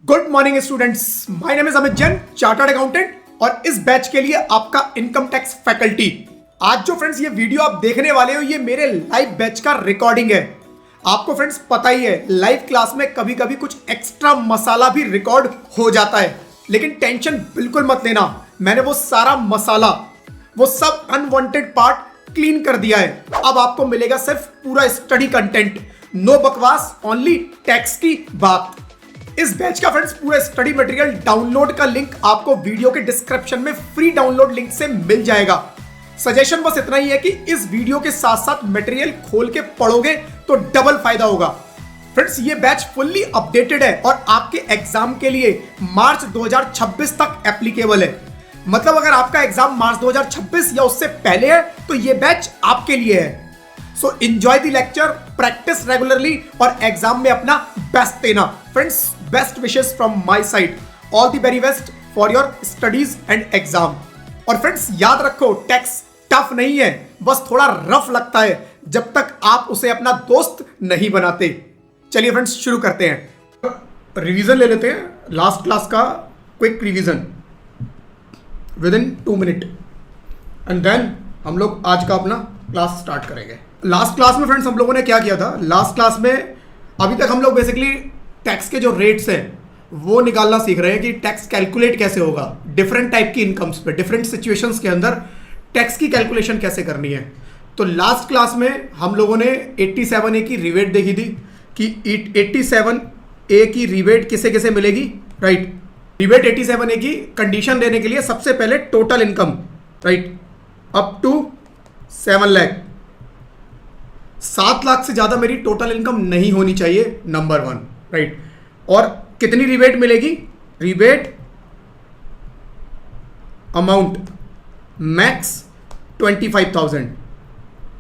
Good morning students, my name is Amit Jain, chartered accountant और इस batch के लिए आपका इनकम टैक्स फैकल्टी। आज जो फ्रेंड्स ये वीडियो आप देखने वाले हो, ये मेरे लाइव बैच का रिकॉर्डिंग है। आपको फ्रेंड्स पता ही है, लाइव क्लास में कभी कभी कुछ एक्स्ट्रा मसाला भी रिकॉर्ड हो जाता है, लेकिन टेंशन बिल्कुल मत लेना। मैंने वो सारा मसाला, वो सब अनवांटेड पार्ट क्लीन कर दिया है। अब आपको मिलेगा सिर्फ पूरा स्टडी कंटेंट, नो बकवास, ओनली टैक्स की बात। इस बैच का फ्रेंड्स पूरा स्टडी मटेरियल डाउनलोड का लिंक आपको वीडियो के डिस्क्रिप्शन में फ्री डाउनलोड लिंक से मिल जाएगा। सजेशन बस इतना ही है कि इस वीडियो के साथ साथ मटेरियल खोल के पढ़ोगे तो डबल फायदा होगा। फ्रेंड्स ये बैच फुल्ली अपडेटेड है और आपके एग्जाम के लिए मार्च 2026 तक एप्लीकेबल है। मतलब अगर आपका एग्जाम मार्च 2026 या उससे पहले है तो ये बैच आपके लिए है। So enjoy the lecture, practice regularly और एग्जाम में अपना बेस्ट देना। Friends, best wishes from my side, all the very best for your studies and exam. और फ्रेंड्स याद रखो, टैक्स टफ नहीं है, बस थोड़ा रफ लगता है जब तक आप उसे अपना दोस्त नहीं बनाते। चलिए फ्रेंड्स शुरू करते हैं। रिवीजन ले लेते हैं, लास्ट क्लास का quick revision within 2 minute and then हम लोग आज का अपना क्लास स्टार्ट करेंगे। लास्ट क्लास में फ्रेंड्स हम लोगों ने क्या किया था? लास्ट क्लास में अभी तक हम लोग बेसिकली टैक्स के जो रेट्स हैं वो निकालना सीख रहे हैं कि टैक्स कैलकुलेट कैसे होगा डिफरेंट टाइप की इनकम्स पे, डिफरेंट सिचुएशंस के अंदर टैक्स की कैलकुलेशन कैसे करनी है। तो लास्ट क्लास में हम लोगों ने 87A की रिबेट देखी थी कि 87A की रिबेट किसे किसे मिलेगी, राइट। रिबेट 87A की कंडीशन देने के लिए सबसे पहले total income, right, up to 7 lakh, 7 lakh से ज्यादा मेरी टोटल इनकम नहीं होनी चाहिए, नंबर 1, राइट। और कितनी रिबेट मिलेगी? रिबेट अमाउंट मैक्स 25,000,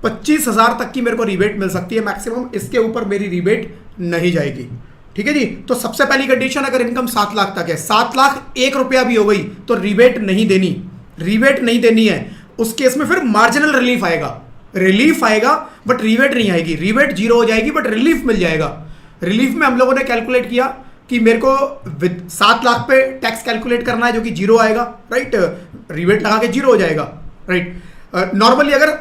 25,000 तक की मेरे को रिबेट मिल सकती है मैक्सिमम, इसके ऊपर मेरी रिबेट नहीं जाएगी। ठीक है जी। तो सबसे पहली कंडीशन, अगर इनकम 7 लाख तक है, 7 लाख 1 रुपया भी हो गई तो रिबेट नहीं देनी, रिबेट नहीं देनी है। उस केस में फिर मार्जिनल रिलीफ आएगा, रिलीफ आएगा बट रिबेट नहीं आएगी, रिबेट 0 हो जाएगी बट रिलीफ मिल जाएगा। रिलीफ में हम लोगों ने कैलकुलेट किया कि मेरे को 7 लाख पे टैक्स कैलकुलेट करना है जो कि 0 आएगा, राइट, रिबेट लगा के 0 हो जाएगा, राइट। नॉर्मली अगर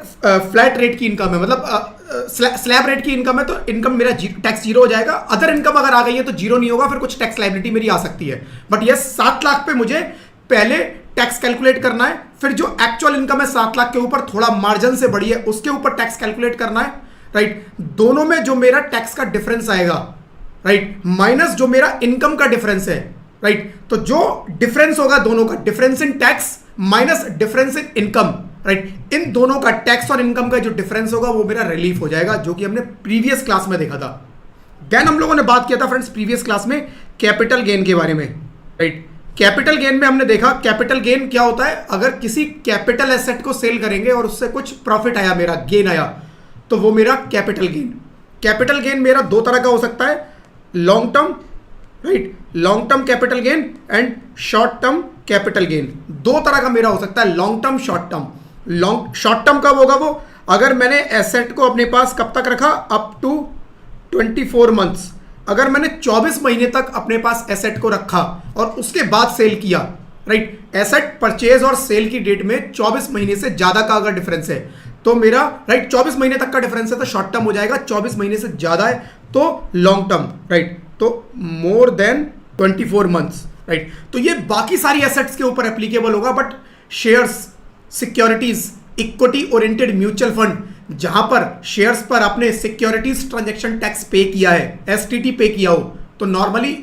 फ्लैट रेट की इनकम है, मतलब स्लैब रेट की इनकम है, तो इनकम मेरा टैक्स 0 हो जाएगा। अदर इनकम अगर आ गई है तो 0 नहीं होगा, फिर कुछ टैक्स लायबिलिटी मेरी आ सकती है। बट ये 7 लाख पे मुझे पहले टैक्स कैलकुलेट करना है, फिर जो एक्चुअल इनकम है 7 लाख के ऊपर थोड़ा मार्जिन से बढ़ी है उसके ऊपर टैक्स कैलकुलेट करना है, राइट। दोनों में जो मेरा टैक्स का डिफरेंस आएगा, राइट, माइनस जो मेरा इनकम का डिफरेंस है, राइट। तो जो डिफरेंस होगा दोनों का, difference in tax minus difference in income, right, इन दोनों का टैक्स और इनकम का जो डिफरेंस होगा वो मेरा रिलीफ हो जाएगा, जो कि हमने प्रीवियस क्लास में देखा था। देन हम लोगों ने बात किया था फ्रेंड्स प्रीवियस क्लास में कैपिटल गेन के बारे में, राइट। कैपिटल गेन में हमने देखा कैपिटल गेन क्या होता है। अगर किसी कैपिटल एसेट को सेल करेंगे और उससे कुछ प्रॉफिट आया, मेरा गेन आया, तो वो मेरा कैपिटल गेन। कैपिटल गेन मेरा 2 तरह का हो सकता है, long term, right, long term capital gain and short term capital gain. 2 तरह का मेरा हो सकता है, long term, short term. Short term कब होगा? वो अगर मैंने एसेट को अपने पास कब तक रखा, अप टू 24 मंथ्स। अगर मैंने 24 महीने तक अपने पास एसेट को रखा और उसके बाद सेल किया, राइट, एसेट परचेज और सेल की डेट में 24 महीने से ज्यादा का अगर डिफरेंस है तो मेरा, राइट, 24 महीने तक का डिफरेंस है तो शॉर्ट टर्म हो जाएगा, 24 महीने से ज्यादा है तो लॉन्ग टर्म, राइट। तो मोर देन 24 मंथ्स, राइट। तो ये बाकी सारी एसेट्स के ऊपर एप्लीकेबल होगा, but shares, securities, equity oriented mutual fund, जहां पर शेयर्स पर आपने सिक्योरिटीज ट्रांजैक्शन टैक्स पे किया है, एसटीटी पे किया हो, तो normally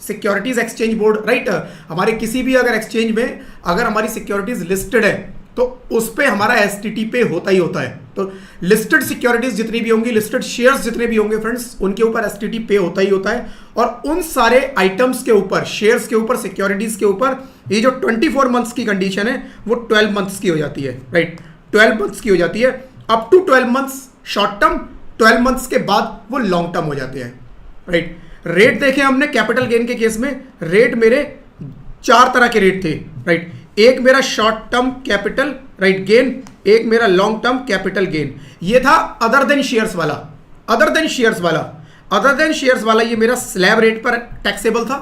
securities exchange board, right, हमारे किसी भी अगर एक्सचेंज में अगर हमारी सिक्योरिटीज लिस्टेड है तो उस पे हमारा एसटीटी पे होता ही होता है। तो लिस्टेड सिक्योरिटीज जितनी भी होंगी, लिस्टेड शेयर्स जितने भी होंगे फ्रेंड्स, उनके ऊपर एसटीटी पे होता ही होता है। और उन सारे आइटम्स के ऊपर, शेयर्स के ऊपर, सिक्योरिटीज के ऊपर, ये जो 24 मंथ्स की कंडीशन है वो 12 मंथ्स की हो जाती है, राइट, 12 मंथ्स की हो जाती है। Up to 12 months short term, 12 months के बाद वो लॉन्ग टर्म हो जाते हैं, राइट। रेट देखे हमने कैपिटल गेन के केस में, रेट मेरे 4 तरह के रेट थे, राइट। एक मेरा short term capital, right, gain, एक मेरा लॉन्ग टर्म कैपिटल गेन। ये था अदर देन शेयर्स वाला, अदर देन शेयर्स वाला, अदर देन शेयर्स वाला ये मेरा स्लैब रेट पर टैक्सेबल था,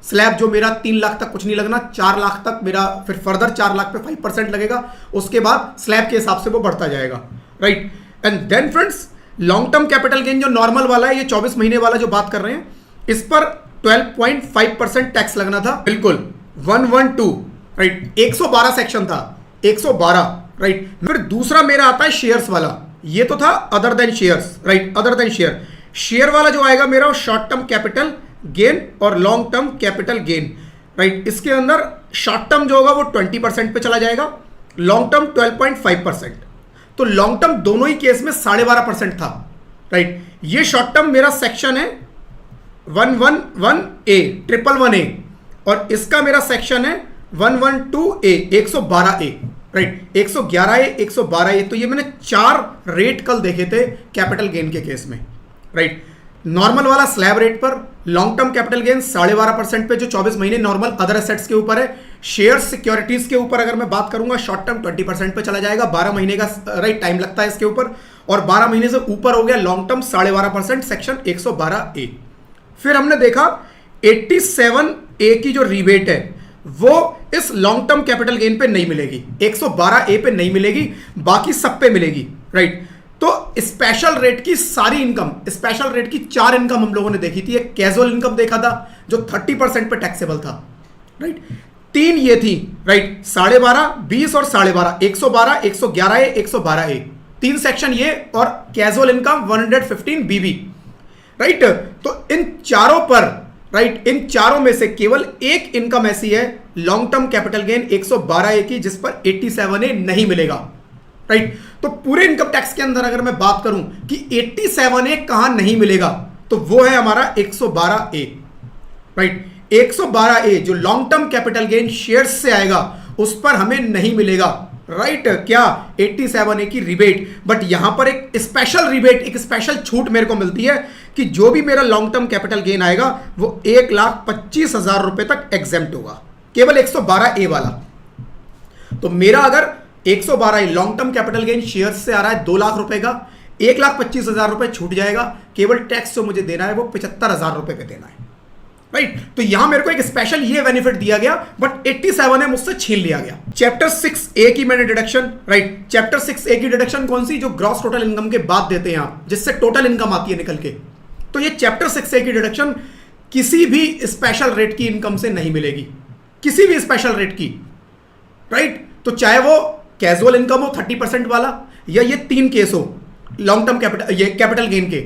स्लैब जो मेरा 3 लाख तक कुछ नहीं लगना, 4 लाख तक मेरा, फिर फर्दर 4 लाख पे 5% लगेगा, उसके बाद स्लैब के हिसाब से वो बढ़ता जाएगा, right. And then friends, long term capital gain जो नॉर्मल वाला है, ये 24 महीने वाला जो बात कर रहे हैं, इस पर 12.5% टैक्स लगना था, बिल्कुल 112, राइट। 112 सेक्शन था, 112, राइट। फिर दूसरा मेरा आता है शेयर्स वाला, ये तो था other than shares, right, other than share. Share वाला जो आएगा मेरा शॉर्ट टर्म कैपिटल गेन और long term capital gain, right. इसके अंदर शॉर्ट टर्म जो होगा वो 20% पे चला जाएगा, लॉन्ग टर्म 12.5%। तो लॉन्ग टर्म दोनों ही केस में 12.5% था, राइट। ये शॉर्ट टर्म मेरा सेक्शन है 111A, 111A, और इसका मेरा सेक्शन है 112A, 112A, right. 111A, 112A। तो ये मैंने 4 रेट कल देखे थे कैपिटल गेन के केस में, राइट। नॉर्मल वाला स्लैब रेट पर, लॉन्ग टर्म कैपिटल गेन 12.5% पे जो 24 महीने नॉर्मल अदर एसेट्स के ऊपर है। शेयर सिक्योरिटीज के ऊपर अगर मैं बात करूंगा, शॉर्ट टर्म 20% पे चला जाएगा, 12 महीने का, राइट, टाइम लगता है इसके ऊपर, और 12 महीने से ऊपर हो गया लॉन्ग टर्म 12.5%, सेक्शन 112A। फिर हमने देखा 87A की जो रिबेट है वो इस लॉन्ग टर्म कैपिटल गेन पे नहीं मिलेगी, 112A पे नहीं मिलेगी, बाकी सब पे मिलेगी, राइट। तो स्पेशल रेट की सारी इनकम, स्पेशल रेट की 4 इनकम हम लोगों ने देखी थी। एक कैजुअल इनकम देखा था जो 30% पे टैक्सेबल था, राइट। 3 ये थी, राइट, 12.5, 20 और 12.5, 112, 111A, 112A, 3 सेक्शन ये, और कैजुअल इनकम 115BB, राइट। तो इन चारों पर, राइट, इन चारों में से केवल एक इनकम ऐसी है long term capital gain 112A की, जिस पर 87A नहीं मिलेगा, राइट। तो पूरे इनकम टैक्स के अंदर अगर मैं बात करूं कि 87A कहां नहीं मिलेगा, तो वो है हमारा 112A, राइट। 112A जो long term capital gain shares से आएगा उस पर हमें नहीं मिलेगा, राइट। क्या 87A की रिबेट, बट यहां पर एक स्पेशल रिबेट, एक स्पेशल छूट मेरे को मिलती है कि जो भी मेरा लॉन्ग टर्म कैपिटल गेन आएगा वो 1,25,000 रुपए तक एग्जेम्प्ट होगा, केवल 112A वाला। तो मेरा अगर 112 long term capital gain shares से आ रहा है 2 लाख रुपए का, 1,25,000 रुपए छूट जाएगा, केवल टैक्स जो मुझे देना है वो 75,000 रुपए पे देना है, राइट। तो यहां मेरे को एक स्पेशल ये बेनिफिट दिया गया, बट 87A मुझसे छीन लिया गया। चैप्टर 6A की मैंने डिडक्शन, राइट, चैप्टर 6A की डिडक्शन कौन सी, जो ग्रॉस टोटल इनकम के बाद देते हैं आप, जिससे टोटल इनकम आती है निकल के। तो ये चैप्टर 6A की डिडक्शन किसी भी स्पेशल रेट की इनकम से नहीं मिलेगी, किसी भी स्पेशल रेट की, राइट। तो चाहे वो कैजुअल इनकम हो 30% वाला, या ये 3 केस हो लॉन्ग टर्म कैपिटल, ये कैपिटल गेन के,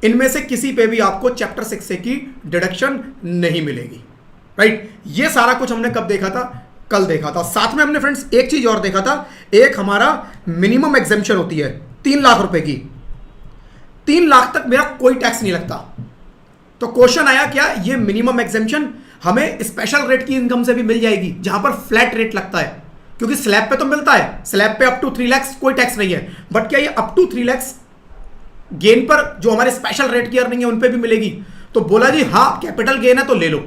इनमें से किसी पे भी आपको चैप्टर 6A की डिडक्शन नहीं मिलेगी, राइट। ये सारा कुछ हमने कब देखा था, कल देखा था। साथ में हमने फ्रेंड्स एक चीज और देखा था, एक हमारा मिनिमम एग्जेम्पशन होती है 3 लाख रुपए की, 3 लाख तक मेरा कोई टैक्स नहीं लगता। तो क्वेश्चन आया क्या ये मिनिमम एग्जेम्पशन हमें स्पेशल रेट की इनकम से भी मिल जाएगी, जहां पर फ्लैट रेट लगता है, क्योंकि स्लैब पे तो मिलता है, स्लैब पे अप टू 3 लाख कोई टैक्स नहीं है, बट क्या ये अप टू 3 लाख गेन पर जो हमारे स्पेशल रेट की अर्निंग है उन पे भी मिलेगी? तो बोला जी हाँ, कैपिटल गेन है तो ले लो,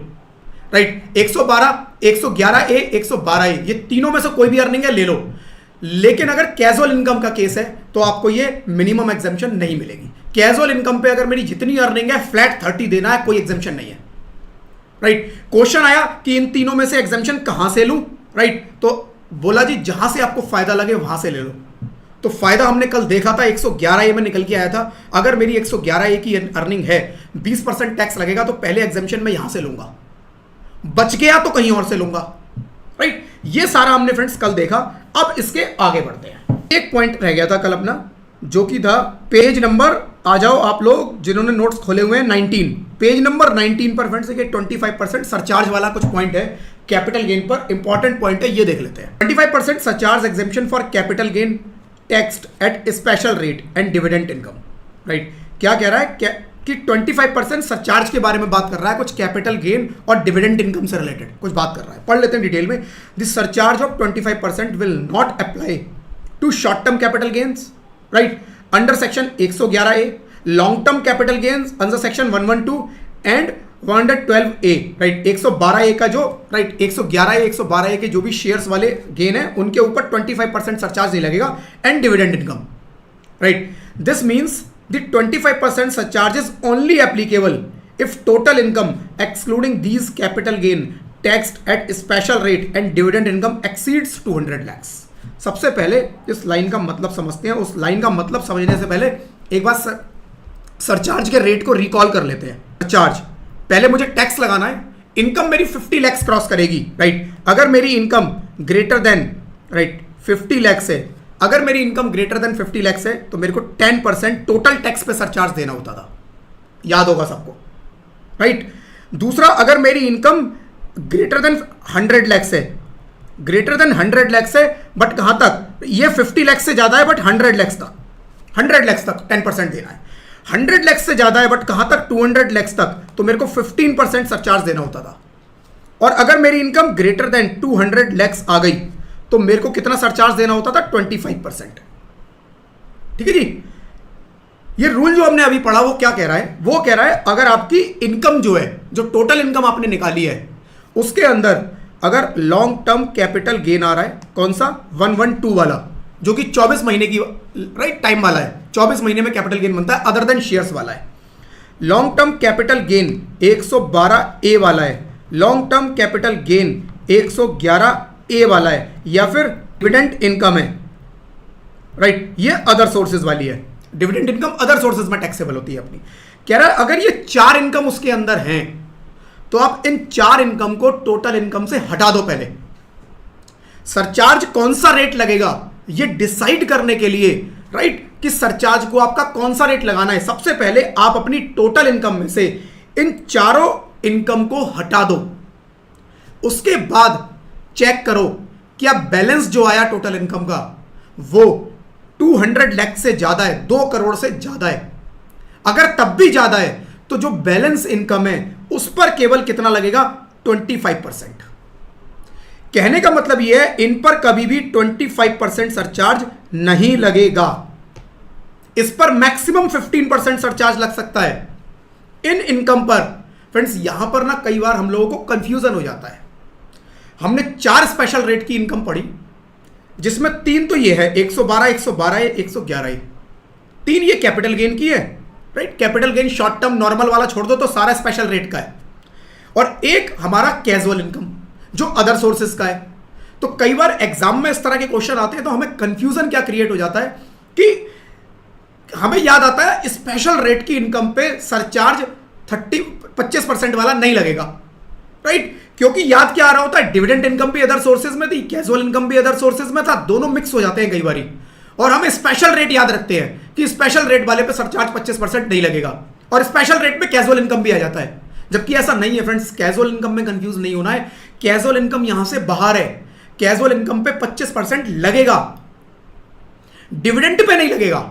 राइट। 112, 111A, 112A, ये तीनों में से कोई भी अर्निंग है ले लो। लेकिन अगर कैजुअल इनकम का केस है तो आपको ये मिनिमम एग्जेम्पशन नहीं मिलेगी। कैजुअल इनकम पे अगर मेरी जितनी अर्निंग है फ्लैट 30 देना है, कोई एग्जेम्पशन नहीं है, राइट। क्वेश्चन आया कि इन तीनों में से एग्जेम्पशन कहां से लूं, राइट। तो बोला जी जहां से आपको फायदा लगे वहां से ले लो। तो फायदा हमने कल देखा था 111A में निकल के आया था। अगर मेरी 111A की अर्निंग है, 20% टैक्स लगेगा, तो पहले एग्जेम्पशन मैं यहां से लूंगा, बच गया तो कहीं और से लूंगा, राइट। ये सारा हमने फ्रेंड्स कल देखा। अब इसके आगे बढ़ते हैं। एक पॉइंट रह गया था कल अपना, जो कि था पेज नंबर, आ जाओ आप लोग जिन्होंने नोट्स खोले हुए हैं, 19, पेज नंबर 19 पर फ्रेंड्स एक 25% सरचार्ज वाला कुछ पॉइंट है कैपिटल गेन पर, इंपॉर्टेंट पॉइंट है, ये देख लेते हैं। 25% surcharge exemption for capital gain taxed at special rate and dividend income, right. क्या कह रहा है कि 25% सरचार्ज के बारे में बात कर रहा है, कुछ कैपिटल गेन और डिविडेंड इनकम से रिलेटेड कुछ बात कर रहा है। पढ़ लेते हैं डिटेल में। This surcharge of 25% will not apply to short term capital gains, right, under section 111A, long term capital gains under section 112 and 112A, right. 112A का जो, राइट, 111A, 112A के जो भी शेयर्स वाले गेन है उनके ऊपर 25% सरचार्ज नहीं लगेगा, and dividend income, right. This means the 25% surcharge is only applicable if total income excluding these capital gain taxed at special rate and dividend income exceeds 200 lakhs। सबसे पहले इस लाइन का मतलब समझते हैं। उस लाइन का मतलब समझने से पहले एक बार सरचार्ज के रेट को रिकॉल कर लेते हैं। सरचार्ज, पहले मुझे टैक्स लगाना है। इनकम मेरी 50 lakhs क्रॉस करेगी, राइट। अगर मेरी income greater than, right, 50 lakhs है, अगर मेरी इनकम ग्रेटर देन 50 lakhs है तो मेरे को 10% टोटल टैक्स पे सरचार्ज देना होता था, याद होगा सबको, राइट। दूसरा, अगर मेरी इनकम ग्रेटर देन 100 lakhs है, ग्रेटर देन 100 lakhs है, बट कहां तक, ये 50 lakhs से ज्यादा है बट 100 lakhs तक, 100 lakhs तक 10% देना है। 100 lakhs से ज्यादा है बट कहां तक, 200 lakhs तक, तो मेरे को 15% सरचार्ज देना होता था। और अगर मेरी इनकम ग्रेटर देन 200 lakhs आ गई तो मेरे को कितना सरचार्ज देना होता था, 25%। ठीक है जी। ये रूल जो हमने अभी पढ़ा वो क्या कह रहा है, वो कह रहा है अगर आपकी इनकम जो है, जो टोटल इनकम आपने निकाली है, उसके अंदर अगर लॉन्ग टर्म कैपिटल गेन आ रहा है, कौन सा, 112 वाला, जो कि 24 महीने की, राइट, टाइम वाला है, 24 महीने में कैपिटल गेन बनता है, अदर देन शेयर्स वाला है। Long term capital gain 112A वाला है, long term capital gain 111A वाला है, या फिर डिविडेंड इनकम है, राइट, ये अदर सोर्सेज वाली है। डिविडेंड इनकम अदर सोर्सेज में टैक्सेबल होती है अपनी। कह रहा है अगर ये 4 इनकम उसके अंदर हैं तो आप इन 4 इनकम को टोटल इनकम से हटा दो। पहले सरचार्ज कौन सा रेट लगेगा ये डिसाइड करने के लिए, राइट, कि सरचार्ज को आपका कौन सा रेट लगाना है, सबसे पहले आप अपनी टोटल इनकम में से इन चारों इनकम को हटा दो। उसके बाद चेक करो क्या बैलेंस जो आया टोटल इनकम का वो 200 लाख से ज्यादा है, 2 करोड़ से ज्यादा है। अगर तब भी ज्यादा है तो जो बैलेंस इनकम है उस पर केवल कितना लगेगा, 25%। कहने का मतलब यह है इन पर कभी भी 25% सरचार्ज नहीं लगेगा। इस पर मैक्सिमम 15% सरचार्ज लग सकता है इन इनकम पर। फ्रेंड्स, यहां पर ना कई बार हम लोगों को कंफ्यूजन हो जाता है। हमने 4 स्पेशल रेट की इनकम पढ़ी, जिसमें 3 तो ये है, 112, 112 है, 111 है। 3 ये कैपिटल गेन की है, right. Capital gain short term normal वाला छोड़ दो तो सारा स्पेशल रेट का है, और एक हमारा कैजुअल इनकम जो अदर सोर्सेज का है। तो कई बार एग्जाम में इस तरह के क्वेश्चन आते हैं तो हमें कंफ्यूजन क्या क्रिएट हो जाता है कि हमें याद आता है स्पेशल रेट की इनकम पे सरचार्ज 25% वाला नहीं लगेगा, राइट। क्योंकि याद क्या आ रहा होता है, डिविडेंड इनकम भी अदर सोर्सेज में थी, कैजुअल इनकम भी अदर सोर्सेज में था, दोनों मिक्स हो जाते हैं कई बारी, और हम स्पेशल रेट याद रखते हैं कि स्पेशल रेट वाले पे सरचार्ज 25% नहीं लगेगा, और स्पेशल रेट पे कैजुअल इनकम भी आ जाता है, जबकि ऐसा नहीं है। फ्रेंड्स, कैजुअल इनकम में कंफ्यूज नहीं होना है। कैजुअल इनकम यहां से बाहर है। कैजुअल इनकम पे 25% लगेगा, डिविडेंड पे नहीं लगेगा।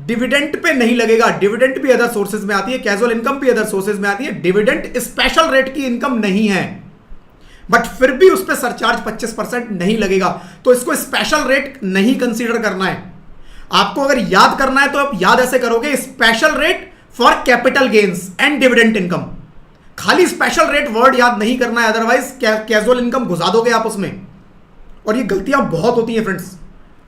डिविडेंड पे नहीं लगेगा। डिविडेंड भी अदर सोर्सेज में आती है, कैजुअल इनकम भी अदर सोर्सेज में आती है। डिविडेंड स्पेशल रेट की इनकम नहीं है, बट फिर भी उस पर सरचार्ज 25% नहीं लगेगा, तो इसको स्पेशल रेट नहीं कंसीडर करना है। आपको अगर याद करना है तो आप याद ऐसे करोगे, special rate for capital gains and dividend income. खाली स्पेशल रेट वर्ड याद नहीं करना है, अदरवाइज कैजुअल इनकम घुसा दोगे आप उसमें, और ये गलतियां बहुत होती हैं फ्रेंड्स,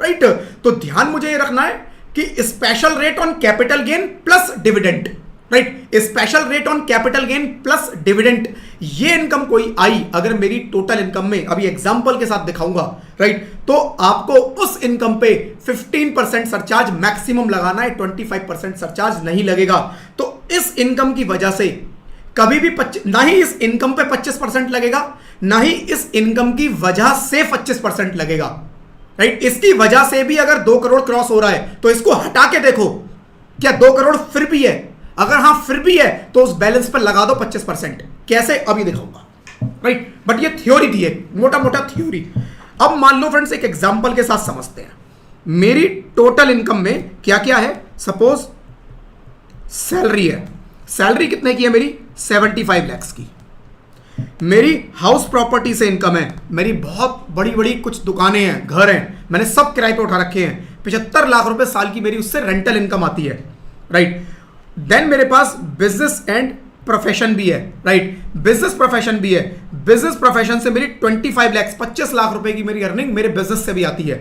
राइट। तो ध्यान मुझे ये रखना है कि special rate on capital gain plus dividend, right, special rate on capital gain plus dividend, ये इनकम कोई आई अगर मेरी टोटल इनकम में, अभी एग्जांपल के साथ दिखाऊंगा, राइट, तो आपको उस इनकम पे 15% सरचार्ज मैक्सिमम लगाना है, 25% सरचार्ज नहीं लगेगा। तो इस इनकम की वजह से कभी भी ना ही इस इनकम पे 25% लगेगा, ना ही इस इनकम की वजह से 25% लगेगा, राइट। इसकी वजह से भी अगर 2 करोड़ क्रॉस हो रहा है तो इसको हटा के देखो, क्या 2 करोड़ फिर भी है? अगर हां फिर भी है तो उस बैलेंस पर लगा दो 25%। कैसे, अभी दिखाऊंगा, राइट। बट ये थ्योरी थी, एक मोटा मोटा थ्योरी। अब मान लो फ्रेंड्स, एक एग्जांपल के साथ समझते हैं। मेरी टोटल इनकम में क्या क्या है, सपोज सैलरी है। सैलरी कितने की है मेरी, 75 lakhs की। मेरी हाउस प्रॉपर्टी से इनकम है, मेरी बहुत बड़ी बड़ी कुछ दुकानें हैं, घर हैं, मैंने सब किराए पे उठा रखे हैं, 75 लाख रुपए साल की मेरी उससे रेंटल इनकम आती है, राइट। देन मेरे पास बिजनेस एंड प्रोफेशन भी है, राइट, बिजनेस प्रोफेशन भी है। बिजनेस प्रोफेशन से मेरी 25 lakhs, 25 लाख रुपए की मेरी अर्निंग मेरे बिजनेस से भी आती है,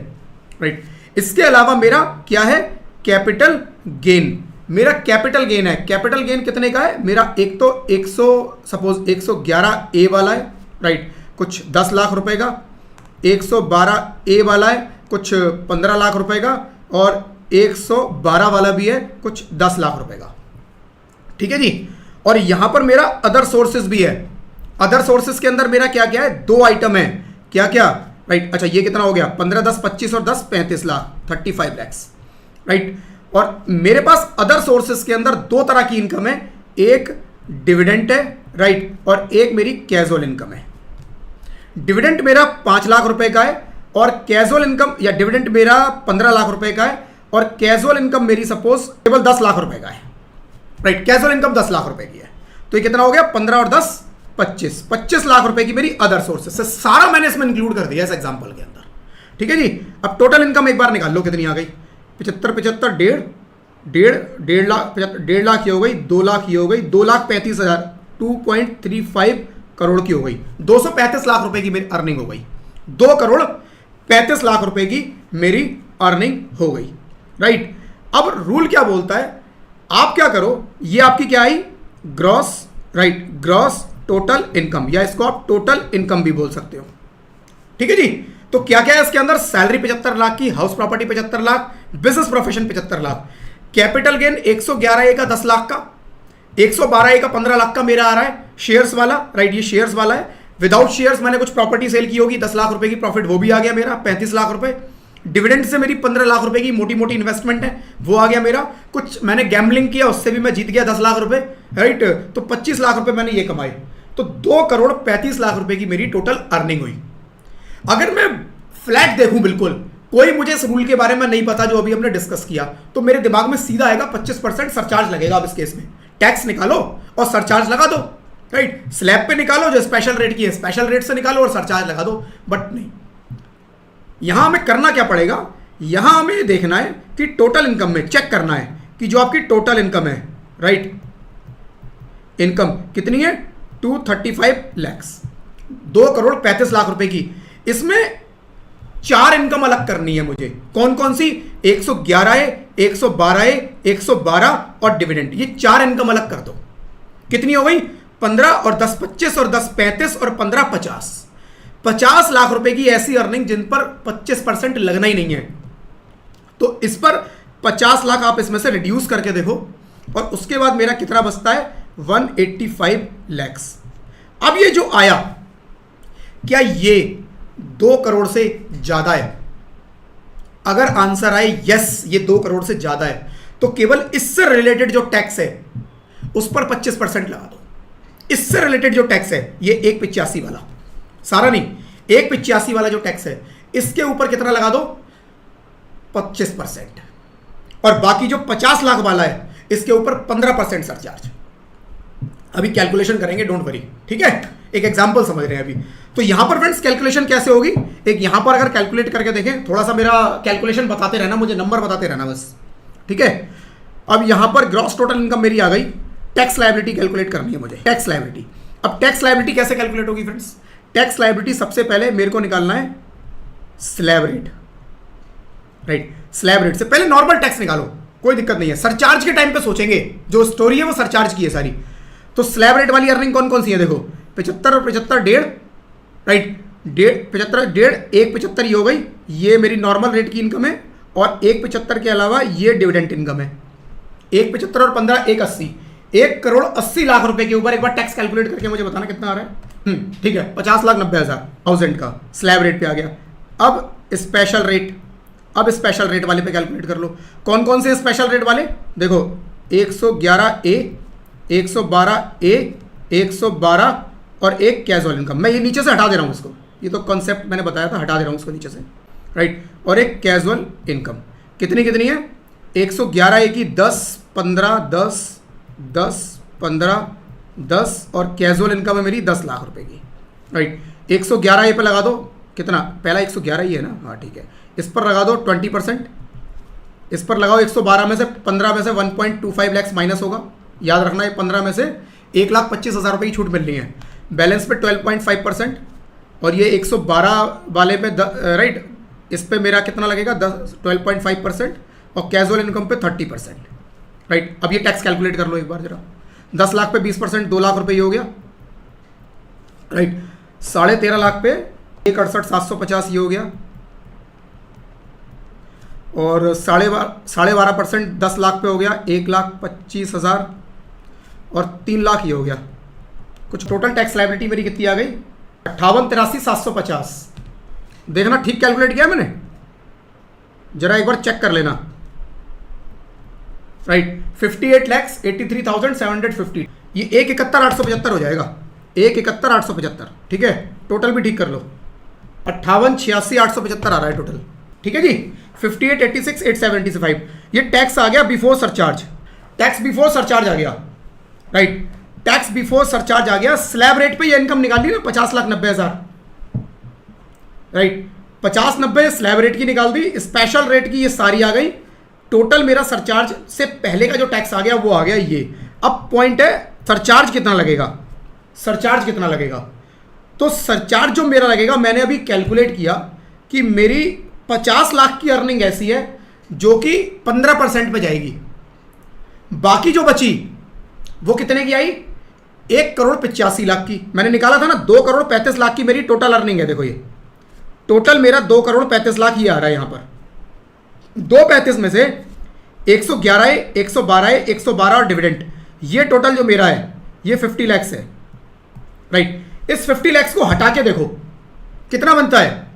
राइट। इसके अलावा मेरा क्या है, कैपिटल गेन। मेरा कैपिटल गेन है, कैपिटल गेन कितने का है मेरा, एक तो 100 सपोज 111 ए वाला है, राइट, कुछ 10 लाख रुपए का, 112 ए वाला है कुछ 15 लाख रुपए का, और 112 वाला भी है कुछ 10 लाख रुपए का, ठीक है जी। और यहां पर मेरा अदर सोर्सेज भी है, अदर सोर्सेज के अंदर मेरा क्या क्या है, 2 आइटम है, क्या क्या, राइट, अच्छा ये कितना हो गया, 15 10 25 और 10 35 लाख, 35 लैक्स, राइट। और मेरे पास अदर सोर्सेज के अंदर 2 तरह की इनकम है, एक डिविडेंड है, राइट, और एक मेरी कैजुअल इनकम है। डिविडेंड मेरा 5 लाख रुपए का है, और कैजुअल इनकम या डिविडेंड मेरा 15 लाख रुपए का है, और कैजुअल इनकम मेरी सपोज केवल 10 लाख रुपए का है, राइट, कैजुअल इनकम 10 लाख रुपए की है। तो ये कितना हो गया, 15 और 10 25 लाख रुपए की मेरी अदर सोर्सेस से, सारा मैंने इसमें इंक्लूड कर दिया इस एग्जांपल के अंदर, ठीक है जी। अब टोटल इनकम एक बार निकाल लो कितनी आ गई, 75 डेढ़ लाख की हो गई, 2 लाख की हो गई, 2,35,000, 2.35 करोड़ की हो गई, 235 लाख रुपए की मेरी अर्निंग हो गई, 2,35 लाख रुपए की मेरी अर्निंग हो गई, राइट। अब रूल क्या बोलता है, आप क्या करो, ये आपकी क्या आई, gross, right, gross total income, या इसको आप टोटल इनकम भी बोल सकते हो, ठीक है जी। तो क्या क्या है इसके अंदर, सैलरी 75 लाख की, house property 75 lakh, business profession 75 lakh, capital gain 111 ए का 10 लाख का, 112 ए का 15 लाख का मेरा आ रहा है, शेयर्स वाला, राइट, ये शेयर्स वाला है, विदाउट शेयर्स मैंने कुछ प्रॉपर्टी सेल की होगी 10 लाख रुपए की प्रॉफिट, वो भी आ गया मेरा 35 लाख रुपए। डिविडेंड से मेरी 15 लाख रुपए की मोटी मोटी इन्वेस्टमेंट है, वो आ गया मेरा, कुछ मैंने गैम्बलिंग किया उससे भी मैं जीत गया 10 लाख रुपए, राइट, तो 25 लाख रुपए मैंने ये कमाए, तो 2,35 लाख रुपए की मेरी टोटल अर्निंग हुई। अगर मैं फ्लैट देखूं, बिल्कुल कोई मुझे इस रूल के बारे में नहीं पता जो अभी हमने डिस्कस किया, तो मेरे दिमाग में सीधा आएगा 25% सरचार्ज लगेगा। अब इस केस में टैक्स निकालो और सरचार्ज लगा दो, राइट, स्लैब पे निकालो जो स्पेशल रेट की है, स्पेशल रेट से निकालो और सरचार्ज लगा दो, बट नहीं, यहां हमें करना क्या पड़ेगा, यहां हमें ये देखना है कि टोटल इनकम में चेक करना है कि जो आपकी टोटल इनकम है, राइट, इनकम कितनी है, 235 लैक्स, 2,35 लाख रुपए की, इसमें 4 इनकम अलग करनी है मुझे, कौन कौन सी, 111 है, 112 है, 112 और डिविडेंड, ये 4 इनकम अलग कर दो, कितनी हो गई, 15 और 10 25 और 10 35 और 15 50 लाख रुपए की ऐसी अर्निंग जिन पर 25% लगना ही नहीं है। तो इस पर 50 लाख आप इसमें से रिड्यूस करके देखो, और उसके बाद मेरा कितना बचता है, 185 लैक्स। अब ये जो आया, क्या ये 2 करोड़ से ज्यादा है? अगर आंसर आए यस ये 2 करोड़ से ज्यादा है, तो केवल इससे रिलेटेड जो टैक्स है उस पर 25% लगा दो। इससे रिलेटेड जो टैक्स है, ये 185 वाला, सारा नहीं, 185 वाला जो टैक्स है, इसके ऊपर कितना लगा दो, 25%, और बाकी जो 50 लाख वाला है इसके ऊपर 15% सरचार्ज। अभी कैलकुलेशन करेंगे, डोंट वरी, ठीक है, एक एग्जांपल समझ रहे हैं अभी। तो यहां पर फ्रेंड्स कैलकुलेशन कैसे होगी, एक यहां पर अगर कैलकुलेट करके देखें, थोड़ा सा मेरा कैलकुलेशन बताते रहना, मुझे नंबर बताते रहना बस, ठीक है। अब यहां पर ग्रॉस टोटल इनकम मेरी आ गई, टैक्स लायबिलिटी कैलकुलेट करनी है मुझे, टैक्स लायबिलिटी। अब टैक्स लायबिलिटी कैसे कैलकुलेट होगी फ्रेंड्स, टैक्स लायबिलिटी सबसे पहले मेरे को निकालना है slab rate, right, slab rate से पहले नॉर्मल टैक्स निकालो, कोई दिक्कत नहीं है, सरचार्ज के टाइम पे सोचेंगे, जो स्टोरी है वो सरचार्ज की है सारी। तो स्लैब रेट वाली अर्निंग कौन कौन सी है, देखो 75 और 75 1.5, राइट, 75 1.5, 175 ये हो गई, ये मेरी नॉर्मल रेट की इनकम है, और 175 के अलावा ये डिविडेंड इनकम है, 175 और 15 180, 1,80,00,000 रुपए के ऊपर एक बार टैक्स कैलकुलेट करके मुझे बताना कितना आ रहा है। ठीक है, 50,90,000 का स्लैब रेट पे आ गया। अब स्पेशल रेट, अब स्पेशल रेट वाले पे कैलकुलेट कर लो, कौन कौन से स्पेशल रेट वाले, देखो 111A, 112A, 112 और एक कैजुअल इनकम। मैं ये नीचे से हटा दे रहा हूँ इसको, ये तो कॉन्सेप्ट मैंने बताया था, हटा दे रहा हूँ इसको नीचे से, राइट, और एक कैजुअल इनकम कितनी कितनी है, 111A की 10 15 10 10 15 10 और कैजुअल इनकम है मेरी 10 लाख रुपए की, राइट। 111A पे लगा दो कितना, पहला 111 ही है ना, हाँ ठीक है, इस पर लगा दो 20%, इस पर लगाओ 112 में से 15 में से 1.25 लाख माइनस होगा, याद रखना है 15 में से 1,25,000 रुपये की छूट मिलनी है, बैलेंस पे 12.5%, और ये 112 वाले पे राइट, इस पे मेरा कितना लगेगा 12.5%, और कैजुअल इनकम पे 30%, राइट। अब ये टैक्स कैलकुलेट कर लो एक बार जरा। 10 लाख पे 20%, 2 लाख रुपए ये हो गया, राइट। 13.5 लाख पे 1,68,750 ये हो गया, और 12.5% 10 लाख पे हो गया 1,25,000, और 3 लाख ये हो गया। कुछ टोटल टैक्स लायबिलिटी मेरी कितनी आ गई? 58,83,750। देखना ठीक कैलकुलेट किया मैंने, जरा एक बार चेक कर लेना, राइट। 58,83,750, ये 1,71,875 हो जाएगा, 1,71,875, ठीक है। टोटल भी ठीक कर लो, 58,86,875 आ रहा है टोटल, ठीक है जी। 58,86,875 ये टैक्स आ गया before surcharge, tax before surcharge आ गया, राइट। टैक्स बिफोर सरचार्ज आ गया। स्लैब रेट पे ये इनकम निकाल ली ना 50,90,000, राइट। 50-90 स्लैब रेट की निकाल दी, स्पेशल रेट की ये सारी आ गई। टोटल मेरा सरचार्ज से पहले का जो टैक्स आ गया वो आ गया ये। अब पॉइंट है सरचार्ज कितना लगेगा, सरचार्ज कितना लगेगा। तो सरचार्ज जो मेरा लगेगा, मैंने अभी कैलकुलेट किया कि मेरी 50 लाख की अर्निंग ऐसी है जो कि 15% पे जाएगी, बाकी जो बची वो कितने की आई? 1,85,00,000 की। मैंने निकाला था ना 2,35,00,000 की मेरी टोटल अर्निंग है। देखो ये टोटल मेरा 2,35,00,000 ही आ रहा है। यहां पर 2,35 में से 111 है, 112 है, 112 और डिविडेंड, ये टोटल जो मेरा है ये 50 लाख है, राइट। इस 50 लाख को हटा के देखो कितना बनता है?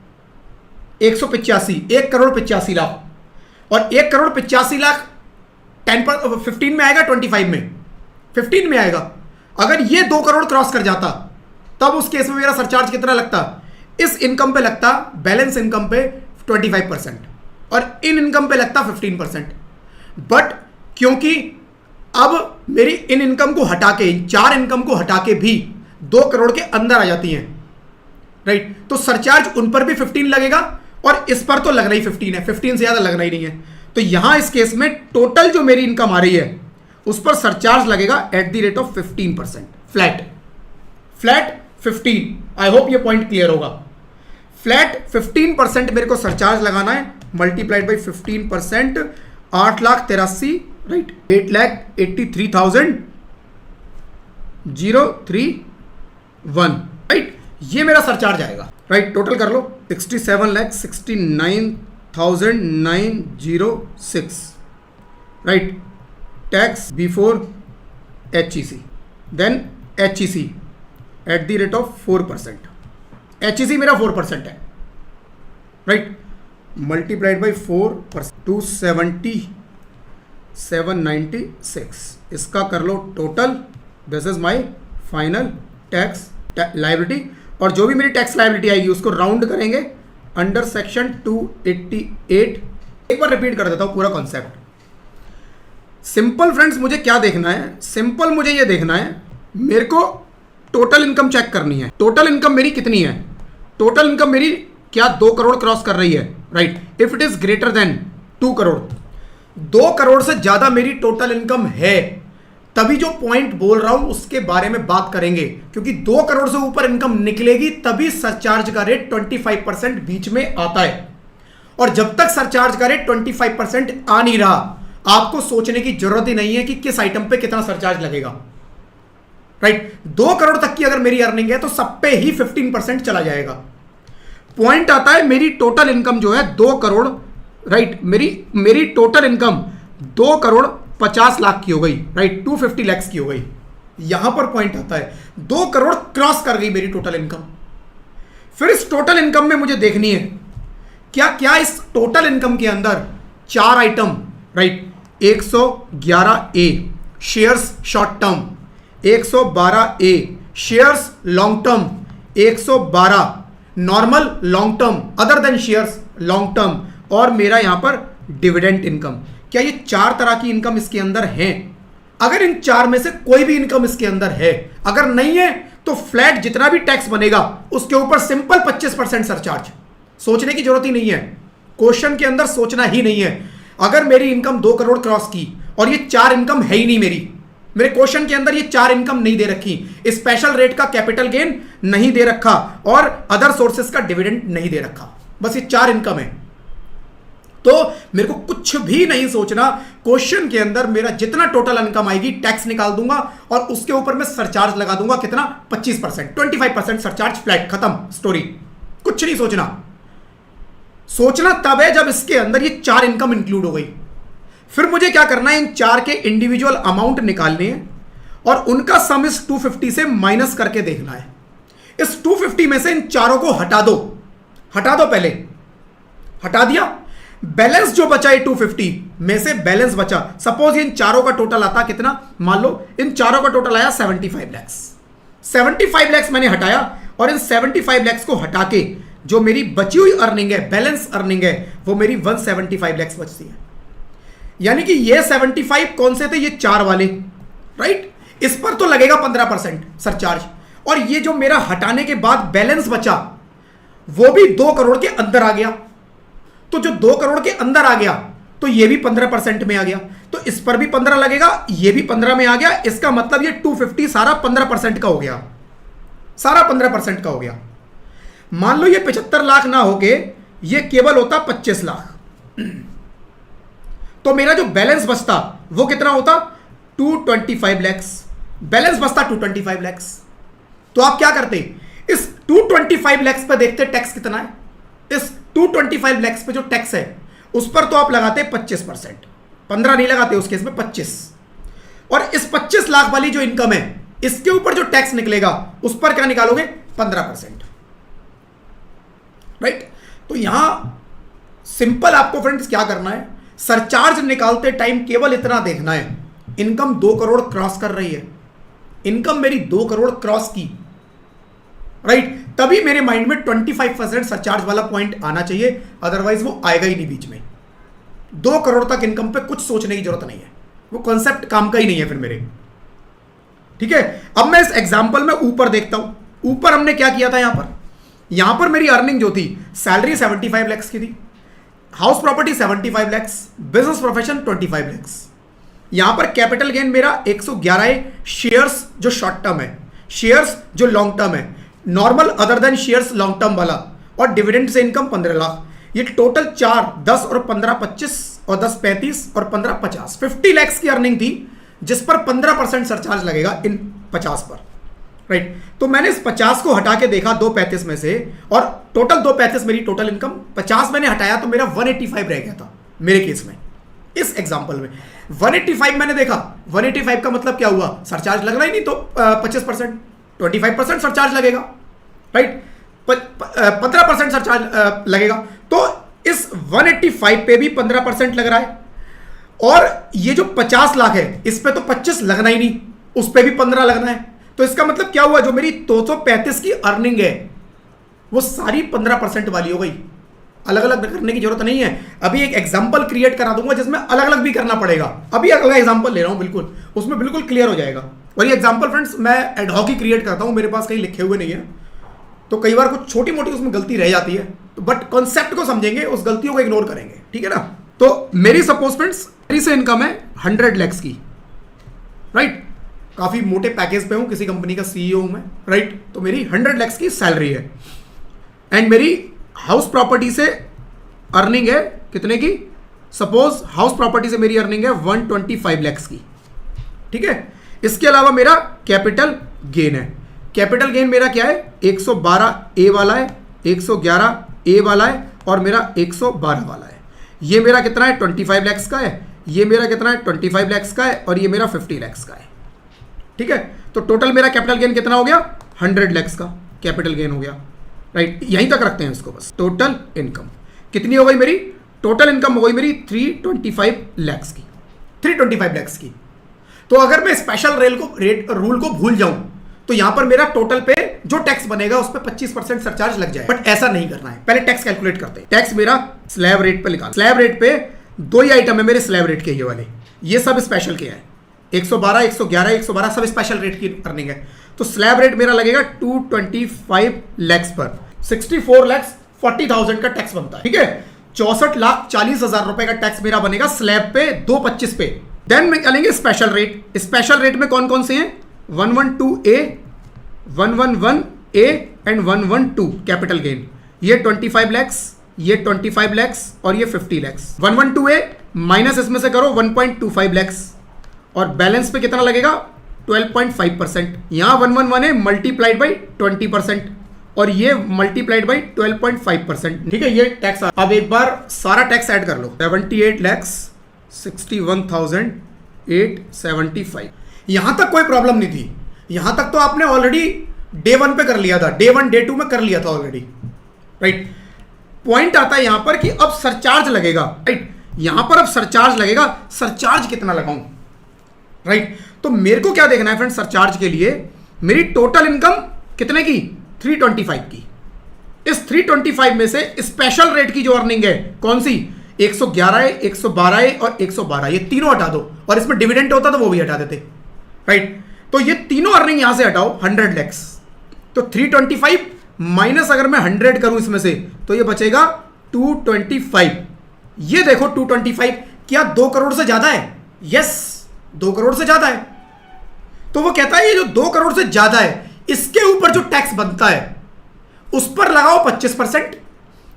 185, 1,85,00,000, और 1,85,00,000 15 में आएगा, 25 में, 15 में आएगा। अगर ये 2 करोड़ क्रॉस कर जाता तब उस केस में मेरा सरचार्ज कितना लगता? इस इनकम पे लगता, बैलेंस इनकम पे 25%, और इन इनकम पे लगता 15%। बट क्योंकि अब मेरी इन इनकम को हटा के, 4 इनकम को हटा के भी 2 करोड़ के अंदर आ जाती हैं, राइट, तो सरचार्ज उन पर भी 15 लगेगा, और इस पर तो लगना ही 15 है, 15 से ज्यादा लगना ही नहीं है। तो यहां इस केस में टोटल जो मेरी इनकम आ रही है उस पर सरचार्ज लगेगा eight the rate of 15%, flat 15। I hope ये पॉइंट क्लियर होगा। फ्लैट 15% मेरे को सरचार्ज लगाना है, मल्टीप्लाइड बाई 15%, 8,83,000, राइट, 8,83,031, राइट। ये मेरा सरचार्ज आएगा, राइट। टोटल कर लो 67,69,906, right. Tax before HEC, then HEC at the rate of 4%। HEC मेरा 4% है, राइट। मल्टीप्लाइड बाई 4%, 270,796, इसका कर लो total. This is my final tax liability, और जो भी मेरी टैक्स लायबिलिटी आएगी उसको राउंड करेंगे अंडर सेक्शन 288। एक बार रिपीट कर देता हूं पूरा कॉन्सेप्ट। सिंपल फ्रेंड्स, मुझे क्या देखना है? सिंपल मुझे ये देखना है, मेरे को टोटल इनकम चेक करनी है। टोटल इनकम मेरी कितनी है? टोटल इनकम मेरी क्या 2 करोड़ क्रॉस कर रही है, right. If it is greater than 2 crore, 2 crore से ज्यादा मेरी टोटल इनकम है, तभी जो पॉइंट बोल रहा हूं उसके बारे में बात करेंगे, क्योंकि 2 करोड़ से ऊपर इनकम निकलेगी तभी सरचार्ज का रेट 25% बीच में आता है। और जब तक सरचार्ज का रेट 25% आ नहीं रहा, आपको सोचने की जरूरत ही नहीं है कि किस आइटम पे कितना सरचार्ज लगेगा, राइट। 2 करोड़ तक की अगर मेरी अर्निंग है तो सब पे ही 15% चला जाएगा। पॉइंट आता है मेरी टोटल इनकम जो है 2 करोड़, राइट, मेरी टोटल इनकम 2 करोड़ 50 लाख की हो गई, राइट, 250 लाख की हो गई। यहां पर पॉइंट आता है 2 करोड़ क्रॉस कर गई मेरी टोटल इनकम। फिर इस टोटल इनकम में मुझे देखनी है क्या क्या इस टोटल इनकम के अंदर 4 item, right, 111A shares short term, 112A shares long term, 112 normal long term other than shares long term, और मेरा यहां पर डिविडेंड इनकम। क्या ये 4 तरह की इनकम इसके अंदर है? अगर इन 4 में से कोई भी इनकम इसके अंदर है, अगर नहीं है तो फ्लैट जितना भी टैक्स बनेगा उसके ऊपर सिंपल 25% सरचार्ज। सोचने की जरूरत ही नहीं है, क्वेश्चन के अंदर सोचना ही नहीं है। अगर मेरी इनकम 2 करोड़ क्रॉस की और ये 4 इनकम है ही नहीं, मेरे क्वेश्चन के अंदर ये 4 इनकम नहीं दे रखी, स्पेशल रेट का कैपिटल गेन नहीं दे रखा और अदर सोर्सेस का डिविडेंड नहीं दे रखा, बस ये 4 इनकम है, तो मेरे को कुछ भी नहीं सोचना, क्वेश्चन के अंदर मेरा जितना टोटल इनकम आएगी टैक्स निकाल दूंगा और उसके ऊपर मैं सरचार्ज लगा दूंगा कितना 25%, 25% सरचार्ज फ्लैट, खत्म स्टोरी। कुछ नहीं सोचना। सोचना तब है जब इसके अंदर ये 4 इनकम इंक्लूड हो गई। फिर मुझे क्या करना है, इन 4 के इंडिविजुअल अमाउंट निकालने हैं और उनका सम इस 250 से माइनस करके देखना है। इस 250 में से इन चारों को हटा दो, हटा दो, पहले हटा दिया। बैलेंस जो बचा है 250 में से बैलेंस बचा, सपोज इन चारों का टोटल आता कितना, मान लो इन चारों का टोटल आया 75 लैक्स। 75 लैक्स मैंने हटाया और इन 75 लैक्स को हटा के जो मेरी बची हुई अर्निंग है, बैलेंस अर्निंग है, वो मेरी 175 लैक्स बचती है। यानी कि ये 75 कौन से थे, ये 4 वाले, राइट। इस पर तो लगेगा 15% सरचार्ज, और ये जो मेरा हटाने के बाद बैलेंस बचा वो भी 2 करोड़ के अंदर आ गया। तो जो 2 करोड़ के अंदर आ गया तो ये भी 15% में आ गया, तो इस पर भी 15 लगेगा, ये भी 15 में आ गया। इसका मतलब ये 250 सारा 15% का हो गया, सारा 15% का हो गया। मान लो ये 75 लाख ना होके ये केवल होता 25 लाख, तो मेरा जो बैलेंस बचता वो कितना होता, 225 लैक्स। बैलेंस बचता 225 लैक्स। तो आप क्या करते, इस 225 लैक्स पे देखते टैक्स कितना है। इस 225 लैक्स पे जो टैक्स है उस पर तो आप लगाते 25%, 15 नहीं लगाते उस केस में 25। और इस 25 लाख वाली जो इनकम है इसके ऊपर जो टैक्स निकलेगा उस पर क्या निकालोगे, 15%, राइट। तो यहां सिंपल आपको फ्रेंड्स क्या करना है, सरचार्ज निकालते टाइम केवल इतना देखना है, इनकम 2 करोड़ क्रॉस कर रही है, इनकम मेरी 2 करोड़ क्रॉस की, राइट। तभी मेरे माइंड में 25% सरचार्ज वाला पॉइंट आना चाहिए, अदरवाइज वो आएगा ही नहीं बीच में। 2 करोड़ तक इनकम पे कुछ सोचने की जरूरत नहीं है, वो कॉन्सेप्ट काम का ही नहीं है फिर मेरे, ठीक है। अब मैं इस एग्जांपल में ऊपर देखता हूं, ऊपर हमने क्या किया था, यहां पर मेरी अर्निंग जो थी, सैलरी 75 लैक्स की थी, house property 75 lakhs, business profession 25 lakhs. यहां पर कैपिटल गेन मेरा 111 है, शेयर्स जो शॉर्ट टर्म है, शेयर्स जो लॉन्ग टर्म है, normal other than shares long term वाला, और डिविडेंड से इनकम 15 लाख। ये टोटल 4, 10 और 15 25 और 10 35 और 15 50, 50 लैक्स की अर्निंग थी, जिस पर 15% सरचार्ज लगेगा इन 50 पर, राइट। तो मैंने इस 50 को हटा के देखा 235 में से, और टोटल 235 मेरी टोटल इनकम, 50 मैंने हटाया तो मेरा 185 रह गया था मेरे केस में। इस एग्जांपल में 185 मैंने देखा, 185 का मतलब क्या हुआ, सरचार्ज लग रहा ही नहीं, तो 25%, 25% सरचार्ज लगेगा, राइट। 15% सरचार्ज लगेगा, तो इस 185 पे भी 15% लग रहा है, और ये जो 50 लाख है इस पे तो 25 लगना ही नहीं, उस पे भी 15 लगना है। तो इसका मतलब क्या हुआ, जो मेरी 235 की अर्निंग है वो सारी 15% वाली हो गई। अलग अलग करने की जरूरत नहीं है। अभी एक एग्जांपल क्रिएट करा दूंगा जिसमें अलग अलग भी करना पड़ेगा। अभी अलग एग्जांपल ले रहा हूं, बिल्कुल उसमें बिल्कुल क्लियर हो जाएगा। और ये एग्जांपल फ्रेंड्स मैं एड हॉक ही क्रिएट करता हूं, मेरे पास कहीं लिखे हुए नहीं है, तो कई बार कुछ छोटी मोटी उसमें गलती रह जाती है, तो बट कॉन्सेप्ट को समझेंगे, उस गलतियों को इग्नोर करेंगे, ठीक है ना। तो मेरी सपोज फ्रेंड्स से इनकम है 100 लैक्स की, राइट। काफी मोटे पैकेज पे हूं, किसी कंपनी का सीईओ हूं मैं, राइट। तो मेरी 100 लैक्स की सैलरी है, एंड मेरी हाउस प्रॉपर्टी से अर्निंग है कितने की, सपोज हाउस प्रॉपर्टी से मेरी अर्निंग है 125 लैक्स की, ठीक है। इसके अलावा मेरा कैपिटल गेन है, कैपिटल गेन मेरा क्या है, 112 ए वाला है, 111 ए वाला है, और मेरा 112 वाला है। ये मेरा कितना है, 25 लैक्स का है, ये मेरा कितना है, 25 लैक्स का है, और ये मेरा 50 लैक्स का है, ठीक है। तो टोटल मेरा कैपिटल गेन कितना हो गया, 100 लैक्स का कैपिटल गेन हो गया, राइट। यहीं तक रखते हैं इसको बस। टोटल इनकम कितनी हो गई मेरी, टोटल इनकम हो गई मेरी 325 लैक्स की, 325 लैक्स की। तो अगर मैं स्पेशल रूल को भूल जाऊं तो यहां पर मेरा टोटल पे जो टैक्स बनेगा उस पर 25% सरचार्ज लग जाए, बट ऐसा नहीं करना है। पहले टैक्स कैलकुलेट करते हैं। टैक्स मेरा स्लैब रेट पे निकाल, स्लैब रेट पे 2 ही आइटम है मेरे स्लैब रेट के, ये वाले, ये सब स्पेशल के हैं, 112 111 112 सब स्पेशल रेट की अर्निंग है। तो स्लैब रेट मेरा लगेगा 225 लैक्स पर, 64,40,000 का टैक्स बनता है, ठीक है। 64,40,000 रुपए का टैक्स मेरा बनेगा स्लैब पे 225 पे। देन निकालेंगे स्पेशल रेट। स्पेशल रेट में कौन कौन से हैं, 112A, 111A and 112 capital gain, ये 25 लैक्स, ये 25 लैक्स और ये 50 लैक्स। 112A माइनस इसमें से करो 1.25 लैक्स और बैलेंस पे कितना लगेगा 12.5%। यहां 111A मल्टीप्लाइड बाई 20% और ये मल्टीप्लाइड बाई 12.5%। ठीक है, ये टैक्स। अब एक बार सारा टैक्स ऐड कर लो। 78,61,875। यहां तक कोई प्रॉब्लम नहीं थी। यहां तक तो आपने ऑलरेडी डे 1 पे कर लिया था, डे 1 डे 2 में कर लिया था ऑलरेडी, राइट। पॉइंट आता है यहां पर कि अब सरचार्ज लगेगा, राइट। यहां पर अब सरचार्ज लगेगा, सरचार्ज कितना लगाऊं, राइट। तो मेरे को क्या देखना है फ्रेंड्स, सरचार्ज के लिए मेरी टोटल इनकम कितने की 325 की। इस 325 में से स्पेशल रेट की जो अर्निंग है कौन सी 111 है, 112 है और 112, ये तीनों हटा दो और इसमें डिविडेंड होता तो वो भी हटा देते, राइट। तो ये तीनों अर्निंग यहां से हटाओ 100 लैक्स। तो 325 माइनस अगर मैं 100 करूं इसमें से तो ये बचेगा 225। ये देखो 225 क्या 2 करोड़ से ज्यादा है? यस, 2 करोड़ से ज्यादा है। तो वो कहता है ये जो 2 करोड़ से ज्यादा है इसके ऊपर जो टैक्स बनता है उस पर लगाओ 25%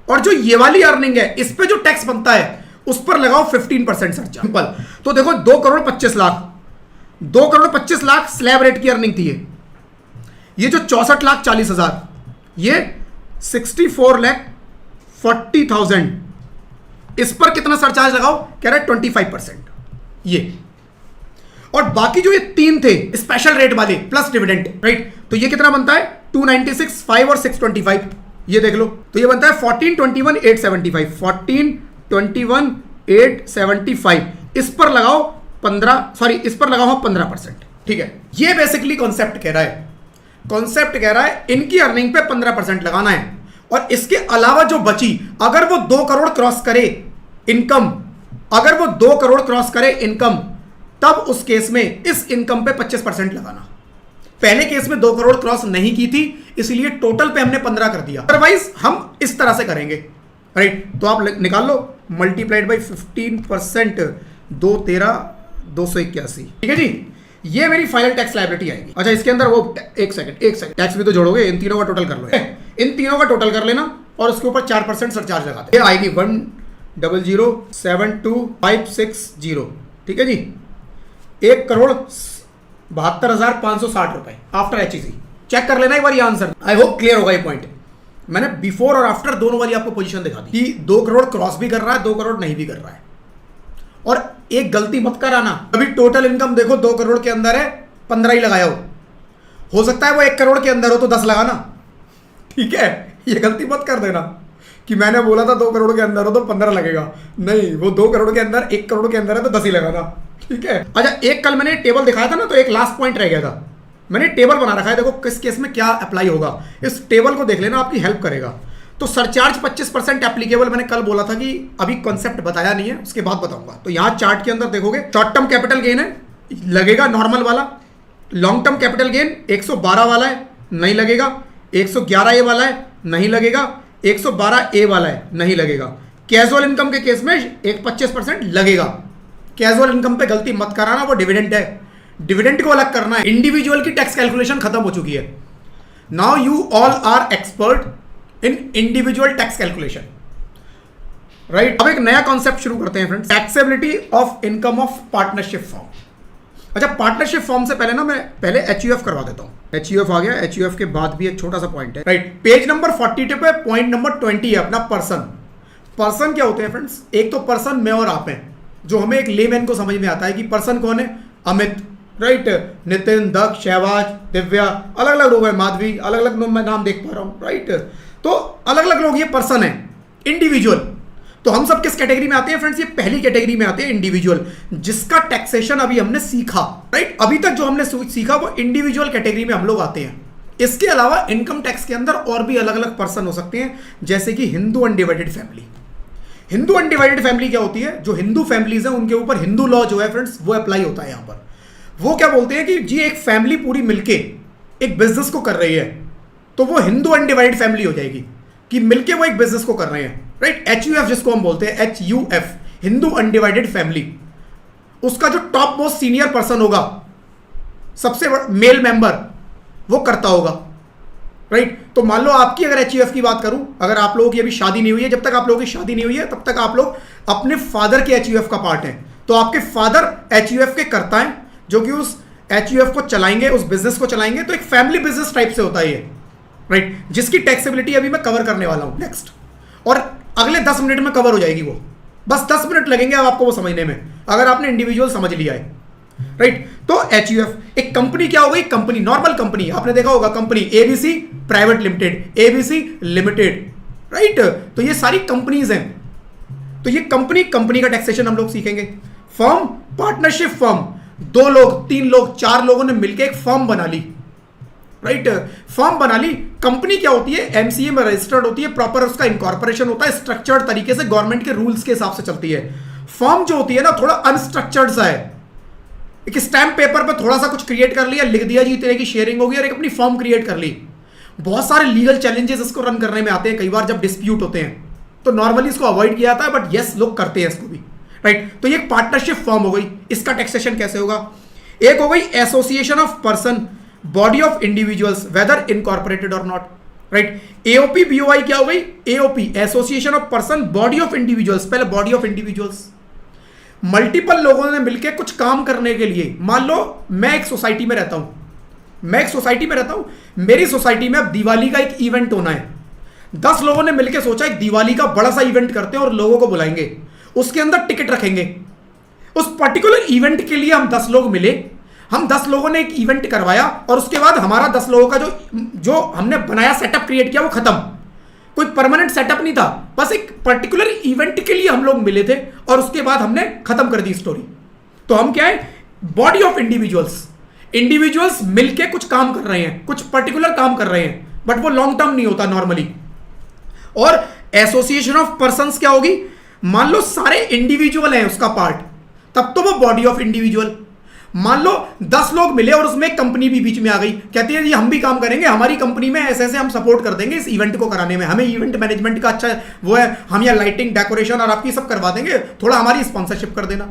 और जो ये वाली अर्निंग है इस पे जो टैक्स बनता है उस पर लगाओ 15% सरचार्ज। सिंपल। तो देखो 2 करोड़ 25 लाख, 2 करोड़ 25 लाख स्लैब रेट की अर्निंग थी ये जो 64,40,000 ये 64,40,000 इस पर कितना सरचार्ज लगाओ? कह रहा है 25%। ये और बाकी जो ये 3 थे स्पेशल रेट वाले प्लस डिविडेंड, राइट। तो ये कितना बनता है 296, 5 और 625। ये देख लो तो ये बनता है 1421,875, 1421,875। इस पर लगाओ 15%। ठीक है, ये बेसिकली कॉन्सेप्ट कह रहा है। कॉन्सेप्ट कह रहा है इनकी अर्निंग पे 15% लगाना है और इसके अलावा जो बची अगर वो 2 करोड़ क्रॉस करे इनकम, अगर वो 2 करोड़ क्रॉस करे इनकम तब उस केस में इस इनकम पे 25% लगाना। पहले केस में 2 करोड़ क्रॉस नहीं की थी इसलिए टोटल पे हमने 15 कर दिया। अदरवाइज हम इस तरह से करेंगे, राइट। तो आप निकाल लो मल्टीप्लाइड बाई 15%, 2 13 281। ठीक है जी, ये मेरी फाइनल टैक्स लायबिलिटी आएगी। अच्छा इसके अंदर वो एक सेकंड टैक्स भी तो जोड़ोगे, इन तीनों का टोटल कर लो। इन तीनों का टोटल कर लेना और उसके ऊपर 4% सरचार्ज लगाते हैं। आएगी 1,00,72560। ठीक है जी, 1,72,560 रुपए आफ्टर HEC। चेक कर लेना एक बार ये आंसर। आई होप क्लियर होगा ये पॉइंट। मैंने बिफोर और आफ्टर दोनों वाली आपको पोजीशन दिखा दी कि 2 करोड़ क्रॉस भी कर रहा है, 2 करोड़ नहीं भी कर रहा है। और एक गलती मत कराना, अभी टोटल इनकम देखो 2 करोड़ के अंदर है, 15 ही लगाया हो सकता है वो 1 करोड़ के अंदर हो तो 10 लगाना। ठीक है, ये गलती मत कर देना कि मैंने बोला था 2 करोड़ के अंदर हो तो 15 लगेगा। नहीं, वो 2 करोड़ के अंदर 1 करोड़ के अंदर है तो 10 ही लगाना। ठीक है। अच्छा एक कल मैंने टेबल दिखाया था ना, तो एक लास्ट पॉइंट रह गया था। मैंने टेबल बना रखा है, देखो किस केस में क्या अप्लाई होगा। इस टेबल को देख लेना, आपकी हेल्प करेगा। तो सरचार्ज 25% एप्लीकेबल मैंने कल बोला था कि अभी कॉन्सेप्ट बताया नहीं है, उसके बाद बताऊंगा। तो यहां चार्ट के अंदर देखोगे शॉर्ट टर्म कैपिटल गेन है, लगेगा नॉर्मल वाला। लॉन्ग टर्म कैपिटल गेन 112 वाला है, नहीं लगेगा। 111A वाला है, नहीं लगेगा। 112A वाला है, नहीं लगेगा। कैजुअल इनकम के केस में एक 25% लगेगा। कैजुअल इनकम पे गलती मत कराना, वो डिविडेंड है, डिविडेंड को अलग करना है। इंडिविजुअल की टैक्स कैलकुलेशन खत्म हो चुकी है। Now you all are expert in individual tax calculation, right. अब एक नया कॉन्सेप्ट शुरू करते हैं friends, taxability of income of partnership form. अच्छा पार्टनरशिप फॉर्म से पहले ना मैं पहले HUF करवा देता हूं। HUF आ गया, HUF के बाद भी एक छोटा सा पॉइंट है, राइट। पेज नंबर 42 पे पॉइंट नंबर 20 है अपना पर्सन। पर्सन क्या होते हैं फ्रेंड्स? एक तो पर्सन मैं और आप हैं, जो हमें एक लेमैन को समझ में आता है कि पर्सन कौन है। अमित, राइट, नितिन, दक्ष, शहबाज, दिव्या, अलग अलग लोग हैं, माधवी, अलग अलग मैं नाम देख पा रहा हूं, राइट। तो अलग अलग लोग ये पर्सन है, इंडिविजुअल। तो हम सब किस कैटेगरी में आते हैं फ्रेंड्स? ये पहली कैटेगरी में आते हैं, इंडिविजुअल, जिसका टैक्सेशन अभी हमने सीखा, राइट। अभी तक जो हमने सीखा वो इंडिविजुअल कैटेगरी में हम लोग आते हैं। इसके अलावा इनकम टैक्स के अंदर और भी अलग अलग पर्सन हो सकते हैं, जैसे कि Hindu undivided family. Hindu undivided family क्या होती है? जो हिंदू फैमिलीज हैं उनके ऊपर हिंदू लॉ जो है फ्रेंड्स वो अप्लाई होता है। यहां पर वो क्या बोलते हैं कि जी एक फैमिली पूरी मिलके एक बिजनेस को कर रही है, तो वो हिंदू अनडिवाइडेड फैमिली हो जाएगी कि मिलके वो एक बिजनेस को कर रहे हैं, राइट। HUF जिसको हम बोलते हैं, HUF, हिंदू अनडिवाइडेड फैमिली। उसका जो टॉप मोस्ट सीनियर पर्सन होगा, सबसे मेल मेंबर, वो करता होगा, राइट। तो मान लो आपकी अगर एचयूएफ की बात करूं, अगर आप लोगों की अभी शादी नहीं हुई है, जब तक आप लोगों की शादी नहीं हुई है तब तक आप लोग अपने फादर के एचयूएफ का पार्ट है। तो आपके फादर एचयूएफ के कर्ता हैं जो कि उस एचयूएफ को चलाएंगे, उस बिजनेस को चलाएंगे। तो एक फैमिली बिजनेस टाइप से होता है ये, राइट, जिसकी टैक्सेबिलिटी अभी मैं कवर करने वाला हूं नेक्स्ट, और अगले 10 मिनट में कवर हो जाएगी वो। बस 10 मिनट लगेंगे अब आपको वो समझने में, अगर आपने इंडिविजुअल समझ लिया है, राइट। तो एचयूएफ एक कंपनी क्या हो गई? कंपनी, नॉर्मल कंपनी, आपने देखा होगा company ABC private limited, ABC limited, right. तो ये सारी कंपनीज हैं। तो ये कंपनी का टैक्सेशन हम लोग सीखेंगे। फर्म, पार्टनरशिप फर्म, 2 लोग, 3 लोग, 4 लोगों ने मिलकर एक फर्म बना ली, राइट, फर्म बना ली। कंपनी क्या होती है? एमसीए में रजिस्टर्ड होती है, प्रॉपर उसका इनकॉर्पोरेशन होता है, स्ट्रक्चर्ड तरीके से गवर्नमेंट के रूल्स के हिसाब से चलती है। फर्म जो होती है ना, थोड़ा अनस्ट्रक्चर्ड सा है, एक स्टैम्प पेपर पे थोड़ा सा कुछ क्रिएट कर लिया, लिख दिया जी इतने की शेयरिंग होगी, और एक अपनी फर्म क्रिएट कर ली। बहुत सारे लीगल चैलेंजेस इसको रन करने में आते हैं कई बार जब डिस्प्यूट होते हैं, तो नॉर्मली इसको अवॉइड किया जाता है, बट यस लोग करते हैं इसको भी, राइट। तो ये एक पार्टनरशिप फर्म हो गई। इसका टैक्सेशन कैसे होगा? एक हो गई association of person, body of individuals, weather incorporated और नॉट, राइट। एओपी बीओआई क्या हो गई? AOP association of person, body of individuals, पहले बॉडी ऑफ इंडिविजुअल्स, मल्टीपल लोगों ने मिलकर कुछ काम करने के लिए। मान लो मैं एक सोसाइटी में रहता हूं, मेरी सोसाइटी में अब दिवाली का एक इवेंट होना है। 10 लोगों ने मिलकर सोचा एक दिवाली का बड़ा सा इवेंट करते हैं और लोगों को बुलाएंगे, उसके अंदर टिकट रखेंगे। उस पर्टिकुलर इवेंट के लिए हम 10 लोग मिले, हम 10 लोगों ने एक इवेंट करवाया, और उसके बाद हमारा 10 लोगों का जो हमने बनाया, सेटअप क्रिएट किया, वो खत्म। कोई परमानेंट सेटअप नहीं था, बस एक पर्टिकुलर इवेंट के लिए हम लोग मिले थे, और उसके बाद हमने खत्म कर दी स्टोरी। तो हम क्या है? बॉडी ऑफ इंडिविजुअल्स मिलके कुछ काम कर रहे हैं, कुछ पर्टिकुलर काम कर रहे हैं, बट वो लॉन्ग टर्म नहीं होता नॉर्मली। और एसोसिएशन ऑफ पर्संस क्या होगी? मान लो सारे इंडिविजुअल हैं उसका पार्ट, तब तो वो बॉडी ऑफ इंडिविजुअल। मान लो 10 लोग मिले और उसमें एक कंपनी भी बीच में आ गई, कहती है जी हम भी काम करेंगे, हमारी कंपनी में ऐसे ऐसे हम सपोर्ट कर देंगे इस इवेंट को कराने में, हमें इवेंट मैनेजमेंट का अच्छा वो है, हम यहाँ लाइटिंग, डेकोरेशन और आपकी सब करवा देंगे, थोड़ा हमारी स्पॉन्सरशिप कर देना।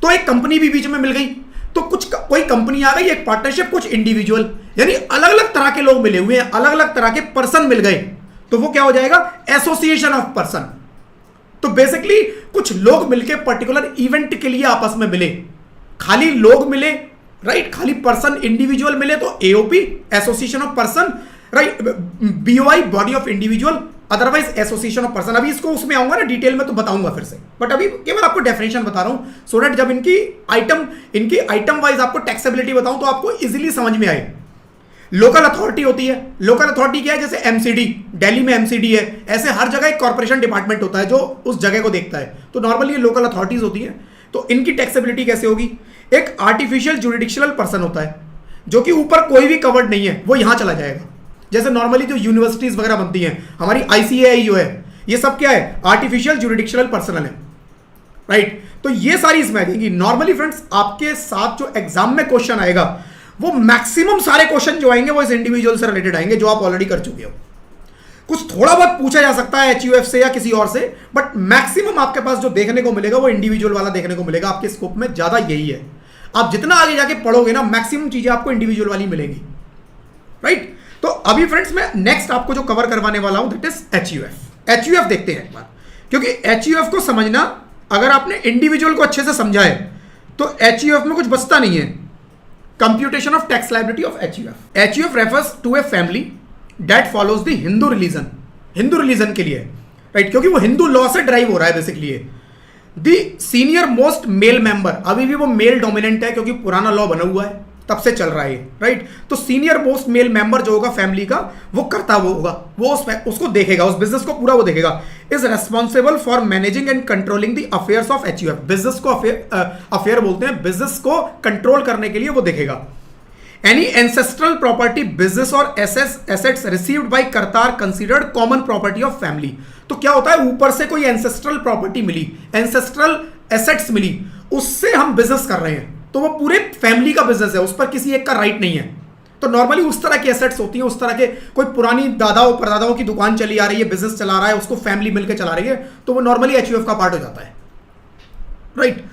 तो एक कंपनी भी बीच में मिल गई, तो कोई कंपनी आ गई, एक पार्टनरशिप, कुछ इंडिविजुअल, यानी अलग अलग तरह के लोग मिले हुए हैं, अलग अलग तरह के पर्सन मिल गए, तो वो क्या हो जाएगा? Association of person. तो बेसिकली कुछ लोग मिलकर पर्टिकुलर इवेंट के लिए आपस में मिले, खाली लोग मिले, राइट, खाली पर्सन इंडिविजुअल मिले तो AOP association of person, right, BOI body of individual, otherwise association of person. अभी इसको उसमें आऊंगा ना डिटेल में तो बताऊंगा फिर से, बट अभी केवल आपको डेफिनेशन बता रहा हूं, सो दैट जब इनकी आइटम वाइज आपको टैक्सेबिलिटी बताऊं तो आपको इजीली समझ में आए। लोकल अथॉरिटी होती है, लोकल अथॉरिटी क्या है? जैसे एमसीडी, दिल्ली में एमसीडी है, ऐसे हर जगह एक कॉर्पोरेशन डिपार्टमेंट होता है जो उस जगह को देखता है, तो नॉर्मली ये लोकल अथॉरिटीज होती है। तो इनकी टैक्सेबिलिटी कैसे होगी? एक आर्टिफिशियल जुडिशियल पर्सन होता है जो कि ऊपर कोई भी कवर्ड नहीं है, वो यहां चला जाएगा। जैसे नॉर्मली जो यूनिवर्सिटीज वगैरह बनती हैं, हमारी आईसीएआई जो है, ये सब क्या है? आर्टिफिशियल जुडिशियल पर्सनल है, राइट। तो ये सारी इसमें आ जाएंगी। नॉर्मली फ्रेंड्स आपके साथ जो एग्जाम में क्वेश्चन आएगा, वो मैक्सिमम सारे क्वेश्चन जो आएंगे वो इस इंडिविजुअल से रिलेटेड आएंगे, जो आप ऑलरेडी कर चुके हो। कुछ थोड़ा बहुत पूछा जा सकता है एचयूएफ से या किसी और से, बट मैक्सिमम आपके पास जो देखने को मिलेगा वो इंडिविजुअल वाला देखने को मिलेगा। आपके स्कोप में ज्यादा यही है, आप जितना आगे जाके पढ़ोगे ना, मैक्सिमम चीजें आपको इंडिविजुअल वाली मिलेंगी, राइट। तो अभी फ्रेंड्स मैं नेक्स्ट आपको जो कवर करवाने वाला हूं दैट इज एचयूएफ। एचयूएफ देखते हैं एक बार, क्योंकि एचयूएफ को समझना, अगर आपने इंडिविजुअल को अच्छे से समझा है तो एचयूएफ में कुछ बचता नहीं है। Computation of tax liability of HUF. HUF refers to a family that follows the Hindu religion के लिए, राइट, क्योंकि वो हिंदू लॉ से ड्राइव हो रहा है basically. The senior most male member, अभी भी वो मेल डोमिनेंट है क्योंकि पुराना लॉ बना हुआ है, तब से चल रहा है, राइट। तो सीनियर मोस्ट मेल मेंबर जो होगा फैमिली का, वो करता वो होगा, वो उसको देखेगा, उस बिजनेस को पूरा वो देखेगा। Is responsible for managing and controlling the affairs of HUF. Business को अफेयर बोलते हैं, बिजनेस को कंट्रोल करने के लिए वो देखेगा। एनी एंसेस्ट्रल प्रॉपर्टी, बिजनेस और assets received by Kartar considered common property of family. तो क्या होता है, ऊपर से कोई एंसेस्ट्रल प्रॉपर्टी मिली, एंसेस्ट्रल एसेट्स मिली, उससे हम बिजनेस कर रहे हैं, तो वो पूरे फैमिली का बिजनेस है, उस पर किसी एक का राइट नहीं है। तो नॉर्मली उस तरह की एसेट्स होती हैं, उस तरह के कोई पुरानी दादाओं परदादाओं की दुकान चली आ रही है, बिजनेस चला रहा है, उसको फैमिली मिलकर चला रही है, तो वो नॉर्मली एचयूएफ का पार्ट हो जाता है, राइट।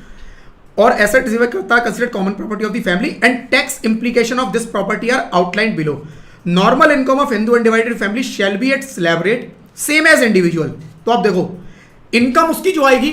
और एसेट रिसीव करता है considered common property of the family and tax implication of this property are outline below. Normal income of Hindu undivided family shall be at slab rate same as individual. तो आप देखो income उसकी जो आएगी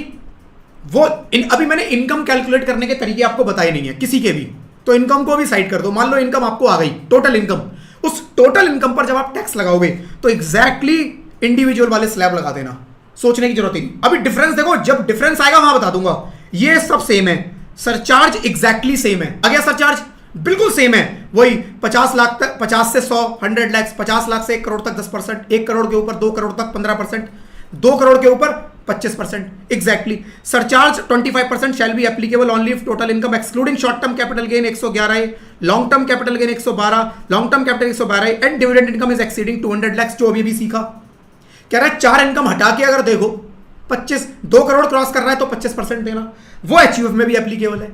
वो अभी मैंने इनकम कैलकुलेट करने के तरीके आपको बताए नहीं है किसी के भी, तो इनकम को भी साइड कर दो। मान लो इनकम आपको आ गई टोटल इनकम, उस टोटल इनकम पर जब आप टैक्स लगाओगे तो एग्जैक्टली इंडिविजुअल वाले स्लैब लगा देना, सोचने की जरूरत ही नहीं। अभी डिफरेंस देखो, जब डिफरेंस आएगा वहां बता दूंगा। ये सब सेम है, सरचार्ज एग्जैक्टली सेम है। आ गया सरचार्ज बिल्कुल सेम है, वही 50 लाख तक 50 से 100 100 लाख, 50 लाख से 1 करोड़ तक 10%, 1 करोड़ के ऊपर 2 करोड़ तक 15%, 2 करोड़ के ऊपर 25%। Exactly surcharge 25% shall be applicable only if total income excluding short term capital gain 111 है, long term capital gain 112, long term capital 112 है and dividend income is exceeding 200 lakh, जो अभी भी सीखा। कह रहा है 4 इनकम हटा के अगर देखो 2 करोड़ क्रॉस कर रहा है तो 25% देना, वो एचयूएफ में भी एप्लीकेबल है,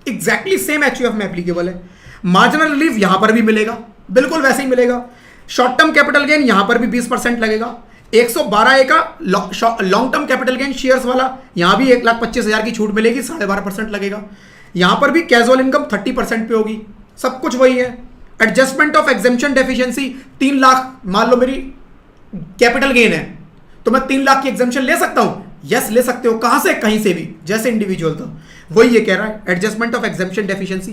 एग्जैक्टली सेम एचयूएफ में एप्लीकेबल है। मार्जिनल रिलीफ यहां पर भी मिलेगा, बिल्कुल वैसे ही मिलेगा। शॉर्ट टर्म कैपिटल गेन यहां पर भी 20% लगेगा। 112A का long term capital gain shares वाला यहां भी 1,25,000 की छूट मिलेगी, 12.5% लगेगा। यहां पर भी कैजुअल इनकम 30% पे होगी, सब कुछ वही है। Adjustment of exemption deficiency 3 lakh मान लो मेरी कैपिटल गेन है, तो मैं 3 लाख की एग्जेम्पशन ले सकता हूं, यस ले सकते हो। कहां से? कहीं से भी, जैसे इंडिविजुअल था वही ये कह रहा है। एडजस्टमेंट ऑफ एग्जेम्पशन डेफिशिएंसी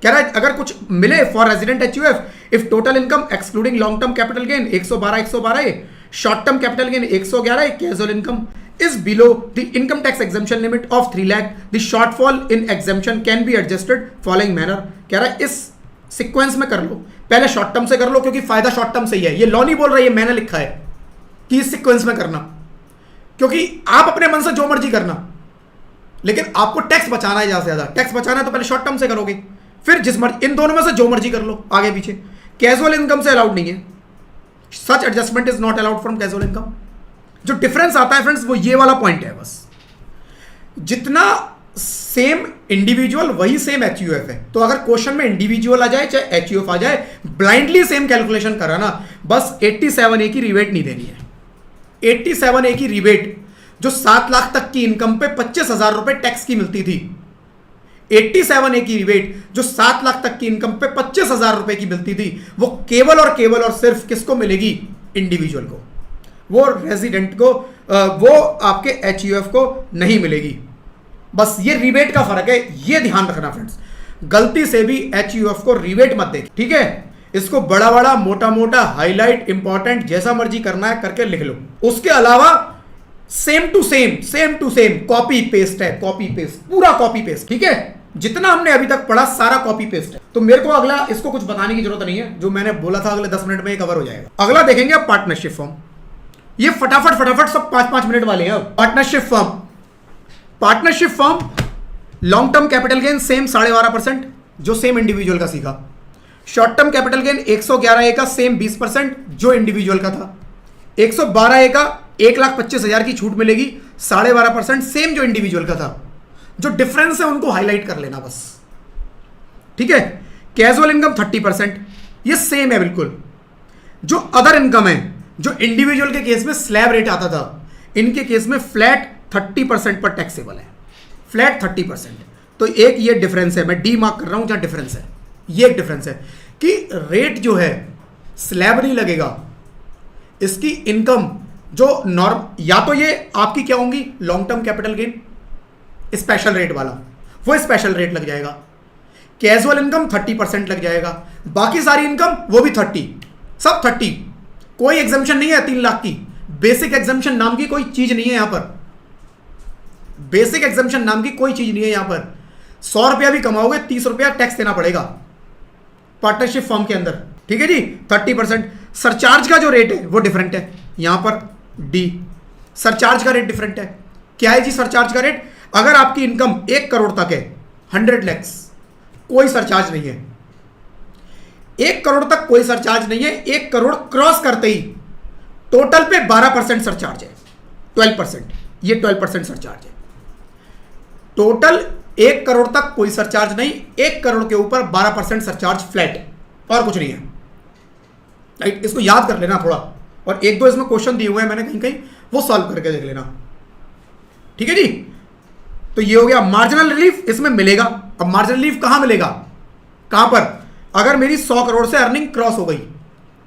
कह रहा है अगर कुछ मिले for resident HUF if total income excluding long term capital gain 112 short term capital gain 111 casual income is below the income tax exemption limit of 3 lakh, the shortfall in exemption can be adjusted following manner। कह रहा है इस sequence में कर लो, पहले short term से कर लो क्योंकि फायदा शॉर्ट टर्म से ही है। ये लॉ नहीं बोल रहा है, ये मैंने लिखा है कि इस सीक्वेंस में करना, क्योंकि आप अपने मन से जो मर्जी करना, लेकिन आपको टैक्स बचाना है ज्यादा से ज्यादा। टैक्स बचाना है तो पहले शॉर्ट टर्म से करोगे, फिर जिस मर्जी, इन दोनों में से जो मर्जी कर लो आगे पीछे। कैजुअल इनकम से अलाउड नहीं है, such adjustment is not allowed from casual income. जो डिफरेंस आता है फ्रेंड्स वो ये वाला पॉइंट है बस। जितना सेम इंडिविजुअल वही सेम एचयूएफ है। तो अगर क्वेश्चन में इंडिविजुअल आ जाए चाहे एचयूएफ आ जाए, ब्लाइंडली सेम कैलकुलेशन करा ना, बस 87A की रिबेट नहीं देनी है। 87A की रिबेट जो 7 लाख तक की इनकम पे 25,000 रुपए टैक्स की मिलती थी, 87A की रिबेट जो 7 लाख तक की इनकम पे 25,000 रुपए की मिलती थी, वो केवल और सिर्फ किसको मिलेगी? इंडिविजुअल को, वो रेजिडेंट को, वो आपके एचयूएफ को नहीं मिलेगी। बस ये रिबेट का फर्क है, ये ध्यान रखना फ्रेंड्स। गलती से भी एचयूएफ को रिबेट मत देख, ठीक है? इसको बड़ा बड़ा मोटा मोटा हाईलाइट इंपॉर्टेंट जैसा मर्जी करना है करके लिख लो। उसके अलावा same to same copy paste है, कॉपी पेस्ट, पूरा कॉपी पेस्ट, ठीक है? जितना हमने अभी तक पढ़ा सारा कॉपी पेस्ट है। तो मेरे को अगला इसको कुछ बताने की जरूरत नहीं है, जो मैंने बोला था अगले 10 मिनट में कवर हो जाएगा। अगला देखेंगे आप पार्टनरशिप फॉर्म। ये फटाफट सब 5-5 मिनट वाले हैं। Partnership form long term capital gain same 12.5% जो सेम इंडिविजुअल का सीखा। Short term capital gain 111A का सेम 20% जो इंडिविजुअल का था। 112A का 1,25,000 की छूट मिलेगी, 12.5% सेम जो इंडिविजुअल का था। जो डिफरेंस है उनको हाईलाइट कर लेना बस, ठीक है? कैजुअल इनकम 30%, ये सेम है बिल्कुल। जो अदर इनकम है, जो इंडिविजुअल के केस में स्लैब रेट आता था, इनके केस में फ्लैट 30% पर टैक्सेबल है, फ्लैट 30%। तो एक ये डिफरेंस है, मैं डी मार्क कर रहा हूं जहां डिफरेंस है। ये एक डिफरेंस है कि रेट जो है स्लैब नहीं लगेगा, इसकी इनकम जो नॉर्म, या तो ये आपकी क्या होंगी long term capital gain special rate वाला, वो स्पेशल रेट लग जाएगा। कैजुअल इनकम 30% लग जाएगा, बाकी सारी इनकम वो भी 30, सब 30। कोई एग्जाम्पशन नहीं है 3 लाख की। बेसिक एग्जाम्पशन नाम की कोई चीज नहीं है यहां पर, बेसिक एग्जाम्पशन नाम की कोई चीज नहीं है यहां पर। 100 रुपया भी कमाओगे 30 रुपया टैक्स देना पड़ेगा पार्टनरशिप फॉर्म के अंदर, ठीक है जी? 30%। सरचार्ज का जो रेट है वो डिफरेंट है यहां पर, डी सरचार्ज का रेट डिफरेंट है। क्या है जी सरचार्ज का रेट? अगर आपकी इनकम 1 करोड़ तक है, 100 लाख, कोई सरचार्ज नहीं है। 1 करोड़ तक कोई सरचार्ज नहीं है। 1 करोड़ क्रॉस करते ही टोटल पे 12% सरचार्ज है, 12%, ये 12% सरचार्ज है। टोटल 1 करोड़ तक कोई सरचार्ज नहीं, 1 करोड़ के ऊपर 12% सरचार्ज फ्लैट है, और कुछ नहीं है, राइट? इसको याद कर लेना थोड़ा, और 1-2 इसमें क्वेश्चन दिए हुए हैं मैंने कहीं कहीं, वो सॉल्व करके देख लेना, ठीक है जी? तो ये हो गया मार्जिनल रिलीफ, इसमें मिलेगा। अब मार्जिनल रिलीफ कहां मिलेगा, कहां पर? अगर मेरी 100 करोड़ से अर्निंग क्रॉस हो गई,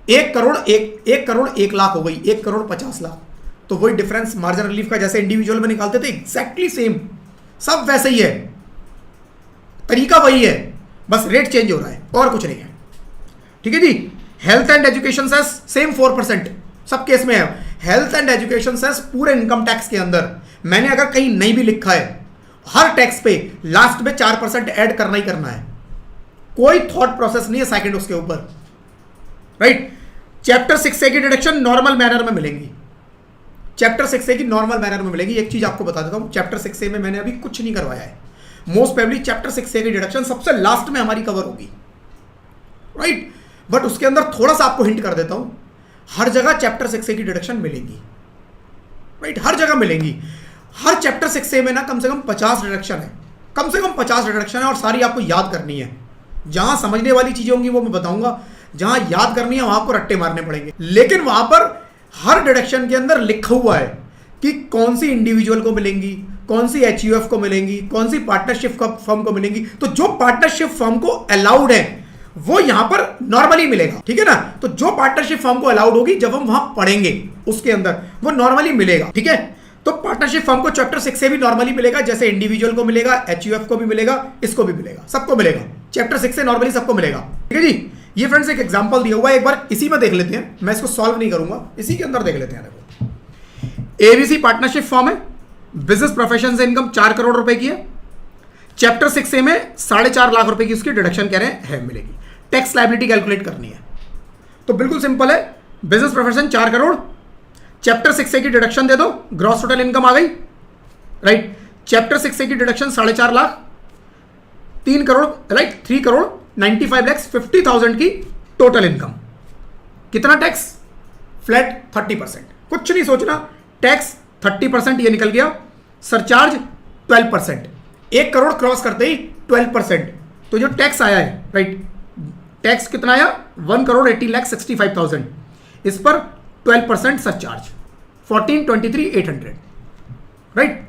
1 करोड़ 1 लाख हो गई, 1,50,00,000, तो वही डिफरेंस मार्जिन रिलीफ का जैसे इंडिविजुअल में निकालते थे, एग्जैक्टली सेम, सब वैसे ही है, तरीका वही है, बस रेट चेंज हो रहा है और कुछ नहीं है। ठीक है जी। Health and education cess same 4% सब केस में है। हेल्थ एंड एजुकेशन सेस पूरे इनकम टैक्स के अंदर मैंने अगर कहीं नहीं भी लिखा है, हर टैक्स पे लास्ट में 4% ऐड करना ही करना है, कोई थॉट प्रोसेस नहीं है सेकंड उसके ऊपर, राइट। चैप्टर 6A की डिडक्शन नॉर्मल मैनर में मिलेंगी, चैप्टर 6A की नॉर्मल मैनर में मिलेगी। एक चीज आपको बता देता हूं, चैप्टर 6A में मैंने अभी कुछ नहीं करवाया है, मोस्ट प्रोबेबली चैप्टर 6A की डिडक्शन सबसे लास्ट में हमारी कवर होगी, राइट। बट उसके अंदर थोड़ा सा आपको हिंट कर देता हूं, हर जगह चैप्टर 6A की डिडक्शन मिलेंगी, राइट, हर जगह मिलेंगी। हर चैप्टर 6A में ना कम से कम 50 डिडक्शन है, कम से कम 50 डिडक्शन है, और सारी आपको याद करनी है। जहां समझने वाली चीजें होंगी वो मैं बताऊंगा, जहां याद करनी है वहां आपको रट्टे मारने पड़ेंगे। लेकिन वहां पर हर डिडक्शन के अंदर लिखा हुआ है कि कौन सी इंडिविजुअल को मिलेंगी, कौन सी HUF को मिलेंगी, कौन सी पार्टनरशिप फर्म को मिलेंगी। तो जो पार्टनरशिप फर्म को अलाउड है वो यहां पर नॉर्मली मिलेगा, ठीक है ना। तो जो पार्टनरशिप फर्म को अलाउड होगी जब हम वहां पढ़ेंगे उसके अंदर वो नॉर्मली मिलेगा, ठीक है। तो पार्टनरशिप फर्म को चैप्टर 6 से भी नॉर्मली मिलेगा, जैसे इंडिविजुअल को मिलेगा, HUF को भी मिलेगा, इसको भी मिलेगा, सबको मिलेगा, चैप्टर 6 से नॉर्मली सबको मिलेगा, ठीक है जी। ये फ्रेंड्स एक एग्जांपल दिया हुआ है, एक बार इसी में देख लेते हैं, मैं इसको सॉल्व नहीं करूंगा, इसी के अंदर देख लेते हैं। देखो ABC पार्टनरशिप फर्म है, बिजनेस प्रोफेशन से इनकम 4 करोड़ रुपए की है, चैप्टर 6A में 4.5 लाख रुपए की उसकी डिडक्शन कह रहे हैं मिलेगी। टैक्स लायबिलिटी कैलकुलेट करनी है, तो बिल्कुल सिंपल है, business profession 4 crore, chapter 6A की डिडक्शन दे दो, ग्रॉस टोटल इनकम आ गई, राइट। चैप्टर 6A की डिडक्शन 4.5 लाख, 3 करोड़, राइट, 3 करोड़ 95,50,000 की टोटल इनकम। कितना टैक्स? फ्लैट 30%, कुछ नहीं सोचना, टैक्स 30% ये निकल गया, सरचार्ज 12%, 1 करोड़ क्रॉस करते ही 12%, तो जो टैक्स आया है, राइट, टैक्स कितना आया? 1,80,65,000, इस पर 12% सरचार्ज 14,23,800, राइट।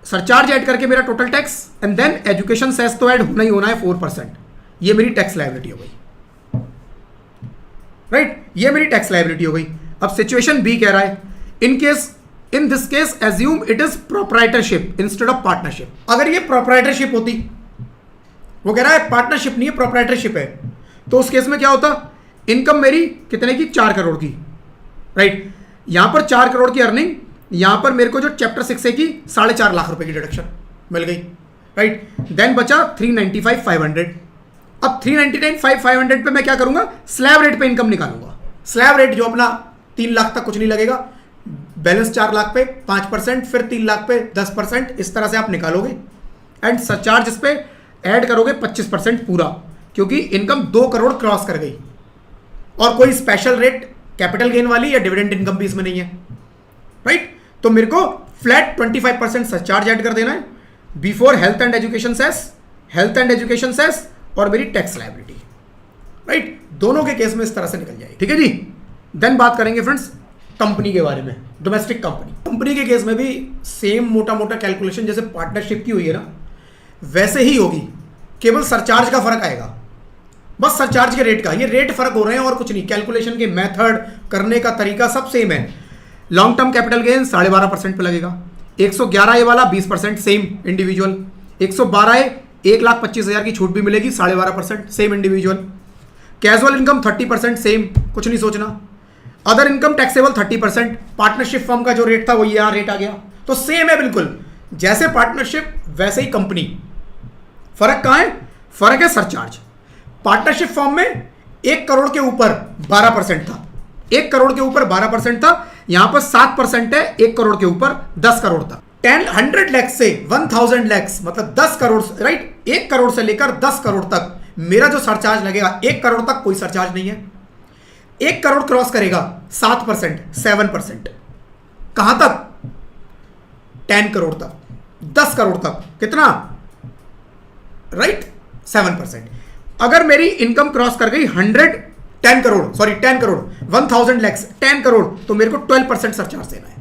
सरचार्ज ऐड करके मेरा total tax, and then education cess तो ऐड होना ही होना है 4%, ये मेरी टैक्स लायबिलिटी हो गई, राइट, ये मेरी टैक्स लायबिलिटी हो गई। अब सिचुएशन बी कह रहा है, in this case assume it is proprietorship instead of partnership. अगर ये प्रोप्राइटरशिप होती, वो कह रहा है पार्टनरशिप नहीं है प्रोप्राइटरशिप है, तो उस केस में क्या होता? इनकम मेरी कितने की? 4 करोड़ की, राइट। यहां पर 4 करोड़ की अर्निंग, यहां पर मेरे को जो चैप्टर 6A की 4.5 लाख रुपए की डिडक्शन मिल गई, राइट। देन बचा 395,500। अब 399,500 पे मैं क्या करूंगा? स्लैब रेट पे इनकम निकालूंगा। स्लैब रेट जो अपना 3 लाख तक कुछ नहीं लगेगा, बैलेंस 4 लाख पे 5%, फिर 3 लाख पे 10%, इस तरह से आप निकालोगे, एंड सरचार्ज इस पे ऐड करोगे 25% पूरा, क्योंकि इनकम 2 करोड़ क्रॉस कर गई, और कोई स्पेशल रेट कैपिटल गेन वाली या डिविडेंड इनकम भी इसमें नहीं है, राइट। तो मेरे को फ्लैट 25% सरचार्ज ऐड कर देना है before health and education cess, और मेरी टैक्स लायबिलिटी, राइट। दोनों के केस में इस तरह से निकल जाएगी, ठीक है जी। देन बात करेंगे फ्रेंड्स कंपनी के बारे में, डोमेस्टिक कंपनी के केस में भी सेम मोटा मोटा कैलकुलेशन जैसे पार्टनरशिप की हुई है ना, वैसे ही होगी, केवल सरचार्ज का फर्क आएगा, बस सरचार्ज के रेट का, ये रेट फर्क हो रहे हैं और कुछ नहीं, कैलकुलेशन के मेथड करने का तरीका सब सेम है। लॉन्ग टर्म कैपिटल गेन 12.5% पे लगेगा, 111 ये वाला 20% सेम इंडिविजुअल, 112 1,25,000 की छूट भी मिलेगी 12.5% same individual, casual income 30% same, कुछ नहीं सोचना, other income taxable 30%, partnership firm का जो रेट था वही यहाँ रेट आ गया, तो सेम है बिल्कुल, जैसे पार्टनरशिप वैसे ही कंपनी। फर्क कहाँ है? फर्क है सरचार्ज। पार्टनरशिप फर्म में 1 करोड़ के ऊपर 12% था, 1 करोड़ के ऊपर 12% था, यहां पर 7% है 1 करोड़ के ऊपर 10 करोड़ तक। 100 लाख से 1000 लाख मतलब 10 करोड़, राइट, 1 करोड़ से लेकर 10 करोड़ तक मेरा जो सरचार्ज लगेगा, 1 करोड़ तक कोई सरचार्ज नहीं है, 1 करोड़ क्रॉस करेगा 7%, 7%, कहां तक? 10 करोड़ तक, 10 करोड़ तक कितना? राइट, 7%। अगर मेरी इनकम क्रॉस कर गई 10 करोड़ 1000 लाख 10 करोड़, तो मेरे को 12% सरचार्ज देना है।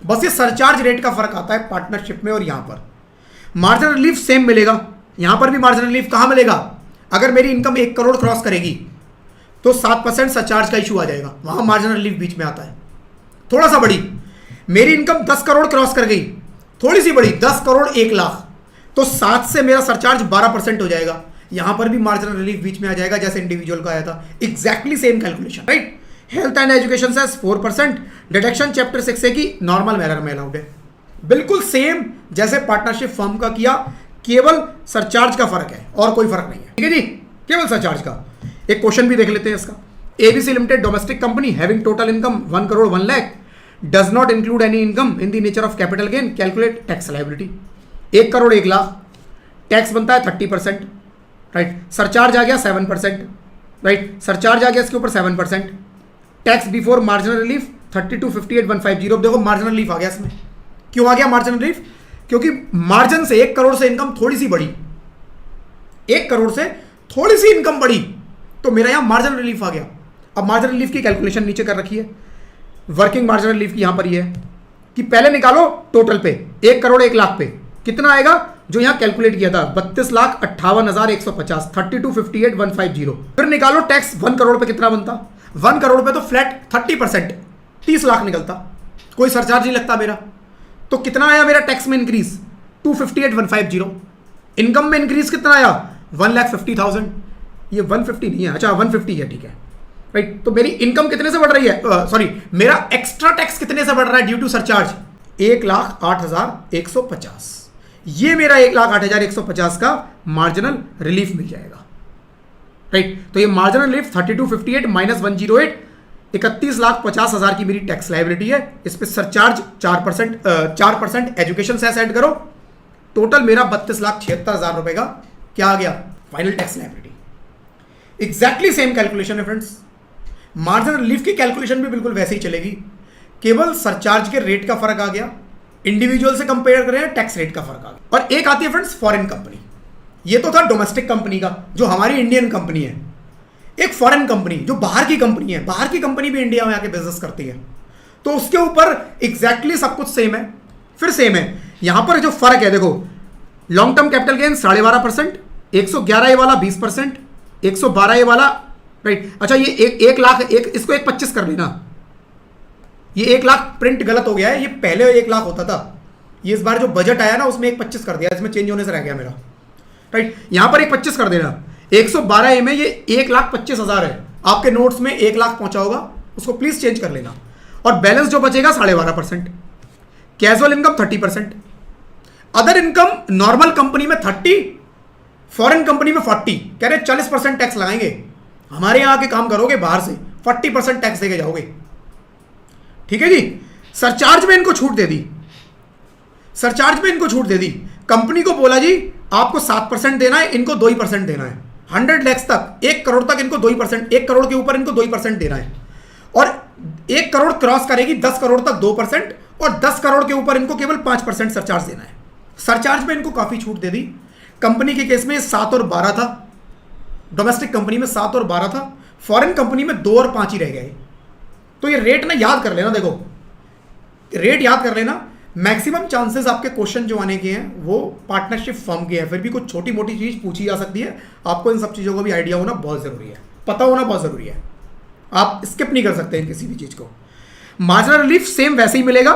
बस ये सरचार्ज रेट का फर्क आता है पार्टनरशिप में और यहां पर। मार्जिन रिलीफ सेम मिलेगा, यहां पर भी मार्जिन रिलीफ कहां मिलेगा? अगर मेरी इनकम 1 करोड़ क्रॉस करेगी तो 7% सरचार्ज का इशू आ जाएगा, वहां मार्जिनल रिलीफ बीच में आता है। थोड़ा सा बड़ी, मेरी इनकम 10 करोड़ क्रॉस कर गई, थोड़ी सी बड़ी 10 करोड़ 1 लाख, तो 7 से मेरा सरचार्ज 12% हो जाएगा, यहां पर भी मार्जिनल रिलीफ बीच में आ जाएगा जैसे इंडिविजुअल का आया था। Exactly same calculation, right. Health and education से 4% डिडक्शन चैप्टर 6A की नॉर्मल मैनर में अलाउड है, बिल्कुल सेम जैसे पार्टनरशिप फर्म का किया, केवल सरचार्ज का फर्क है और कोई फर्क नहीं है, ठीक है जी, केवल सरचार्ज का। एक क्वेश्चन भी देख लेते हैं इसका। ABC limited domestic company having total income 1 crore 1 lakh does not include any income in the nature of capital gain, calculate tax liability. 1 crore 1 lakh, tax बनता है 30%, राइट। सरचार्ज आ गया 7%, राइट, सरचार्ज आ गया इसके ऊपर 7%, टैक्स बिफोर मार्जिनल रिलीफ 3258,150। देखो मार्जिनल रिलीफ आ गया इसमें, क्यों आ गया मार्जिनल रिलीफ? क्योंकि मार्जिन से 1 करोड़ से इनकम थोड़ी सी बढ़ी, 1 करोड़ से थोड़ी सी इनकम बढ़ी, तो मेरा यहां मार्जिनल रिलीफ आ गया। अब मार्जिनल रिलीफ की कैलकुलेशन नीचे कर रखी है, वर्किंग मार्जिनल रिलीफ की यहां पर ये है कि पहले निकालो टोटल पे 1 करोड़ 1 लाख पे कितना आएगा, जो यहां कैलकुलेट किया था 32,58,150, 3258,150। फिर निकालो टैक्स 1 करोड़ पे कितना बनता, 1 करोड़ पे तो फ्लैट 30%, 30 लाख निकलता, कोई सरचार्ज नहीं लगता मेरा। तो कितना आया मेरा टैक्स में इंक्रीज 258,150। इनकम में इंक्रीज कितना आया 1,50,000, ये 150 नहीं है, अच्छा 150 है, ठीक है, राइट। तो मेरी इनकम कितने से बढ़ रही है, सॉरी मेरा एक्स्ट्रा टैक्स कितने से बढ़ रहा है ड्यू टू सरचार्ज, 1,08,150। ये मेरा 1,08,150 का मार्जिनल रिलीफ मिल जाएगा, राइट। तो ये मार्जिनल रिलीफ 3258 माइनस 108, 31,50,000 की मेरी टैक्स लायबिलिटी है। इस पे सरचार्ज 4% एजुकेशन से ऐड करो, टोटल मेरा 32,76,000 रुपए का क्या आ गया, final tax liability. Exactly same calculation है फ्रेंड्स, मार्जिनल रिलीफ की कैलकुलेशन भी बिल्कुल वैसे ही चलेगी, केवल सरचार्ज के रेट का फर्क आ गया, इंडिविजुअल से कंपेयर करें टैक्स रेट का फर्क आ गया। और एक आती है फ्रेंड्स फॉरेन कंपनी, ये तो था डोमेस्टिक कंपनी का जो हमारी इंडियन कंपनी है। एक फॉरेन कंपनी जो बाहर की कंपनी है, बाहर की कंपनी भी इंडिया में आके बिजनेस करती है, तो उसके ऊपर एग्जैक्टली सब कुछ सेम है, फिर सेम है। यहां पर जो फर्क है देखो, लॉन्ग टर्म कैपिटल गेन 12.5%, 111 वाला 20%, 112 ये वाला, राइट। अच्छा ये 1 लाख, इसको 1,25 कर लेना, ये 1 लाख प्रिंट गलत हो गया है, ये पहले 1 लाख होता था, ये इस बार जो बजट आया ना उसमें 1,25 कर दिया, इसमें चेंज होने से रह गया मेरा, राइट। यहां पर 1,25 कर देना, 112 में ये 1,25,000 है, आपके नोट्स में 1 लाख पहुंचा होगा, उसको प्लीज चेंज कर लेना। और बैलेंस जो बचेगा 12.5%, casual income 30%, other income normal company में 30, फॉरेन कंपनी में 40, कह रहे 40% टैक्स लगाएंगे, हमारे यहां आके काम करोगे बाहर से 40% टैक्स देके जाओगे, ठीक है जी। सरचार्ज में इनको छूट दे दी, सरचार्ज में इनको छूट दे दी, कंपनी को बोला जी आपको 7% देना है, इनको 2% देना है, 100 लाख तक, 1 करोड़ तक इनको 2%, 1 करोड़ के ऊपर इनको 2% देना है, और 1 करोड़ क्रॉस करेगी 10 करोड़ तक 2%, और 10 करोड़ के ऊपर इनको केवल 5% सरचार्ज देना है। सरचार्ज में इनको काफी छूट दे दी। कंपनी के केस में 7 और 12 था, डोमेस्टिक कंपनी में 7 और 12 था, फॉरेन कंपनी में 2 और 5 ही रह गए। तो ये रेट ना याद कर लेना, देखो रेट याद कर लेना, मैक्सिमम चांसेस आपके क्वेश्चन जो आने के हैं वो पार्टनरशिप फर्म के हैं, फिर भी कुछ छोटी मोटी चीज पूछी जा सकती है, आपको इन सब चीजों का भी आइडिया होना बहुत जरूरी है, पता होना बहुत जरूरी है, आप स्किप नहीं कर सकते हैं किसी भी चीज को। मार्जिनल रिलीफ सेम वैसे ही मिलेगा,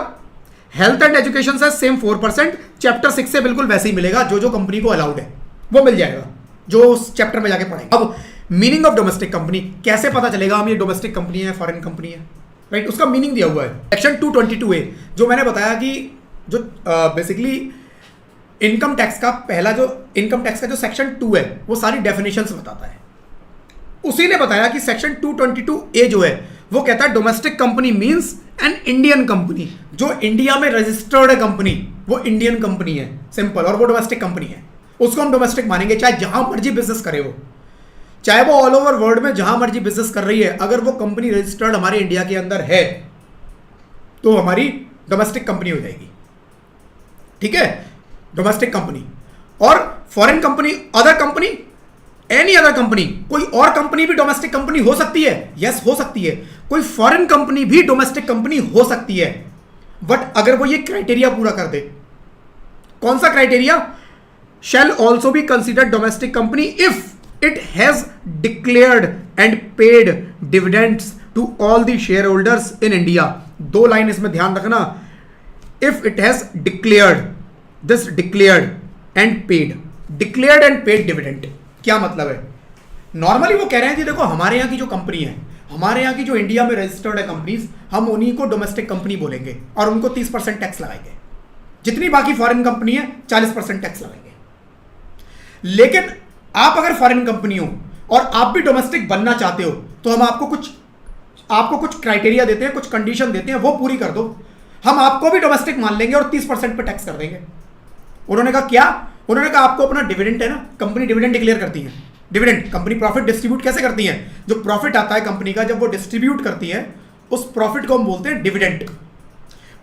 हेल्थ एंड एजुकेशन से सेम 4%, चैप्टर 6 से बिल्कुल वैसे ही मिलेगा, जो जो कंपनी को अलाउड है वो मिल जाएगा, जो उस चैप्टर में जाके पढ़ेंगे। अब मीनिंग ऑफ डोमेस्टिक कंपनी कैसे पता चलेगा हम ये डोमेस्टिक कंपनी है फॉरेन कंपनी है, राइट, उसका मीनिंग दिया हुआ है सेक्शन 222A, जो मैंने बताया कि जो बेसिकली इनकम टैक्स का पहला जो इनकम टैक्स का जो सेक्शन 2 है वो सारी डेफिनेशंस बताता है। उसी ने बताया कि सेक्शन 222A जो है वो कहता है domestic company means an Indian company, जो इंडिया में रजिस्टर्ड है कंपनी वो इंडियन कंपनी है, सिंपल, और वो डोमेस्टिक कंपनी है, उसको हम डोमेस्टिक मानेंगे, चाहे जहां मर्जी बिजनेस करे वो, चाहे वो ऑल ओवर वर्ल्ड में जहां मर्जी बिजनेस कर रही है, अगर वो कंपनी रजिस्टर्ड हमारे इंडिया के अंदर है तो हमारी डोमेस्टिक कंपनी हो जाएगी, ठीक है, डोमेस्टिक कंपनी। और foreign company, other company, any other company, कोई और कंपनी भी डोमेस्टिक कंपनी हो सकती है, यस हो सकती है, कोई फॉरेन कंपनी भी डोमेस्टिक कंपनी हो सकती है, बट अगर वो ये क्राइटेरिया पूरा कर दे। कौन सा criteria? Shall also be considered domestic company if it has declared and paid dividends to all the share holders in India. 2 line इसमें ध्यान रखना, if it has declared, this declared and paid, declared and paid dividend क्या मतलब है? Normally वो कह रहे हैं कि देखो हमारे यहाँ की जो कंपनी है, हमारे यहाँ की जो इंडिया में रजिस्टर्ड है कंपनीज, हम उन्हीं को डोमेस्टिक कंपनी बोलेंगे और उनको 30% टैक्स लगाएंगे, जितनी बाकी फॉरेन कंपनी है 40% टैक्स लगाएंगे। लेकिन आप अगर फॉरेन कंपनी हो और आप भी डोमेस्टिक बनना चाहते हो तो हम आपको कुछ क्राइटेरिया देते हैं, कुछ कंडीशन देते हैं, वो पूरी कर दो, हम आपको भी डोमेस्टिक मान लेंगे और 30% पे टैक्स कर देंगे। उन्होंने कहा क्या? उन्होंने कहा आपको अपना डिविडेंड है ना, कंपनी डिविडेंड डिक्लेयर करती है, डिविडेंड कंपनी प्रॉफिट डिस्ट्रीब्यूट कैसे करती है? जो प्रॉफिट आता है कंपनी का, जब वो डिस्ट्रीब्यूट करती है उस प्रॉफिट को हम बोलते हैं डिविडेंड।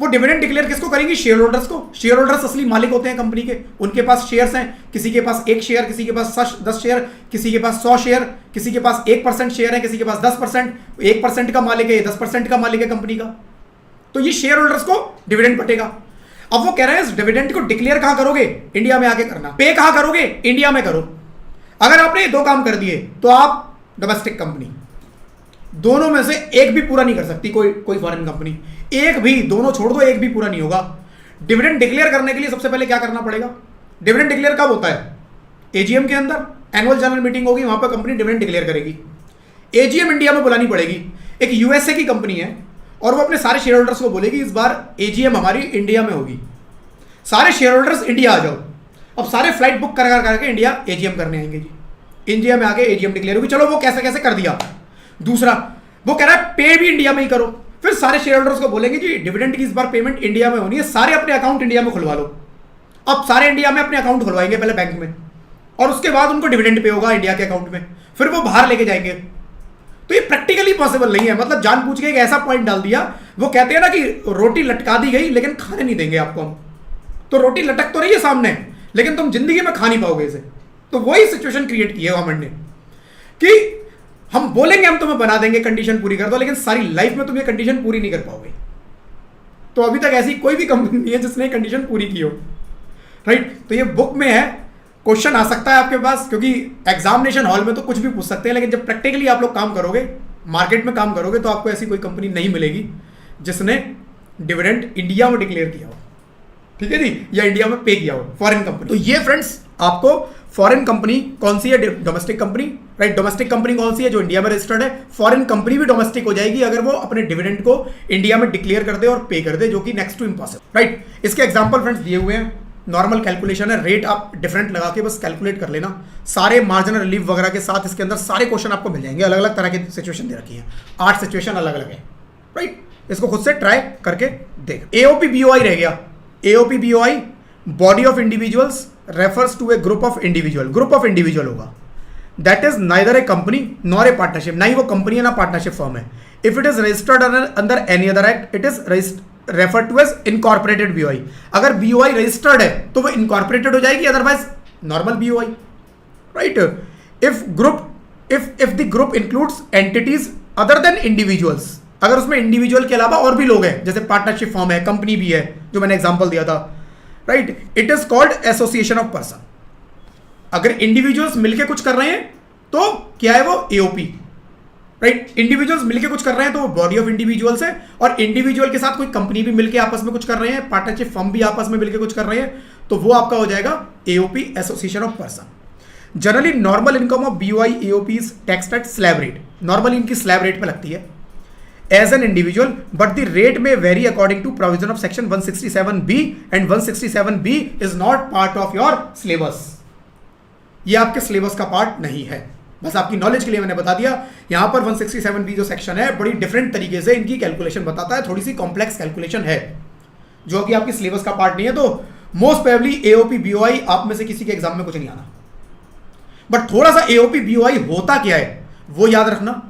वो डिविडेंड डिक्लेयर किसको करेंगी? शेयर होल्डर्स को। शेयर होल्डर्स असली मालिक होते हैं कंपनी के, उनके पास शेयर्स हैं, किसी के पास 1 शेयर, किसी के पास 10 शेयर, किसी के पास 100 शेयर, किसी के पास 1% शेयर है, किसी के पास 10%, 1% का मालिक है, 10% का मालिक है कंपनी का। तो ये शेयर होल्डर्स को डिविडेंड बटेगा। अब वो कह रहे हैं इस डिविडेंड को डिक्लेयर कहां करोगे? इंडिया में आके करना। पे कहां करोगे? इंडिया में करो। अगर आपने 2 काम कर दिए तो आप डोमेस्टिक कंपनी, दोनों में से एक भी पूरा नहीं कर सकती कोई फॉरेन कंपनी, एक भी, दोनों छोड़ दो, एक भी पूरा नहीं होगा। डिविडेंड डिक्लेयर करने के लिए सबसे पहले क्या करना पड़ेगा? डिविडेंड डिक्लेयर कब होता है? एजीएम के अंदर एनुअल जनरल मीटिंग होगी, वहां पर कंपनी डिविडेंड डिक्लेयर करेगी। एजीएम इंडिया में बुलानी पड़ेगी। एक यूएसए की कंपनी है और वो अपने सारे शेयर होल्डर्स को बोलेगी इस बार एजीएम हमारी इंडिया में होगी, सारे शेयर होल्डर्स इंडिया आ जाओ। अब सारे फ्लाइट बुक कर करके इंडिया एजीएम करने आएंगे जी। इंडिया में आके एजीएम डिक्लेयर होगी। चलो वो कैसे कैसे कर दिया। दूसरा, वो कह रहा है पे भी इंडिया में ही करो। फिर सारे शेयर होल्डर्स को बोलेंगे जी डिविडेंड की इस बार पेमेंट इंडिया में होनी है, सारे अपने अकाउंट इंडिया में खुलवा लो। अब सारे इंडिया में अपने अकाउंट खुलवाएंगे पहले बैंक में, और उसके बाद उनको डिविडेंड पे होगा इंडिया के अकाउंट में, फिर वो बाहर लेके जाएंगे। तो ये प्रैक्टिकली पॉसिबल नहीं है। मतलब जानबूझ के एक ऐसा पॉइंट डाल दिया। वो कहते हैं ना कि रोटी लटका दी गई लेकिन खाने नहीं देंगे आपको हम। तो रोटी लटक तो रही है सामने, लेकिन तुम जिंदगी में खा नहीं पाओगे इसे। तो वही सिचुएशन क्रिएट की है गवर्नमेंट ने कि हम बोलेंगे हम तुम्हें बना देंगे, कंडीशन पूरी कर दो, लेकिन सारी लाइफ में तुम ये कंडीशन पूरी नहीं कर पाओगे। तो अभी तक ऐसी कोई भी कंपनी नहीं है जिसने कंडीशन पूरी की हो, राइट। तो ये बुक में है, क्वेश्चन आ सकता है आपके पास, क्योंकि एग्जामिनेशन हॉल में तो कुछ भी पूछ सकते हैं, लेकिन जब प्रैक्टिकली आप लोग काम करोगे, मार्केट में काम करोगे, तो आपको ऐसी कोई कंपनी नहीं मिलेगी जिसने डिविडेंड इंडिया में डिक्लेयर किया हो, ठीक है जी, या इंडिया में पे किया हो, फॉरेन कंपनी। तो ये फ्रेंड्स आपको फॉरेन कंपनी कौन सी है, domestic company, right. Domestic company कौन सी है? जो इंडिया में रजिस्टर्ड है। फॉरेन कंपनी भी डोमेस्टिक हो जाएगी अगर वो अपने डिविडेंड को इंडिया में डिक्लेयर कर दे और पे कर दे, जो कि नेक्स्ट टू इम्पॉसिबल, राइट। इसके एग्जांपल फ्रेंड्स दिए हुए हैं, नॉर्मल कैलकुलेशन है, रेट आप डिफरेंट लगा के बस कैलकुलेट कर लेना। सारे मार्जिनल रिलीफ वगैरह के साथ इसके अंदर सारे क्वेश्चन आपको मिल जाएंगे। अलग अलग तरह की सिचुएशन दे रखी है, 8 सिचुएशन अलग अलग है, राइट। इसको खुद से ट्राई करके देख। एओपी बीओआई रह गया। AOP BOI body of individuals refers to a group of individual. Group of individual होगा, that is neither a company nor a partnership. ना ही वो कंपनी है ना पार्टनरशिप फर्म है। If it is registered under any other act it is refer to as incorporated BOI. अगर BOI registered है तो वो इनकॉर्पोरेटेड हो जाएगी, otherwise normal BOI, right. If the group includes entities other than individuals, अगर उसमें individual के अलावा और भी लोग हैं, जैसे पार्टनरशिप फॉर्म है, कंपनी भी है, जो मैंने एग्जांपल दिया था, right, it is called association of person. अगर इंडिविजुअल्स मिलके कुछ कर रहे हैं तो क्या है वो? AOP, right. इंडिविजुअल्स मिलके कुछ कर रहे हैं तो वो बॉडी ऑफ इंडिविजुअल्स है, और इंडिविजुअल के साथ कोई कंपनी भी मिलके आपस में कुछ कर रहे हैं, पार्टनरशिप फर्म भी आपस में मिलके कुछ कर रहे हैं, तो वो आपका हो जाएगा AOP, association of person. Generally normal income of BOI AOP is taxed at slab rate. Normally इनकी स्लैब रेट पे लगती है as an individual, but the rate में vary according to provision of section 167B, and 167B is not part of your syllabus. ये आपके syllabus का part नहीं है, बस आपकी नॉलेज के लिए मैंने बता दिया। यहां पर 167B जो सेक्शन है बड़ी डिफरेंट तरीके से इनकी कैलकुलेशन बताता है, थोड़ी सी कॉम्प्लेक्स कैलकुलेशन है जो कि आपकी सिलेबस का पार्ट नहीं है। तो मोस्ट प्रोबेबली एओपी बीओआई आप में से किसी के एग्जाम में कुछ नहीं आना, बट थोड़ा सा एओपी बीओआई होता क्या है वो याद रखना,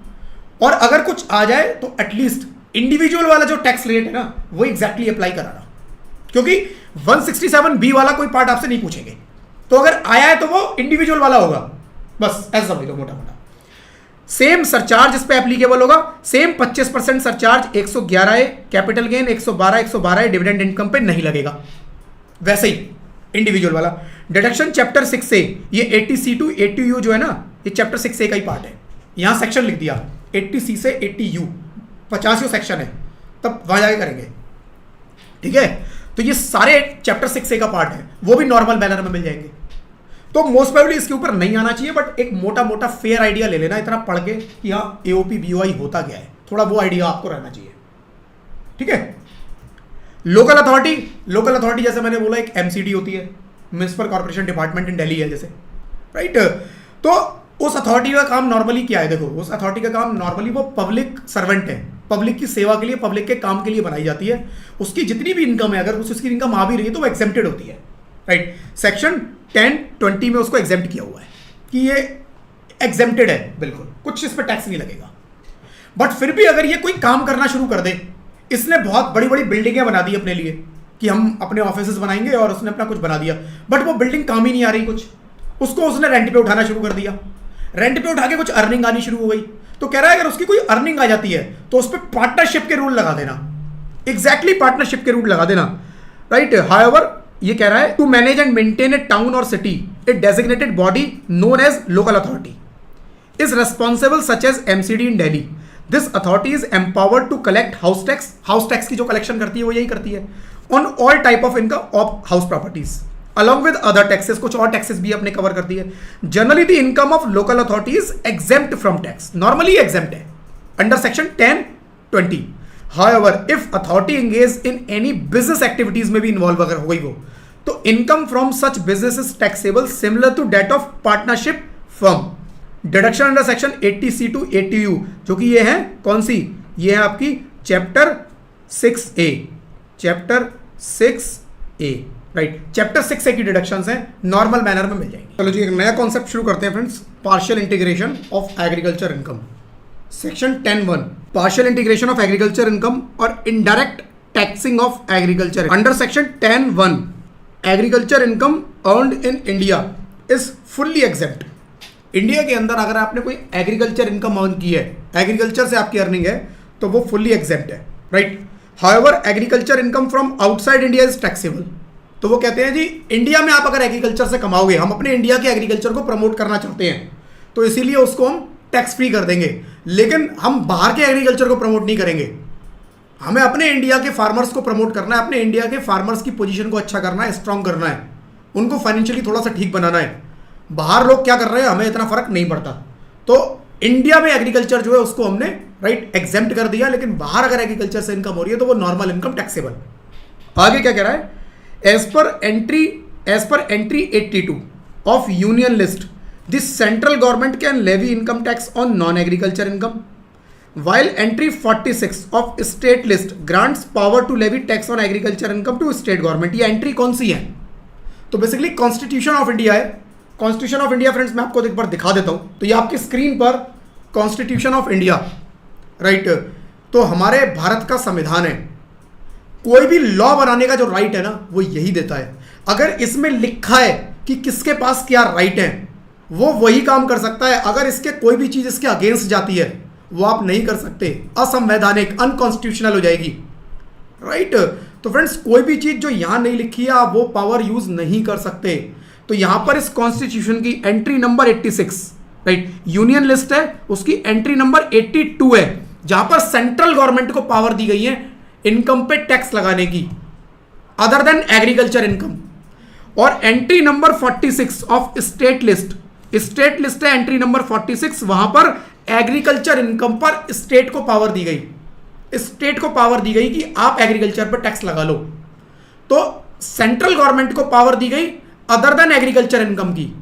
और अगर कुछ आ जाए तो एटलीस्ट इंडिविजुअल वाला जो टैक्स रेट है ना वो एग्जैक्टली अप्लाई कराना, क्योंकि 167B वाला कोई पार्ट आपसे नहीं पूछेंगे। तो अगर आया है तो वो इंडिविजुअल वाला होगा, बस ऐसा समझ लो मोटा मोटा। सेम सरचार्ज इस पे एप्लीकेबल होगा, सेम 25% सरचार्ज 111 है, कैपिटल गेन 112 है, डिविडेंड इनकम पे नहीं लगेगा, वैसे ही इंडिविजुअल वाला। डिडक्शन चैप्टर 6 से ये 80C to 80U जो है ना, ये चैप्टर 6A का ही पार्ट है। यहाँ सेक्शन लिख दिया 80C से 80U, 50 सेक्शन है, तब वहां जाके करेंगे। ठीक है, तो ये सारे चैप्टर 6A का पार्ट है, वो भी नॉर्मल मैनर में मिल जाएंगे। तो मोस्ट प्रोबेबली इसके ऊपर नहीं आना चाहिए, बट एक मोटा मोटा फेयर आइडिया ले लेना इतना पढ़ के कि हाँ एओपी बीओआई होता क्या है, थोड़ा वो आइडिया आपको रहना चाहिए। ठीक है, लोकल अथॉरिटी जैसे मैंने बोला एक एमसीडी होती है, municipal corporation department in Delhi है जैसे, राइट। तो उस अथॉरिटी का काम नॉर्मली क्या है, देखो उस अथॉरिटी का काम नॉर्मली वो पब्लिक सर्वेंट है, पब्लिक की सेवा के लिए, पब्लिक के काम के लिए बनाई जाती है। उसकी जितनी भी इनकम है, अगर उसकी इनकम आ भी रही है तो वो एग्जेम्प्टेड होती है, राइट। सेक्शन 10-20 में उसको एग्जेम्प्ट किया हुआ है कि ये एग्जेम्प्टेड है, बिल्कुल कुछ इस पर टैक्स नहीं लगेगा। बट फिर भी अगर ये कोई काम करना शुरू कर दे, इसने बहुत बड़ी बड़ी बिल्डिंगें बना दी अपने लिए कि हम अपने ऑफिसेज बनाएंगे, और उसने अपना कुछ बना दिया, बट वो बिल्डिंग काम ही नहीं आ रही कुछ, उसको उसने रेंट पे उठाना शुरू कर दिया, रेंट पे उठा के कुछ अर्निंग आनी शुरू हो गई। तो कह रहा है अगर उसकी कोई अर्निंग आ जाती है तो उस पर पार्टनरशिप के रूल लगा देना, एग्जैक्टली पार्टनरशिप के रूल लगा देना, राइट। हाउएवर ये कह रहा है to manage and maintain a town और city a designated body known as local authority is responsible such as MCD in Delhi. This authority is empowered to collect house tax की जो collection करती है वो यही करती है, on all type of income of house properties along with other taxes, कुछ और टैक्सेस भी अपने कवर करती है। Generally the income of local authority is exempt from tax, normally exempt है under section 10-20। However, if authority engage in any business activities में भी involve अगर हो गई वो, तो income from such business is taxable similar to that of partnership firm. Deduction under section 80C to 80U, जो कि ये है कौन सी, ये है आपकी chapter 6A, chapter 6A, right. Chapter 6A की डिडक्शंस हैं, नॉर्मल मैनर में मिल जाएंगी। चलो जी, एक नया कॉन्सेप्ट शुरू करते हैं friends, partial integration of agriculture income. Section 10(1) partial integration of agriculture income और indirect taxing of agriculture. Under section 10(1) agriculture income earned in India is fully exempt. India के अंदर अगर आपने कोई एग्रीकल्चर इनकम अर्न की है, एग्रीकल्चर से आपकी अर्निंग है, तो वो फुल्ली एग्जेम्प्ट है, right. However agriculture income from outside India is taxable. तो वो कहते हैं जी इंडिया में आप अगर एग्रीकल्चर से कमाओगे, हम अपने इंडिया के एग्रीकल्चर को प्रमोट करना चाहते हैं, तो इसीलिए उसको हम टैक्स फ्री कर देंगे, लेकिन हम बाहर के एग्रीकल्चर को प्रमोट नहीं करेंगे। हमें अपने इंडिया के फार्मर्स को प्रमोट करना है, अपने इंडिया के फार्मर्स की पोजीशन को अच्छा करना है, स्ट्रांग करना है, उनको फाइनेंशियली थोड़ा सा ठीक बनाना है। बाहर लोग क्या कर रहे हैं हमें इतना फर्क नहीं पड़ता। तो इंडिया में एग्रीकल्चर जो है उसको हमने राइट एग्जेम्प्ट कर दिया, लेकिन बाहर अगर एग्रीकल्चर से इनकम हो रही है तो वो नॉर्मल इनकम टैक्सेबल। आगे क्या कह रहा है, एज पर entry 82 of union list the central government can levy income tax on non-agriculture income, while entry 46 of state list grants power to levy tax on agriculture income to state government। ये entry कौन सी है, तो basically constitution of India है। Constitution of India friends मैं आपको एक बार दिखा देता हूँ, तो ये आपकी स्क्रीन पर कॉन्स्टिट्यूशन ऑफ इंडिया, राइट। तो हमारे भारत का संविधान है, कोई भी लॉ बनाने का जो राइट है ना वो यही देता है। अगर इसमें लिखा है कि किसके पास क्या राइट है, वो वही काम कर सकता है। अगर इसके कोई भी चीज इसके अगेंस्ट जाती है वो आप नहीं कर सकते, असंवैधानिक अनकॉन्स्टिट्यूशनल हो जाएगी, राइट। तो फ्रेंड्स कोई भी चीज जो यहां नहीं लिखी है आप वो पावर यूज नहीं कर सकते। तो यहां पर इस कॉन्स्टिट्यूशन की entry number 86, right, union list है, उसकी एंट्री नंबर 82 है, जहां पर सेंट्रल गवर्नमेंट को पावर दी गई है इनकम पे टैक्स लगाने की, अदर देन एग्रीकल्चर इनकम। और entry number 46 of state list है एंट्री नंबर 46, वहां पर एग्रीकल्चर इनकम पर स्टेट को पावर दी गई, स्टेट को पावर दी गई कि आप एग्रीकल्चर पर टैक्स लगा लो। तो सेंट्रल गवर्नमेंट को पावर दी गई अदर देन एग्रीकल्चर इनकम की,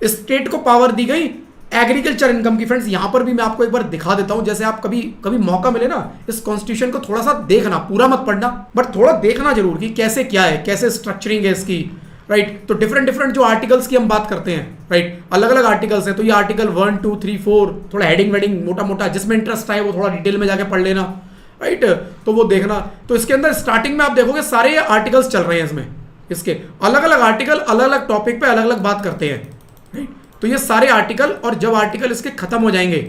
स्टेट को पावर दी गई एग्रीकल्चर इनकम की। फ्रेंड्स यहां पर भी मैं आपको एक बार दिखा देता हूं, जैसे आप कभी कभी मौका मिले ना इस कॉन्स्टिट्यूशन को थोड़ा सा देखना, पूरा मत पढ़ना बट थोड़ा देखना जरूर कि कैसे क्या है, कैसे स्ट्रक्चरिंग है इसकी, राइट। तो डिफरेंट जो आर्टिकल्स की हम बात करते हैं, राइट, अलग अलग आर्टिकल्स हैं। तो ये आर्टिकल 1, 2, 3, 4 थोड़ा हेडिंग वेडिंग मोटा मोटा जिसमें इंटरेस्ट आए वो थोड़ा डिटेल में जाके पढ़ लेना, राइट। तो वो देखना। तो इसके अंदर स्टार्टिंग में आप देखोगे सारे आर्टिकल्स चल रहे हैं इसमें, इसके अलग अलग आर्टिकल अलग अलग टॉपिक पे अलग अलग बात करते हैं, राइट। तो ये सारे आर्टिकल, और जब आर्टिकल इसके खत्म हो जाएंगे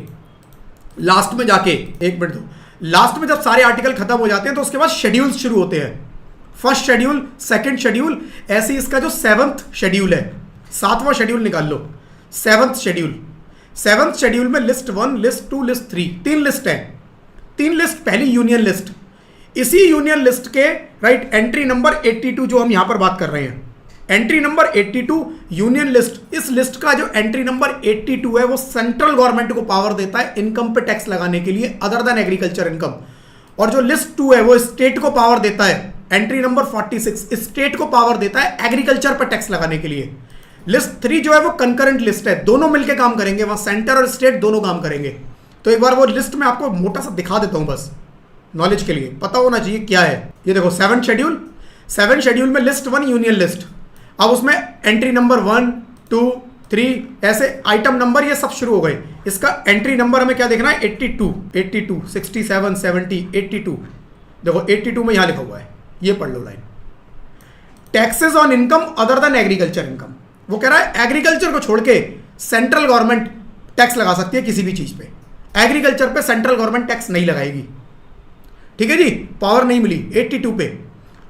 लास्ट में जाके, एक मिनट दो, लास्ट में जब सारे आर्टिकल खत्म हो जाते हैं तो उसके बाद शेड्यूल्स शुरू होते हैं। फर्स्ट शेड्यूल, सेकंड शेड्यूल, ऐसे इसका जो 7th शेड्यूल है, 7वां शेड्यूल निकाल लो, 7th शेड्यूल। 7th शेड्यूल में लिस्ट 1, लिस्ट 2, लिस्ट 3, 3 लिस्ट है। 3 लिस्ट, पहली यूनियन लिस्ट, इसी यूनियन लिस्ट के राइट एंट्री नंबर 82 जो हम यहां पर बात कर रहे हैं, एंट्री नंबर 82 यूनियन लिस्ट, इस लिस्ट का जो एंट्री नंबर 82 है वो सेंट्रल गवर्नमेंट को पावर देता है इनकम पे टैक्स लगाने के लिए अदर देन एग्रीकल्चर इनकम। और जो लिस्ट 2 है वो स्टेट को पावर देता है, एंट्री नंबर 46 स्टेट को पावर देता है एग्रीकल्चर पर टैक्स लगाने के लिए। लिस्ट 3 जो है वो कंकरेंट लिस्ट है, दोनों मिलकर काम करेंगे, वहां सेंटर और स्टेट दोनों काम करेंगे। तो एक बार वो लिस्ट में आपको मोटा सा दिखा देता हूं, बस नॉलेज के लिए पता होना चाहिए क्या है। ये देखो 7 शेड्यूल में लिस्ट 1 यूनियन लिस्ट, अब उसमें एंट्री नंबर 1, 2, 3 ऐसे आइटम नंबर ये सब शुरू हो गए। इसका एंट्री नंबर हमें क्या देखना है, 82, 67, 70, 82। देखो 82 में यहां लिखा हुआ है, ये पढ़ लो line. Taxes on income other than agriculture income, वो कह रहा है एग्रीकल्चर को छोड़ के सेंट्रल गवर्नमेंट टैक्स लगा सकती है किसी भी चीज पे, एग्रीकल्चर पे सेंट्रल गवर्नमेंट टैक्स नहीं लगाएगी। ठीक है जी, पावर नहीं मिली 82 पे।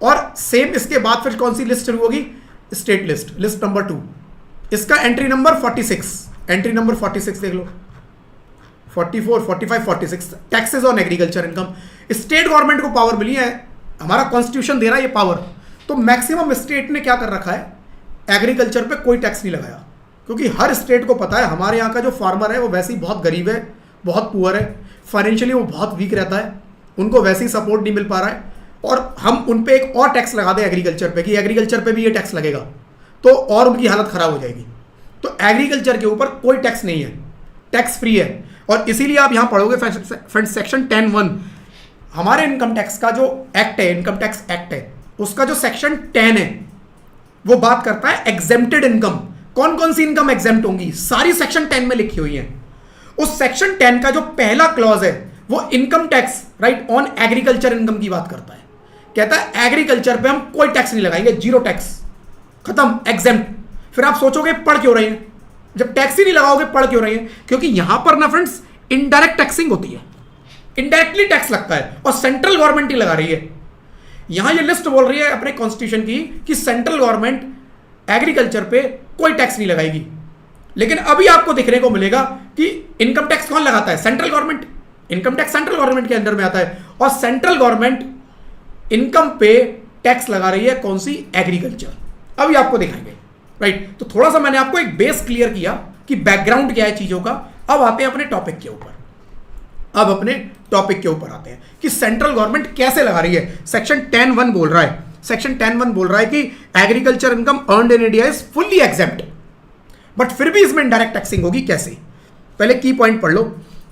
और सेम इसके बाद फिर कौन सी लिस्ट शुरू होगी, स्टेट लिस्ट, लिस्ट नंबर 2, इसका एंट्री नंबर 46, एंट्री नंबर 46 देख लो, 44, 45, 46 taxes on agriculture income. State government को पावर मिली है, हमारा कॉन्स्टिट्यूशन दे रहा है ये पावर। तो मैक्सिमम स्टेट ने क्या कर रखा है, एग्रीकल्चर पे कोई टैक्स नहीं लगाया, क्योंकि हर स्टेट को पता है हमारे यहाँ का जो फार्मर है वो वैसे ही बहुत गरीब है, बहुत पुअर है, फाइनेंशियली वो बहुत वीक रहता है, उनको वैसे ही सपोर्ट नहीं मिल पा रहा है, और हम उन पे एक और टैक्स लगा दें एग्रीकल्चर पे कि एग्रीकल्चर पे भी ये टैक्स लगेगा तो और उनकी हालत खराब हो जाएगी। तो एग्रीकल्चर के ऊपर कोई टैक्स नहीं है, टैक्स फ्री है। और इसीलिए आप यहां पढ़ोगे फ्रेंड सेक्शन 10(1) हमारे इनकम टैक्स का जो एक्ट है, इनकम टैक्स एक्ट है, उसका जो सेक्शन 10 है वो बात करता है एग्जेम्प्टेड इनकम। कौन कौन सी इनकम एग्जेम्प्ट होंगी, सारी सेक्शन 10 में लिखी हुई है। उस सेक्शन 10 का जो पहला क्लॉज है वो income tax right on agriculture income की बात करता है। कहता है एग्रीकल्चर पे हम कोई टैक्स नहीं लगाएंगे, जीरो टैक्स, खत्म, एग्जेम्प्ट। फिर आप सोचोगे पढ़ क्यों रहे हैं, जब टैक्स ही नहीं लगाओगे पढ़ क्यों रहे हैं, क्योंकि यहां पर ना फ्रेंड्स इनडायरेक्ट टैक्सिंग होती है, इनडायरेक्टली टैक्स लगता है और सेंट्रल गवर्नमेंट ही लगा रही है। यहां ये लिस्ट बोल रही है अपने कॉन्स्टिट्यूशन की कि सेंट्रल गवर्नमेंट एग्रीकल्चर पे कोई टैक्स नहीं लगाएगी। लेकिन अभी आपको देखने को मिलेगा कि इनकम टैक्स कौन लगाता है, central government. Income tax central government के अंदर में आता है और सेंट्रल गवर्नमेंट इनकम पे टैक्स लगा रही है कौन सी, एग्रीकल्चर। अभी आपको दिखाएंगे राइट। तो थोड़ा सा मैंने आपको एक बेस क्लियर किया कि बैकग्राउंड क्या है चीजों का। अब आते हैं अपने टॉपिक के ऊपर, अब अपने टॉपिक के ऊपर आते हैं कि सेंट्रल गवर्नमेंट कैसे लगा रही है। सेक्शन 10(1) बोल रहा है, सेक्शन 10(1) बोल रहा है कि agriculture income earned in India is fully exempt, but फिर भी इसमें डायरेक्ट टैक्सिंग होगी। कैसे, पहले की पॉइंट पढ़ लो।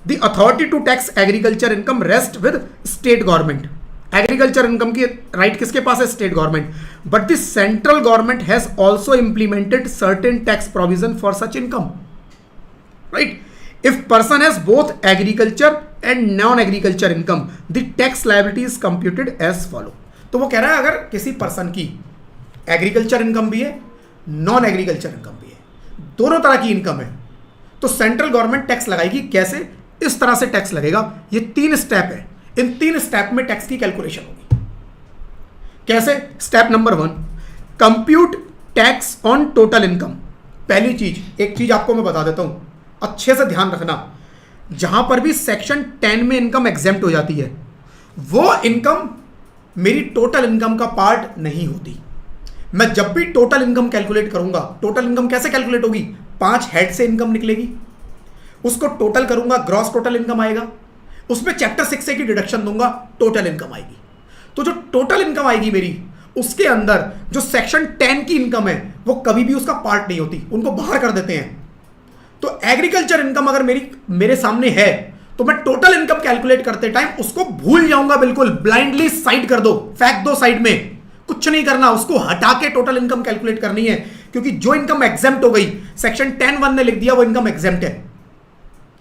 The authority to tax agriculture income rest with state government. Agriculture income की राइट किसके पास है, state government. But the central government has also implemented certain tax provision for such income, right. If person has both agriculture and non agriculture income the tax liability is computed as follow. तो वो कह रहा है अगर किसी person की agriculture income भी है, नॉन एग्रीकल्चर इनकम भी है, दोनों तरह की इनकम है, तो सेंट्रल गवर्नमेंट टैक्स लगाएगी। कैसे, इस तरह से टैक्स लगेगा। ये 3 स्टेप है, इन 3 स्टेप में टैक्स की कैलकुलेशन होगी। कैसे, step number 1 compute tax on total income. पहली चीज, एक चीज आपको मैं बता देता हूं, अच्छे से ध्यान रखना, जहां पर भी सेक्शन 10 में इनकम एग्जेम्प्ट हो जाती है वो इनकम मेरी टोटल इनकम का पार्ट नहीं होती। मैं जब भी टोटल इनकम कैलकुलेट करूंगा, टोटल इनकम कैसे कैलकुलेट होगी, 5 हेड से इनकम निकलेगी, उसको टोटल करूंगा, ग्रॉस टोटल इनकम आएगा, उसमें चैप्टर 6 की डिडक्शन दूंगा, टोटल इनकम आएगी। तो जो टोटल इनकम आएगी मेरी, उसके अंदर जो सेक्शन 10 की इनकम है वो कभी भी उसका पार्ट नहीं होती, उनको बाहर कर देते हैं। तो एग्रीकल्चर इनकम अगर मेरे सामने है तो मैं टोटल इनकम कैलकुलेट करते टाइम उसको भूल जाऊंगा, बिल्कुल ब्लाइंडली साइड कर दो, फेंक दो साइड में, कुछ नहीं करना, उसको हटा के टोटल इनकम कैलकुलेट करनी है। क्योंकि जो इनकम एग्जेम्प्ट हो गई, सेक्शन 10(1) ने लिख दिया वो इनकम एग्जेम्प्ट है,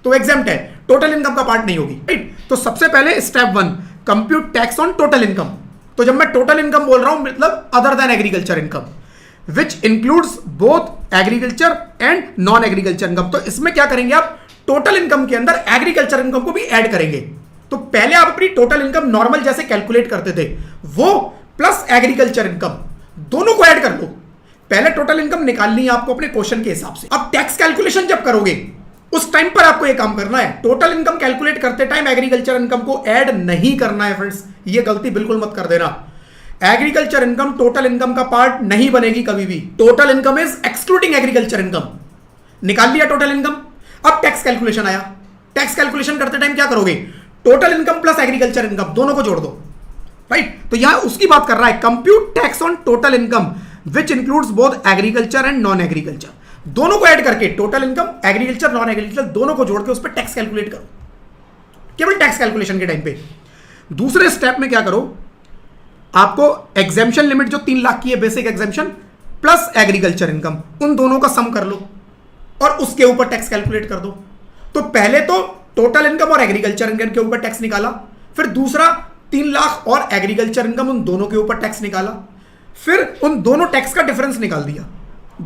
तो एग्जेम्प्ट है, टोटल इनकम का पार्ट नहीं होगी, राइट। तो सबसे पहले step 1 compute tax on total income. तो जब मैं टोटल इनकम बोल रहा हूं मतलब other than agriculture income which includes both agriculture and non agriculture income. तो इसमें क्या करेंगे आप, टोटल इनकम के अंदर एग्रीकल्चर इनकम को भी ऐड करेंगे। तो पहले आप अपनी टोटल इनकम नॉर्मल जैसे कैलकुलेट करते थे वो प्लस एग्रीकल्चर इनकम दोनों को ऐड कर लो। पहले टोटल इनकम निकालनी है आपको अपने क्वेश्चन के हिसाब से। अब टैक्स कैलकुलेशन जब करोगे उस टाइम पर आपको ये काम करना है। टोटल इनकम कैलकुलेट करते टाइम एग्रीकल्चर इनकम को ऐड नहीं करना है फ्रेंड्स, ये गलती बिल्कुल मत कर देना। एग्रीकल्चर इनकम टोटल इनकम का पार्ट नहीं बनेगी कभी भी। Total income is excluding agriculture income. निकाल लिया टोटल इनकम, अब टैक्स कैलकुलेशन आया। टैक्स कैलकुलेशन करते टाइम क्या करोगे, total income plus agriculture income दोनों को जोड़ दो, राइट। तो यहां उसकी बात कर रहा है, compute tax on total income which includes both agriculture and non agriculture, दोनों को ऐड करके total income agriculture non agriculture दोनों को जोड़ के उस पर टैक्स कैलकुलेट करो, केवल टैक्स कैलकुलेशन के टाइम पे। दूसरे स्टेप में क्या करो, आपको एग्जेम्पशन लिमिट जो 3 लाख की है basic exemption plus agriculture income, उन दोनों का सम कर लो और उसके ऊपर टैक्स कैलकुलेट कर दो। तो पहले तो टोटल इनकम और एग्रीकल्चर इनकम के ऊपर टैक्स निकाला, फिर दूसरा 3 लाख और एग्रीकल्चर इनकम, उन दोनों के ऊपर टैक्स निकाला, फिर उन दोनों टैक्स का डिफरेंस निकाल दिया।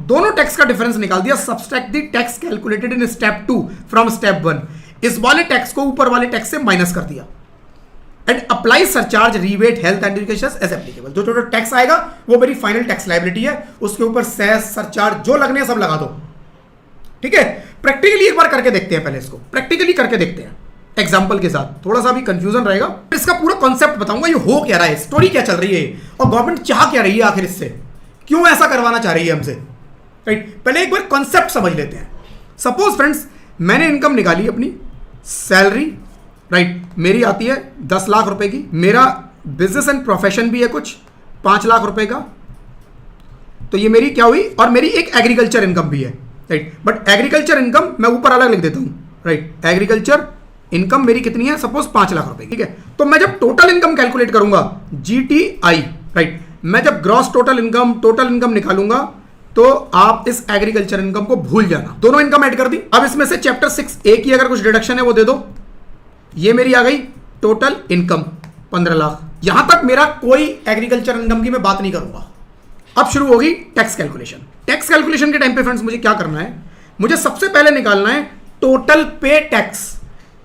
दोनों टैक्स का डिफरेंस निकाल दिया, subtract the tax calculated in step 2 from step 1। इस वाले टैक्स को ऊपर वाले टैक्स से माइनस कर दिया and apply surcharge rebate health and education as applicable. जो टोटल टैक्स आएगा वो मेरी फाइनल टैक्स लायबिलिटी है, उसके ऊपर सेस सरचार्ज जो लगने सब लगा दो, ठीक है। प्रैक्टिकली एक बार करके देखते हैं, पहले इसको प्रैक्टिकली करके देखते हैं एग्जांपल के साथ, थोड़ा सा भी कंफ्यूजन रहेगा। इसका पूरा कॉन्सेप्ट बताऊंगा, ये हो क्या रहा है, स्टोरी क्या चल रही है और गवर्नमेंट चाह क्या रही है आखिर इससे, क्यों ऐसा करवाना चाह रही है हमसे, राइट। पहले एक बार कॉन्सेप्ट समझ लेते हैं। सपोज फ्रेंड्स मैंने इनकम निकाली अपनी सैलरी, राइट, मेरी आती है 10 लाख रुपए की, मेरा बिजनेस एंड प्रोफेशन भी है कुछ 5 लाख रुपए का, तो ये मेरी क्या हुई, और मेरी एक एग्रीकल्चर इनकम भी है, राइट। बट एग्रीकल्चर इनकम मैं ऊपर अलग लिख देता हूं, राइट। एग्रीकल्चर इनकम मेरी कितनी है, सपोज 5 लाख रुपए की, ठीक है। तो मैं जब टोटल इनकम कैलकुलेट करूंगा GTI, राइट, मैं जब ग्रॉस टोटल इनकम निकालूंगा तो आप इस एग्रीकल्चर इनकम को भूल जाना। दोनों इनकम ऐड कर दी। अब इसमें से चैप्टर 6A की अगर कुछ डिडक्शन है वो दे दो। ये मेरी आ गई टोटल इनकम 15 लाख। यहां तक मेरा कोई एग्रीकल्चर इनकम की मैं बात नहीं करूंगा। अब शुरू होगी टैक्स कैलकुलेशन। टैक्स कैलकुलेशन के टाइम पे फ्रेंड्स मुझे क्या करना है, मुझे सबसे पहले निकालना है टोटल पे टैक्स।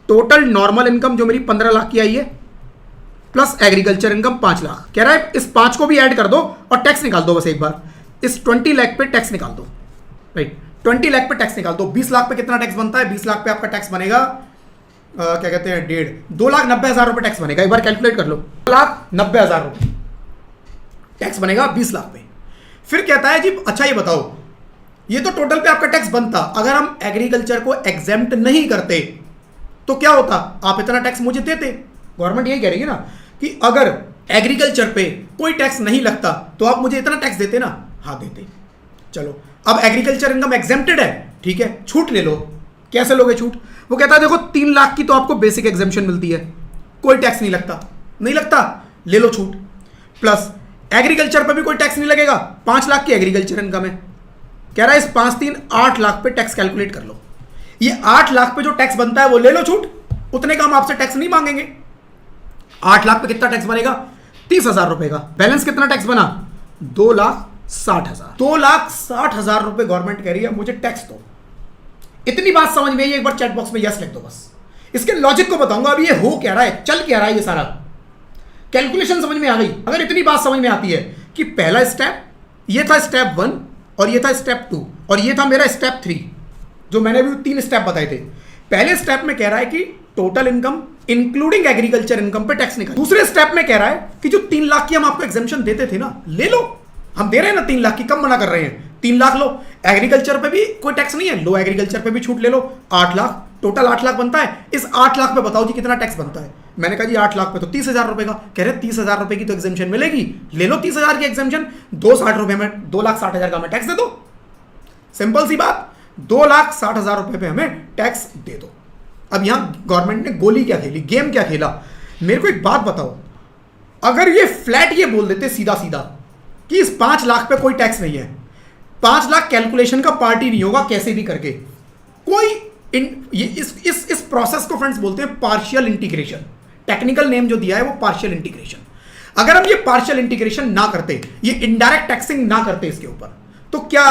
टोटल नॉर्मल इनकम जो मेरी 15 लाख की आई है प्लस एग्रीकल्चर इनकम 5 लाख। कह रहा है इस 5 को भी ऐड कर दो और टैक्स निकाल दो बस एक बार। इस 20 लाख पे टैक्स निकाल दो, राइट। 20 लाख पे टैक्स निकाल दो। 20 लाख पे कितना टैक्स बनता है, 20 लाख पे आपका टैक्स बनेगा क्या कहते हैं 2,90,000 रुपए टैक्स बनेगा। एक बार कैलकुलेट कर लो, 2,90,000 रुपए टैक्स बनेगा 20 लाख पे। फिर कहता है जी अच्छा ये बताओ, ये तो टोटल पे आपका टैक्स बनता, अगर हम एग्रीकल्चर को एग्जेम्प्ट नहीं करते तो क्या होता, आप इतना टैक्स मुझे देते। गवर्नमेंट यही कह रही है ना कि अगर एग्रीकल्चर पे कोई टैक्स नहीं लगता तो आप मुझे इतना टैक्स देते ना, हाँ देते। चलो अब एग्रीकल्चर इनकम एग्जेम्प्टेड है, ठीक है, छूट ले लो। कैसे लोगे छूट, वो कहता है देखो 3 लाख की तो आपको बेसिक एग्जेम्पशन मिलती है, कोई टैक्स नहीं लगता, नहीं लगता ले लो छूट। प्लस एग्रीकल्चर पे भी कोई टैक्स नहीं लगेगा, 5 लाख की एग्रीकल्चर इनकम है। कह रहा है इस 5 3 8 लाख पे टैक्स कैलकुलेट कर लो। ये 8 लाख पे जो टैक्स बनता है वो ले लो छूट, उतने का हम आपसे टैक्स नहीं मांगेंगे। 8 लाख पे कितना टैक्स बनेगा, 30,000 रुपए का। बैलेंस कितना टैक्स बना, 2,60,000। 2,60,000 रुपए गवर्नमेंट कह रही है मुझे टैक्स दो। इतनी बात समझ में आई, एक बार चैट बॉक्स में यस लिख दो बस। इसके लॉजिक को बताऊंगा अब ये हो क्या रहा है, चल क्या रहा है, ये सारा कैलकुलेशन समझ में आ गई। अगर इतनी बात समझ में आती है कि पहला स्टेप ये था स्टेप 1 और ये था स्टेप 2 और ये था मेरा स्टेप 3, जो मैंने अभी 3 स्टेप बताए थे। पहले स्टेप में कह रहा है कि total income including agriculture income पे टैक्स निकाल। दूसरे स्टेप में कह रहा है कि जो 3 लाख की हम आपको एग्जेम्पशन देते थे ना, ले लो, हम दे रहे हैं ना 3 लाख की, कम मना कर रहे हैं, 3 लाख लो। एग्रीकल्चर पे भी कोई टैक्स नहीं है, लो एग्रीकल्चर पे भी छूट ले लो। 8 लाख, टोटल 8 लाख बनता है। इस 8 लाख पे बताओ जी कितना टैक्स बनता है। मैंने कहा जी 8 लाख पे तो 30,000 रुपए का। कह रहे 30,000 रुपए की तो एग्जेम्पशन मिलेगी, ले लो 30,000 की एग्जेम्पशन, 260 रुपए में 2,60,000 का हमें टैक्स दे दो। सिंपल सी बात, 2,60,000 रुपए पे हमें टैक्स दे दो। अब यहां गवर्नमेंट ने गोली क्या खेली, गेम क्या खेला, मेरे को एक बात बताओ, अगर ये फ्लैट ये बोल देते सीधा सीधा कि इस 5 लाख पे कोई टैक्स नहीं है, 5 लाख कैलकुलेशन का पार्ट ही नहीं होगा कैसे भी करके, कोई इस प्रोसेस को फ्रेंड्स बोलते हैं पार्शियल इंटीग्रेशन। टेक्निकल नेम जो दिया है वो पार्शियल इंटीग्रेशन। अगर हम ये पार्शियल इंटीग्रेशन ना करते, ये इनडायरेक्ट टैक्सिंग ना करते इसके ऊपर, तो क्या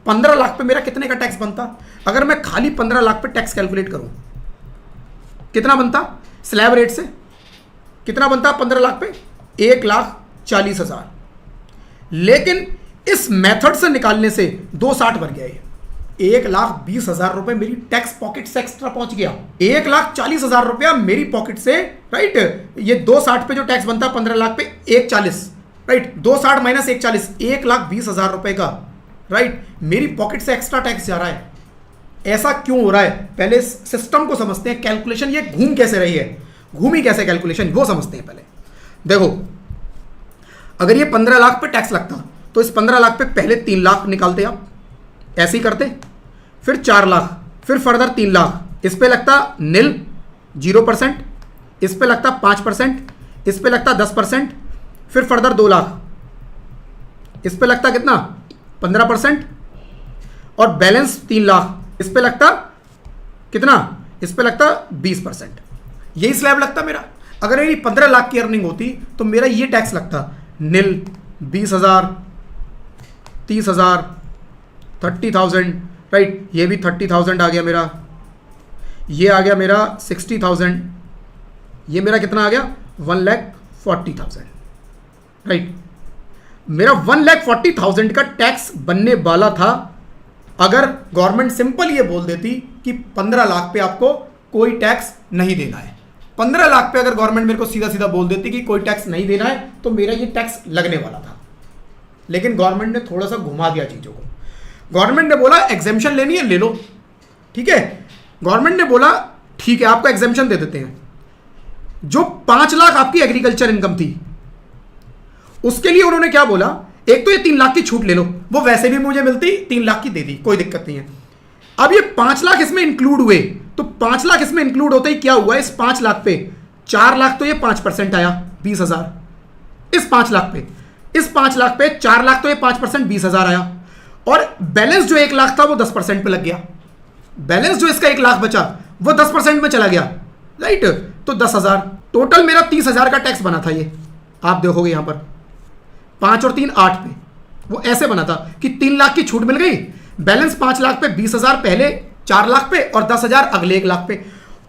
15 लाख पे मेरा कितने का टैक्स बनता। अगर मैं खाली 15 लाख पे टैक्स कैलकुलेट करूं कितना बनता, स्लैब रेट से कितना बनता 15 लाख पे, 1,40,000। लेकिन इस मेथड से निकालने से 260 बन गया, 1,20,000 रुपए मेरी टैक्स पॉकेट से एक्स्ट्रा पहुंच गया। 1,40,000 रुपया मेरी पॉकेट से, राइट। ये 260 पे जो टैक्स बनता है 15 लाख पे 140, राइट। 260 माइनस 140, 1,20,000 रुपए का, राइट, मेरी पॉकेट से एक्स्ट्रा टैक्स जा रहा है। ऐसा क्यों हो रहा है? पहले सिस्टम को समझते हैं, कैलकुलेशन ये घूम कैसे रही है, घूमी कैसे कैलकुलेशन, वो समझते हैं पहले। देखो, अगर ये 15 लाख पे टैक्स लगता तो इस 15 लाख पे पहले 3 लाख निकालते आप, ऐसे ही करते, फिर 4 लाख, फिर फर्दर 3 लाख, इस पे लगता नील 0%, इस पे लगता 5%, इस पे लगता 10%, फिर फर्दर 2 लाख, इस पे लगता कितना 15%, और बैलेंस 3 लाख, इस पे लगता कितना, इस पे लगता 20%। यही स्लैब लगता मेरा। अगर मेरी 15 लाख की अर्निंग होती तो मेरा ये टैक्स लगता नील 20,000, 30,000, 30,000, राइट। ये भी 30,000 आ गया मेरा, ये आ गया मेरा 60,000, ये मेरा कितना आ गया 1,40,000, राइट। मेरा 1,40,000 का टैक्स बनने वाला था अगर गवर्नमेंट सिंपल ये बोल देती कि 15 लाख पे आपको कोई टैक्स नहीं देना है। 15 लाख पे अगर गवर्नमेंट मेरे को सीधा सीधा बोल देती कि कोई टैक्स नहीं देना है तो मेरा ये टैक्स लगने वाला था। लेकिन गवर्नमेंट ने थोड़ा सा घुमा दिया चीज़ों को। गवर्नमेंट ने बोला एग्जेम्पशन लेनी है ले लो, ठीक है। गवर्नमेंट ने बोला ठीक है आपको एग्जेम्पशन दे देते हैं। जो 5 लाख आपकी एग्रीकल्चर इनकम थी उसके लिए उन्होंने क्या बोला, एक तो ये 3 लाख की छूट ले लो, वो वैसे भी मुझे मिलती 3 लाख की दे दी, कोई दिक्कत नहीं है। अब ये 5 लाख इसमें इंक्लूड हुए, तो 5 लाख इसमें इंक्लूड होते ही क्या हुआ, इस 5 लाख पे 4 लाख तो ये 5% आया 20,000, इस 5 लाख पे, इस 5 लाख पे 4 लाख तो ये 5% 20,000 आया, और बैलेंस जो 1 लाख था वो 10% पे लग गया। बैलेंस जो इसका 1 लाख बचा वो 10% में चला गया, राइट। तो 10,000 टोटल मेरा 30,000 का टैक्स बना था। ये आप देखोगे यहां पर 5 और 3 8 पे, वो ऐसे बना था कि 3 लाख की छूट मिल गई, बैलेंस 5 लाख पे 20,000 पहले 4 लाख पे और 10,000 अगले 1 लाख पे।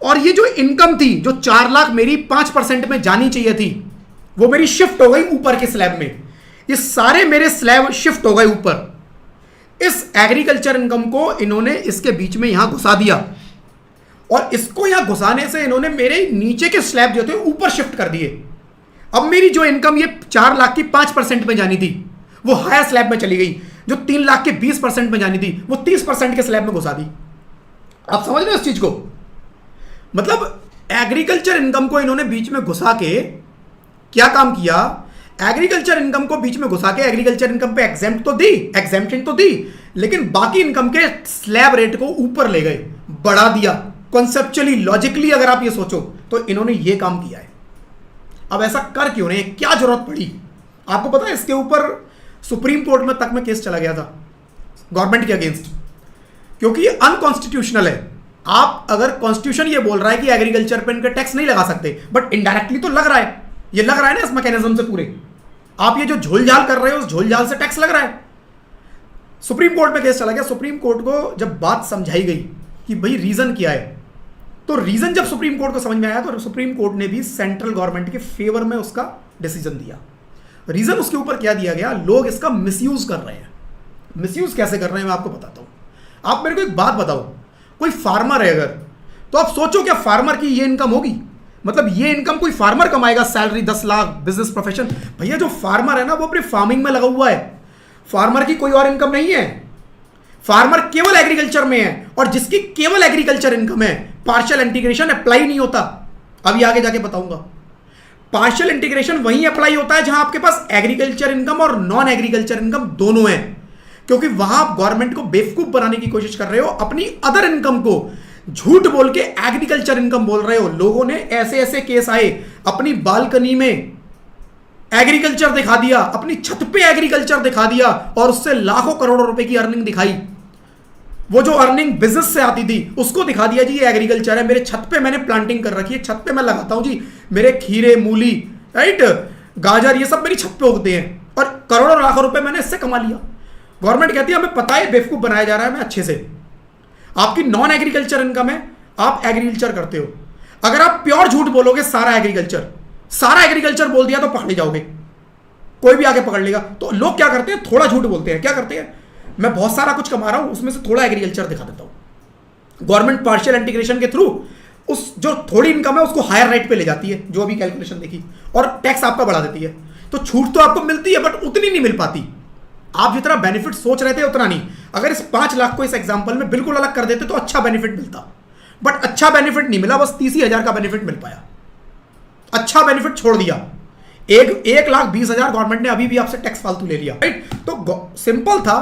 और ये जो इनकम थी जो 4 लाख मेरी 5% में जानी चाहिए थी वो मेरी शिफ्ट हो गई ऊपर के स्लैब में। ये सारे मेरे स्लैब शिफ्ट हो गए ऊपर। इस एग्रीकल्चर इनकम को इन्होंने इसके बीच में यहां घुसा दिया, और इसको यहां घुसाने से इन्होंने मेरे नीचे के स्लैब जो थे ऊपर शिफ्ट कर दिए। अब मेरी जो इनकम ये 4 लाख की 5% में जानी थी वो हायर स्लैब में चली गई, जो 3 लाख के 20% में जानी थी वो 30% के स्लैब में घुसा दी। आप समझ रहे हो इस चीज को? मतलब एग्रीकल्चर इनकम को इन्होंने बीच में घुसा के क्या काम किया, एग्रीकल्चर इनकम को बीच में घुसा के एग्रीकल्चर इनकम पे एग्जेम्पशन तो दी, लेकिन बाकी इनकम के स्लैब रेट को ऊपर ले गए, बढ़ा दिया। कॉन्सेप्चुअली लॉजिकली अगर आप ये सोचो तो इन्होंने ये काम किया है। अब ऐसा कर क्यों रहे हैं, क्या जरूरत पड़ी? आपको पता है इसके ऊपर सुप्रीम कोर्ट में तक में केस चला गया था गवर्नमेंट के अगेंस्ट, क्योंकि ये अनकॉन्स्टिट्यूशनल है। आप अगर कॉन्स्टिट्यूशन ये बोल रहा है कि एग्रीकल्चर पे इनका टैक्स नहीं लगा सकते, बट इनडायरेक्टली तो लग रहा है, ये लग रहा है ना इस मैकेनिज्म से पूरे। आप ये जो झोलझाल कर रहे हो उस झोलझाल से टैक्स लग रहा है। सुप्रीम कोर्ट में केस चला गया। सुप्रीम कोर्ट को जब बात समझाई गई कि भाई रीजन क्या है, तो रीजन जब सुप्रीम कोर्ट को समझ में आया तो सुप्रीम कोर्ट ने भी सेंट्रल गवर्नमेंट के फेवर में उसका डिसीजन दिया। रीजन उसके ऊपर क्या दिया गया, लोग इसका मिसयूज कर रहे हैं। मिसयूज कैसे कर रहे हैं मैं आपको बताता हूं। आप मेरे को एक बात बताओ, कोई फार्मर है अगर, तो आप सोचो क्या फार्मर की ये इनकम होगी? मतलब ये इनकम कोई फार्मर कमाएगा, सैलरी 10 लाख, बिजनेस प्रोफेशन? भैया जो फार्मर है ना वो अपनी फार्मिंग में लगा हुआ है, फार्मर की कोई और इनकम नहीं है। फार्मर केवल एग्रीकल्चर में है, और जिसकी केवल एग्रीकल्चर इनकम है पार्शियल इंटीग्रेशन अप्लाई नहीं होता। अभी आगे जाके बताऊंगा। पार्शियल इंटीग्रेशन वहीं अप्लाई होता है जहां आपके पास एग्रीकल्चर इनकम और नॉन एग्रीकल्चर इनकम दोनों है, क्योंकि वहां आप गवर्नमेंट को बेवकूफ बनाने की कोशिश कर रहे हो। अपनी अदर इनकम को झूठ बोल के एग्रीकल्चर इनकम बोल रहे हो। लोगों ने ऐसे ऐसे केस आए, अपनी बालकनी में एग्रीकल्चर दिखा दिया, अपनी छत पे एग्रीकल्चर दिखा दिया, और उससे लाखों करोड़ों रुपए की अर्निंग दिखाई। वो जो अर्निंग बिजनेस से आती थी उसको दिखा दिया जी ये एग्रीकल्चर है, मेरे छत पे मैंने प्लांटिंग कर रखी है, छत पे मैं लगाता हूं जी मेरे खीरे, मूली, राइट, गाजर, ये सब मेरी छत पे उगते हैं, और करोड़ों लाखों रुपए मैंने इससे कमा लिया। गवर्नमेंट कहती है हमें पता है बेवकूफ बनाया जा रहा है, मैं अच्छे से। आपकी नॉन एग्रीकल्चर इनकम है, आप एग्रीकल्चर करते हो। अगर आप प्योर झूठ बोलोगे सारा एग्रीकल्चर बोल दिया तो पकड़े जाओगे, कोई भी आगे पकड़ लेगा। तो लोग क्या करते हैं, थोड़ा झूठ बोलते हैं। क्या करते हैं, मैं बहुत सारा कुछ कमा रहा हूं, उसमें से थोड़ा एग्रीकल्चर दिखा देता हूं। गवर्नमेंट पार्शियल इंटीग्रेशन के थ्रू उस जो थोड़ी इनकम है उसको हायर रेट पे ले जाती है, जो अभी कैलकुलेशन देखी, और टैक्स आपका बढ़ा देती है। तो छूट तो आपको मिलती है बट उतनी नहीं मिल पाती, आप जितना बेनिफिट सोच रहे थे उतना नहीं। अगर इस 5 लाख को इस एग्जांपल में बिल्कुल अलग कर देते तो अच्छा बेनिफिट मिलता, बट अच्छा बेनिफिट नहीं मिला, बस 30,000 का बेनिफिट मिल पाया। अच्छा बेनिफिट छोड़ दिया, 1,20,000 गवर्नमेंट ने अभी भी आपसे टैक्स फालतू ले लिया, राइट। तो सिंपल था,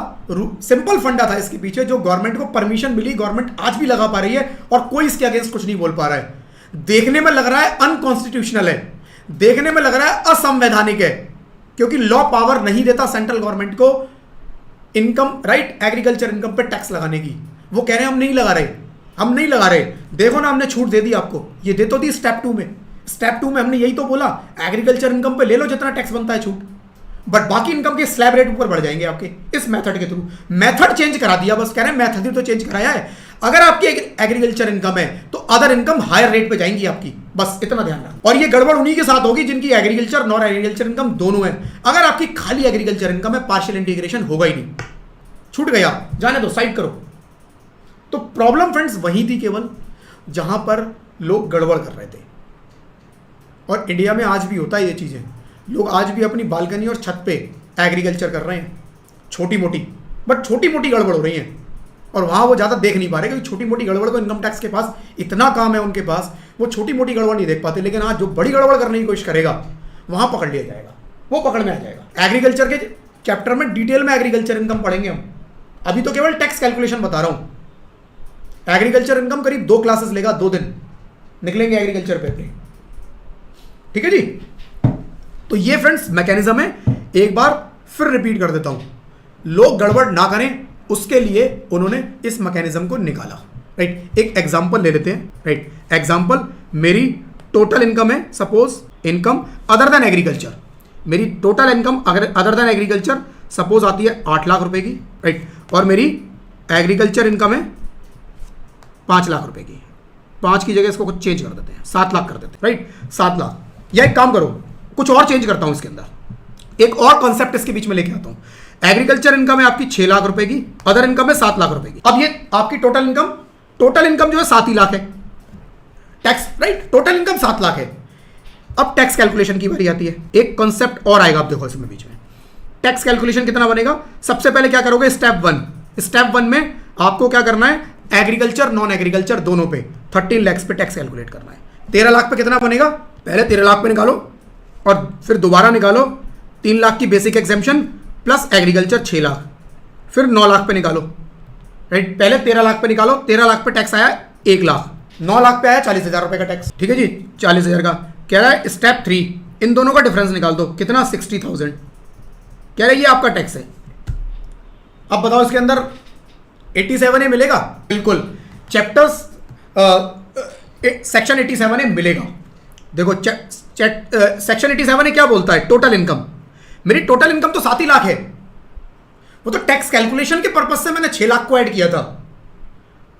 सिंपल फंडा था इसके पीछे, जो गवर्नमेंट को परमिशन मिली, गवर्नमेंट आज भी लगा पा रही है और कोई इसके अगेंस्ट कुछ नहीं बोल पा रहा है। देखने में लग रहा है अनकॉन्स्टिट्यूशनल है, देखने में लग रहा है असंवैधानिक है, क्योंकि लॉ पावर नहीं देता सेंट्रल गवर्नमेंट को इनकम, राइट, एग्रीकल्चर इनकम पे टैक्स लगाने की। वो कह रहे हैं हम नहीं लगा रहे, हम नहीं लगा रहे। देखो ना, हमने छूट दे दी आपको, ये दे तो दी स्टेप 2 में। स्टेप 2 में हमने यही तो बोला, एग्रीकल्चर इनकम पे ले लो जितना टैक्स बनता है छूट, बट बाकी इनकम के स्लैब रेट ऊपर बढ़ जाएंगे आपके इस मेथड के थ्रू। मेथड चेंज करा दिया, बस कह रहे हैं मेथड ही तो चेंज कराया है। अगर आपकी एग्रीकल्चर इनकम है तो अदर इनकम हायर रेट पे जाएंगी आपकी, बस इतना ध्यान रखना। और ये गड़बड़ उन्हीं के साथ होगी जिनकी एग्रीकल्चर नॉन एग्रीकल्चर इनकम दोनों है। अगर आपकी खाली एग्रीकल्चर इनकम है, पार्शियल इंटीग्रेशन होगा ही नहीं, छूट गया, जाने दो, साइड करो। तो प्रॉब्लम फ्रेंड्स वही थी केवल जहां पर लोग गड़बड़ कर रहे थे। और इंडिया में आज भी होता है ये चीज़ें, लोग आज भी अपनी बालकनी और छत पे एग्रीकल्चर कर रहे हैं, छोटी मोटी, बट छोटी मोटी गड़बड़ हो रही है, और वहाँ वो ज़्यादा देख नहीं पा रहे, क्योंकि छोटी मोटी गड़बड़ को इनकम टैक्स के पास इतना काम है उनके पास, वो छोटी मोटी गड़बड़ नहीं देख पाते। लेकिन आज जो बड़ी गड़बड़ करने की कोशिश करेगा वहाँ पकड़ लिया जाएगा, वो पकड़ में आ जाएगा। एग्रीकल्चर के चैप्टर में डिटेल में एग्रीकल्चर इनकम पढ़ेंगे हम, अभी तो केवल टैक्स कैलकुलेशन बता रहा हूँ। एग्रीकल्चर इनकम करीब 2 क्लासेस लेगा, 2 दिन निकलेंगे एग्रीकल्चर पे अपने, ठीक है जी। तो ये फ्रेंड्स मैकेनिज्म है, एक बार फिर रिपीट कर देता हूं, लोग गड़बड़ ना करें उसके लिए उन्होंने इस मैकेनिज्म को निकाला, राइट। एक एग्जांपल ले लेते हैं, राइट। एग्जांपल, मेरी टोटल इनकम है, suppose income other than agriculture, मेरी टोटल इनकम अगर अदर देन एग्रीकल्चर सपोज आती है 8 लाख रुपए की, राइट। और मेरी एग्रीकल्चर इनकम है 5 लाख रुपए की, 5 की जगह इसको कुछ चेंज कर देते हैं, 7 लाख कर देते हैं, राइट, 7 लाख। या एक काम करो, कुछ और चेंज करता हूं इसके अंदर, एक और कॉन्सेप्ट इसके बीच में लेके आता हूं। एग्रीकल्चर इनकम है आपकी 6 लाख रुपए की, अदर इनकम है 7 लाख रुपए की। अब ये आपकी टोटल इनकम जो है 7 ही लाख है, tax, right, total income 7 lakh है। अब टैक्स कैलकुलेशन की बारी आती है, एक कॉन्सेप्ट और आएगा, आप देखो इसमें बीच में टैक्स कैलकुलेशन कितना बनेगा। सबसे पहले क्या करोगे, स्टेप 1 में आपको क्या करना है, एग्रीकल्चर नॉन एग्रीकल्चर दोनों पे 13 लाख पे टैक्स कैलकुलेट करना है। 13 लाख पे कितना बनेगा, पहले 13 लाख पे निकालो और फिर दोबारा निकालो 3 लाख की basic exemption plus agriculture 6 lakh, फिर 9 लाख पे निकालो, राइट। पहले 13 लाख पे निकालो, 13 लाख पे टैक्स आया 1 लाख, 9 लाख पे आया 40,000 रुपए का टैक्स, ठीक है जी, 40,000 का। कह रहा है स्टेप 3, इन दोनों का डिफरेंस निकाल दो, कितना, 60,000। कह रहा है ये आपका टैक्स है। अब बताओ इसके अंदर 87A मिलेगा, बिल्कुल, चैप्टर्स सेक्शन 87A मिलेगा। देखो सेक्शन 87A क्या बोलता है, टोटल इनकम, मेरी टोटल इनकम तो 7 ही लाख है, वो तो टैक्स कैलकुलेशन के पर्पज से मैंने 6 लाख को ऐड किया था,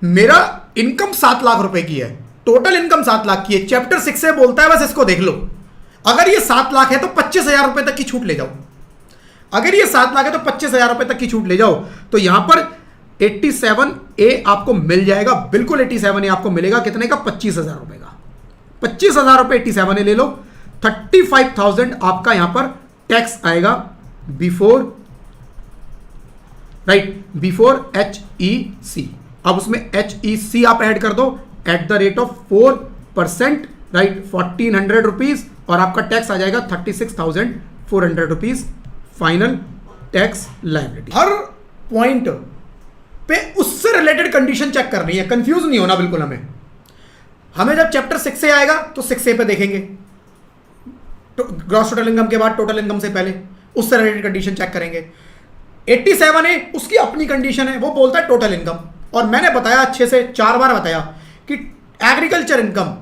मेरा इनकम 7 लाख रुपए की है, टोटल इनकम 7 लाख की है। चैप्टर 6 से बोलता है, बस इसको देख लो, अगर ये 7 लाख है तो 25,000 रुपए तक की छूट ले जाओ, अगर ये 7 लाख है तो 25,000 रुपए तक की छूट ले जाओ। तो यहां पर 87A आपको मिल जाएगा, बिल्कुल 87A आपको मिलेगा, कितने का, 25,000 रुपए का, 25,000 रुपए 87A ले लो, 35,000 आपका यहां पर टैक्स आएगा बिफोर, राइट, बिफोर HEC। अब उसमें HEC आप ऐड कर दो eight the rate of 4%, right, 1,400 rupees, और आपका टैक्स आ जाएगा 36,400 रुपीज, फाइनल टैक्स लायबिलिटी। हर पॉइंट पे उससे रिलेटेड कंडीशन चेक करनी है, कंफ्यूज नहीं होना बिल्कुल। हमें जब चैप्टर 6 से आएगा तो 6A पे देखेंगे, ग्रॉस टोटल इनकम के बाद टोटल इनकम से पहले उससे रिलेटेड कंडीशन चेक करेंगे। 87A उसकी अपनी कंडीशन है, वो बोलता है टोटल इनकम, और मैंने बताया अच्छे से 4 बार बताया कि एग्रीकल्चर इनकम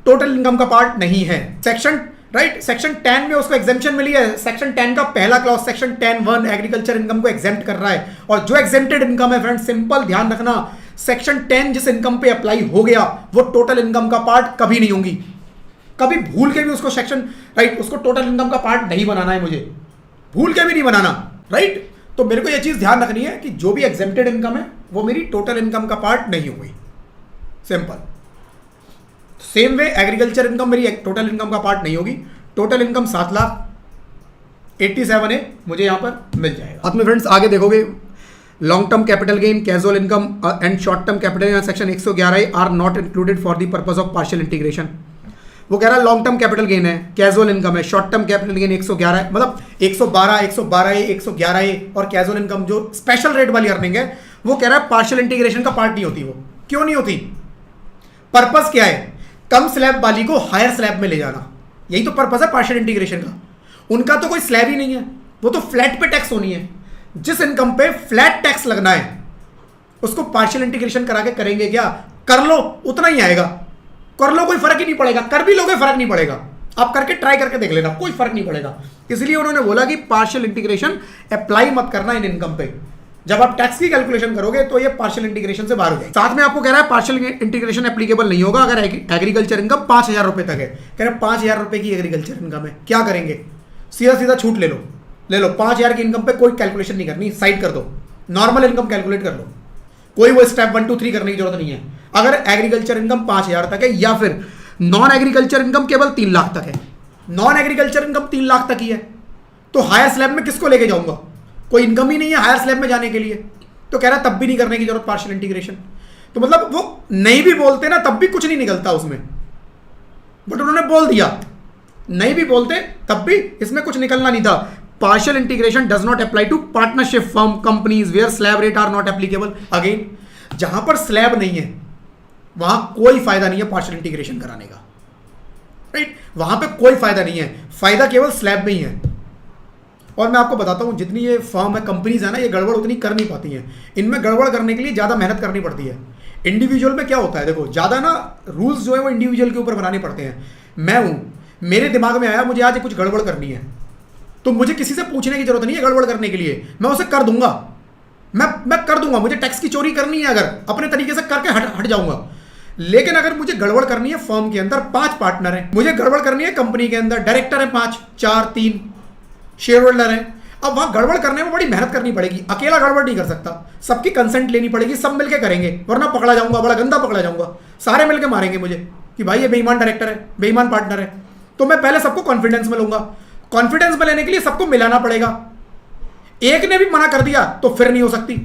टोटल इनकम का पार्ट नहीं है। सेक्शन, राइट, सेक्शन 10 में उसको एग्जेम्पशन मिली है, सेक्शन 10 का पहला क्लॉज सेक्शन 10(1) एग्रीकल्चर इनकम को एग्जेम्प्ट कर रहा है, और जो एग्जेम्प्टेड इनकम है फ्रेंड, सिंपल ध्यान रखना, सेक्शन 10 जिस इनकम पे अप्लाई हो गया वो टोटल इनकम का पार्ट कभी नहीं होंगी, कभी भूल के भी उसको सेक्शन, राइट, उसको टोटल इनकम का पार्ट नहीं बनाना है, मुझे भूल के भी नहीं बनाना, राइट। तो मेरे को यह चीज़ ध्यान रखनी है कि जो भी एग्जेम्प्टेड इनकम है वो मेरी टोटल इनकम का पार्ट नहीं होगी। Simple. Same way agriculture income मेरी टोटल इनकम का पार्ट नहीं होगी। टोटल इनकम 7,87,000 है मुझे यहां पर मिल जाएगा। बाद में फ्रेंड्स आगे देखोगे long term capital gain, casual income and short term capital gain section 111 are not included for the purpose of partial integration. वो कह रहा है लॉन्ग टर्म कैपिटल गेन है, कैजुअल इनकम है, शॉर्ट टर्म कैपिटल गेन 111 है, मतलब 112, 112A, 111A और casual income जो स्पेशल रेट वाली अर्निंग है वो कह रहा है पार्शियल इंटीग्रेशन का पार्ट नहीं होती। वो क्यों नहीं होती? पर्पस क्या है? कम स्लैब वाली को हायर स्लैब में ले जाना, यही तो पर्पस है पार्शियल इंटीग्रेशन का। उनका तो कोई स्लैब ही नहीं है, वो तो फ्लैट पे टैक्स होनी है। जिस इनकम पे फ्लैट टैक्स लगना है उसको पार्शियल इंटीग्रेशन करा के करेंगे क्या? कर लो, उतना ही आएगा। कर लो, कोई फर्क ही नहीं पड़ेगा। कर भी लोगे फर्क नहीं पड़ेगा, आप करके ट्राई करके देख लेना, कोई फर्क नहीं पड़ेगा। इसलिए उन्होंने बोला कि पार्शियल इंटीग्रेशन अप्लाई मत करना इन इनकम पे। जब आप टैक्स की कैलकुलेशन करोगे तो ये पार्शियल इंटीग्रेशन से बाहर हो जाएगा। साथ में आपको कह रहा है पार्शियल इंटीग्रेशन एप्लीकेबल नहीं होगा अगर एग्रीकल्चर इनकम 5,000 रुपए तक है। कह रहे हैं 5,000 रुपए की एग्रीकल्चर इनकम है, क्या करेंगे? सीधा सीधा छूट ले लो 5,000 की इनकम पे कोई कैलकुलेशन नहीं करनी, साइड कर दो, नॉर्मल इनकम कैलकुलेट कर लो। कोई वो स्टेप 1 2 3 करने की जरूरत नहीं है। अगर एग्रीकल्चर इनकम 5,000 तक है या फिर नॉन एग्रीकल्चर इनकम केवल 3 लाख तक है, नॉन एग्रीकल्चर इनकम 3 लाख तक ही है, तो हायर स्लैब में किसको लेके जाऊंगा? कोई इनकम ही नहीं है हायर स्लैब में जाने के लिए, तो कह रहा है तब भी नहीं करने की जरूरत पार्शियल इंटीग्रेशन। तो मतलब वो नहीं भी बोलते ना तब भी कुछ नहीं निकलता उसमें, बट उन्होंने बोल दिया। नहीं भी बोलते तब भी इसमें कुछ निकलना नहीं था। Partial integration does not apply to partnership firm companies where slab rate are not applicable. Again, जहां पर स्लैब नहीं है वहां कोई फायदा नहीं है पार्शियल इंटीग्रेशन कराने का, राइट? वहां पे कोई फायदा नहीं है, फायदा केवल स्लैब में ही है। और मैं आपको बताता हूं, जितनी ये फर्म है, कंपनीज है ना, ये गड़बड़ उतनी कर नहीं पाती हैं। इनमें गड़बड़ करने के लिए ज़्यादा मेहनत करनी पड़ती है। इंडिविजुअल में क्या होता है, देखो ज़्यादा ना रूल्स जो है वो इंडिविजुअल के ऊपर बनाने पड़ते हैं। मैं हूं, मेरे दिमाग में आया मुझे आज कुछ गड़बड़ करनी है, तो मुझे किसी से पूछने की जरूरत नहीं है गड़बड़ करने के लिए, मैं उसे कर दूंगा। मैं कर दूंगा। मुझे टैक्स की चोरी करनी है, अगर अपने तरीके से करके हट जाऊंगा। लेकिन अगर मुझे गड़बड़ करनी है, फर्म के अंदर 5 पार्टनर हैं, मुझे गड़बड़ करनी है कंपनी के अंदर, डायरेक्टर है 5, 4, 3 शेयर होल्डर है, अब वहां गड़बड़ करने में बड़ी मेहनत करनी पड़ेगी। अकेला गड़बड़ नहीं कर सकता, सबकी कंसेंट लेनी पड़ेगी, सब मिलके करेंगे, वरना पकड़ा जाऊंगा, बड़ा गंदा पकड़ा जाऊंगा। सारे मिलके मारेंगे मुझे कि भाई ये बेईमान डायरेक्टर है, बेईमान पार्टनर है। तो मैं पहले सबको कॉन्फिडेंस में लूंगा। कॉन्फिडेंस में लेने के लिए सबको मिलाना पड़ेगा। एक ने भी मना कर दिया तो फिर नहीं हो सकती।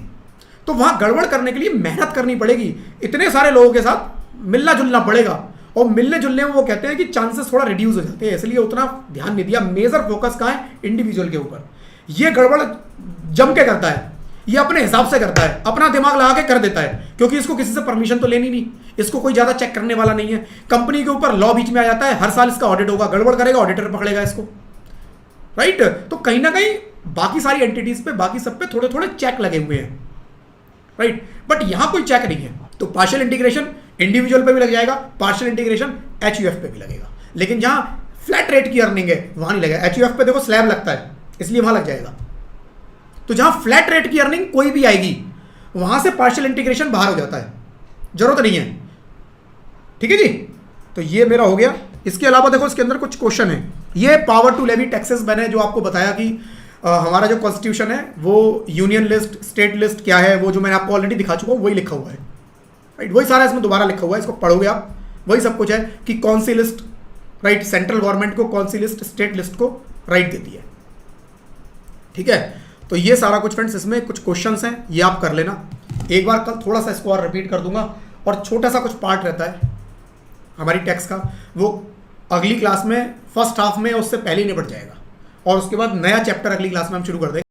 तो वहां गड़बड़ करने के लिए मेहनत करनी पड़ेगी, इतने सारे लोगों के साथ मिलना जुलना पड़ेगा। और मिलने जुलने में वो कहते हैं कि चांसेस थोड़ा रिड्यूस हो जाते हैं, इसलिए उतना ध्यान नहीं दिया। मेजर फोकस कहाँ है? इंडिविजुअल के ऊपर। ये गड़बड़ जम के करता है, ये अपने हिसाब से करता है, अपना दिमाग लगा के कर देता है, क्योंकि इसको किसी से परमिशन तो लेनी नहीं, इसको कोई ज्यादा चेक करने वाला नहीं है। कंपनी के ऊपर लॉ बीच में आ जाता है, हर साल इसका ऑडिट होगा, गड़बड़ करेगा ऑडिटर पकड़ेगा इसको, राइट? तो कहीं ना कहीं बाकी सारी एंटिटीज पे, बाकी सब पे थोड़े थोड़े चेक लगे हुए हैं, राइट? बट यहां कोई चेक नहीं है। तो पार्शियल इंटीग्रेशन इंडिविजुअल पे भी लग जाएगा, पार्शियल इंटीग्रेशन एचयूएफ पे भी लगेगा, लेकिन जहां फ्लैट रेट की अर्निंग है वहां नहीं लगेगा। एचयूएफ पे देखो स्लैब लगता है, इसलिए वहां लग जाएगा। तो जहां फ्लैट रेट की अर्निंग कोई भी आएगी वहां से पार्शियल इंटीग्रेशन बाहर हो जाता है, जरूरत नहीं है। ठीक है जी, तो ये मेरा हो गया। इसके अलावा देखो इसके अंदर कुछ क्वेश्चन है। ये पावर टू लेवी टैक्सेस बने, जो आपको बताया कि हमारा जो कॉन्स्टिट्यूशन है वो यूनियन लिस्ट, स्टेट लिस्ट क्या है, वो जो मैंने आपको ऑलरेडी दिखा चुका हूँ वही लिखा हुआ है, राइट? वही सारा इसमें दोबारा लिखा हुआ है, इसको पढ़ोगे आप, वही सब कुछ है कि कौन सी लिस्ट, राइट, सेंट्रल गवर्नमेंट को कौन सी लिस्ट स्टेट लिस्ट को राइट देती है। ठीक है, तो ये सारा कुछ फ्रेंड्स, इसमें कुछ क्वेश्चंस हैं, ये आप कर लेना। एक बार कल थोड़ा सा इसको और रिपीट कर दूंगा, और छोटा सा कुछ पार्ट रहता है हमारी टैक्स का, वो अगली क्लास में फर्स्ट हाफ में उससे पहले ही निपट जाएगा, और उसके बाद नया चैप्टर अगली क्लास में हम शुरू कर देंगे।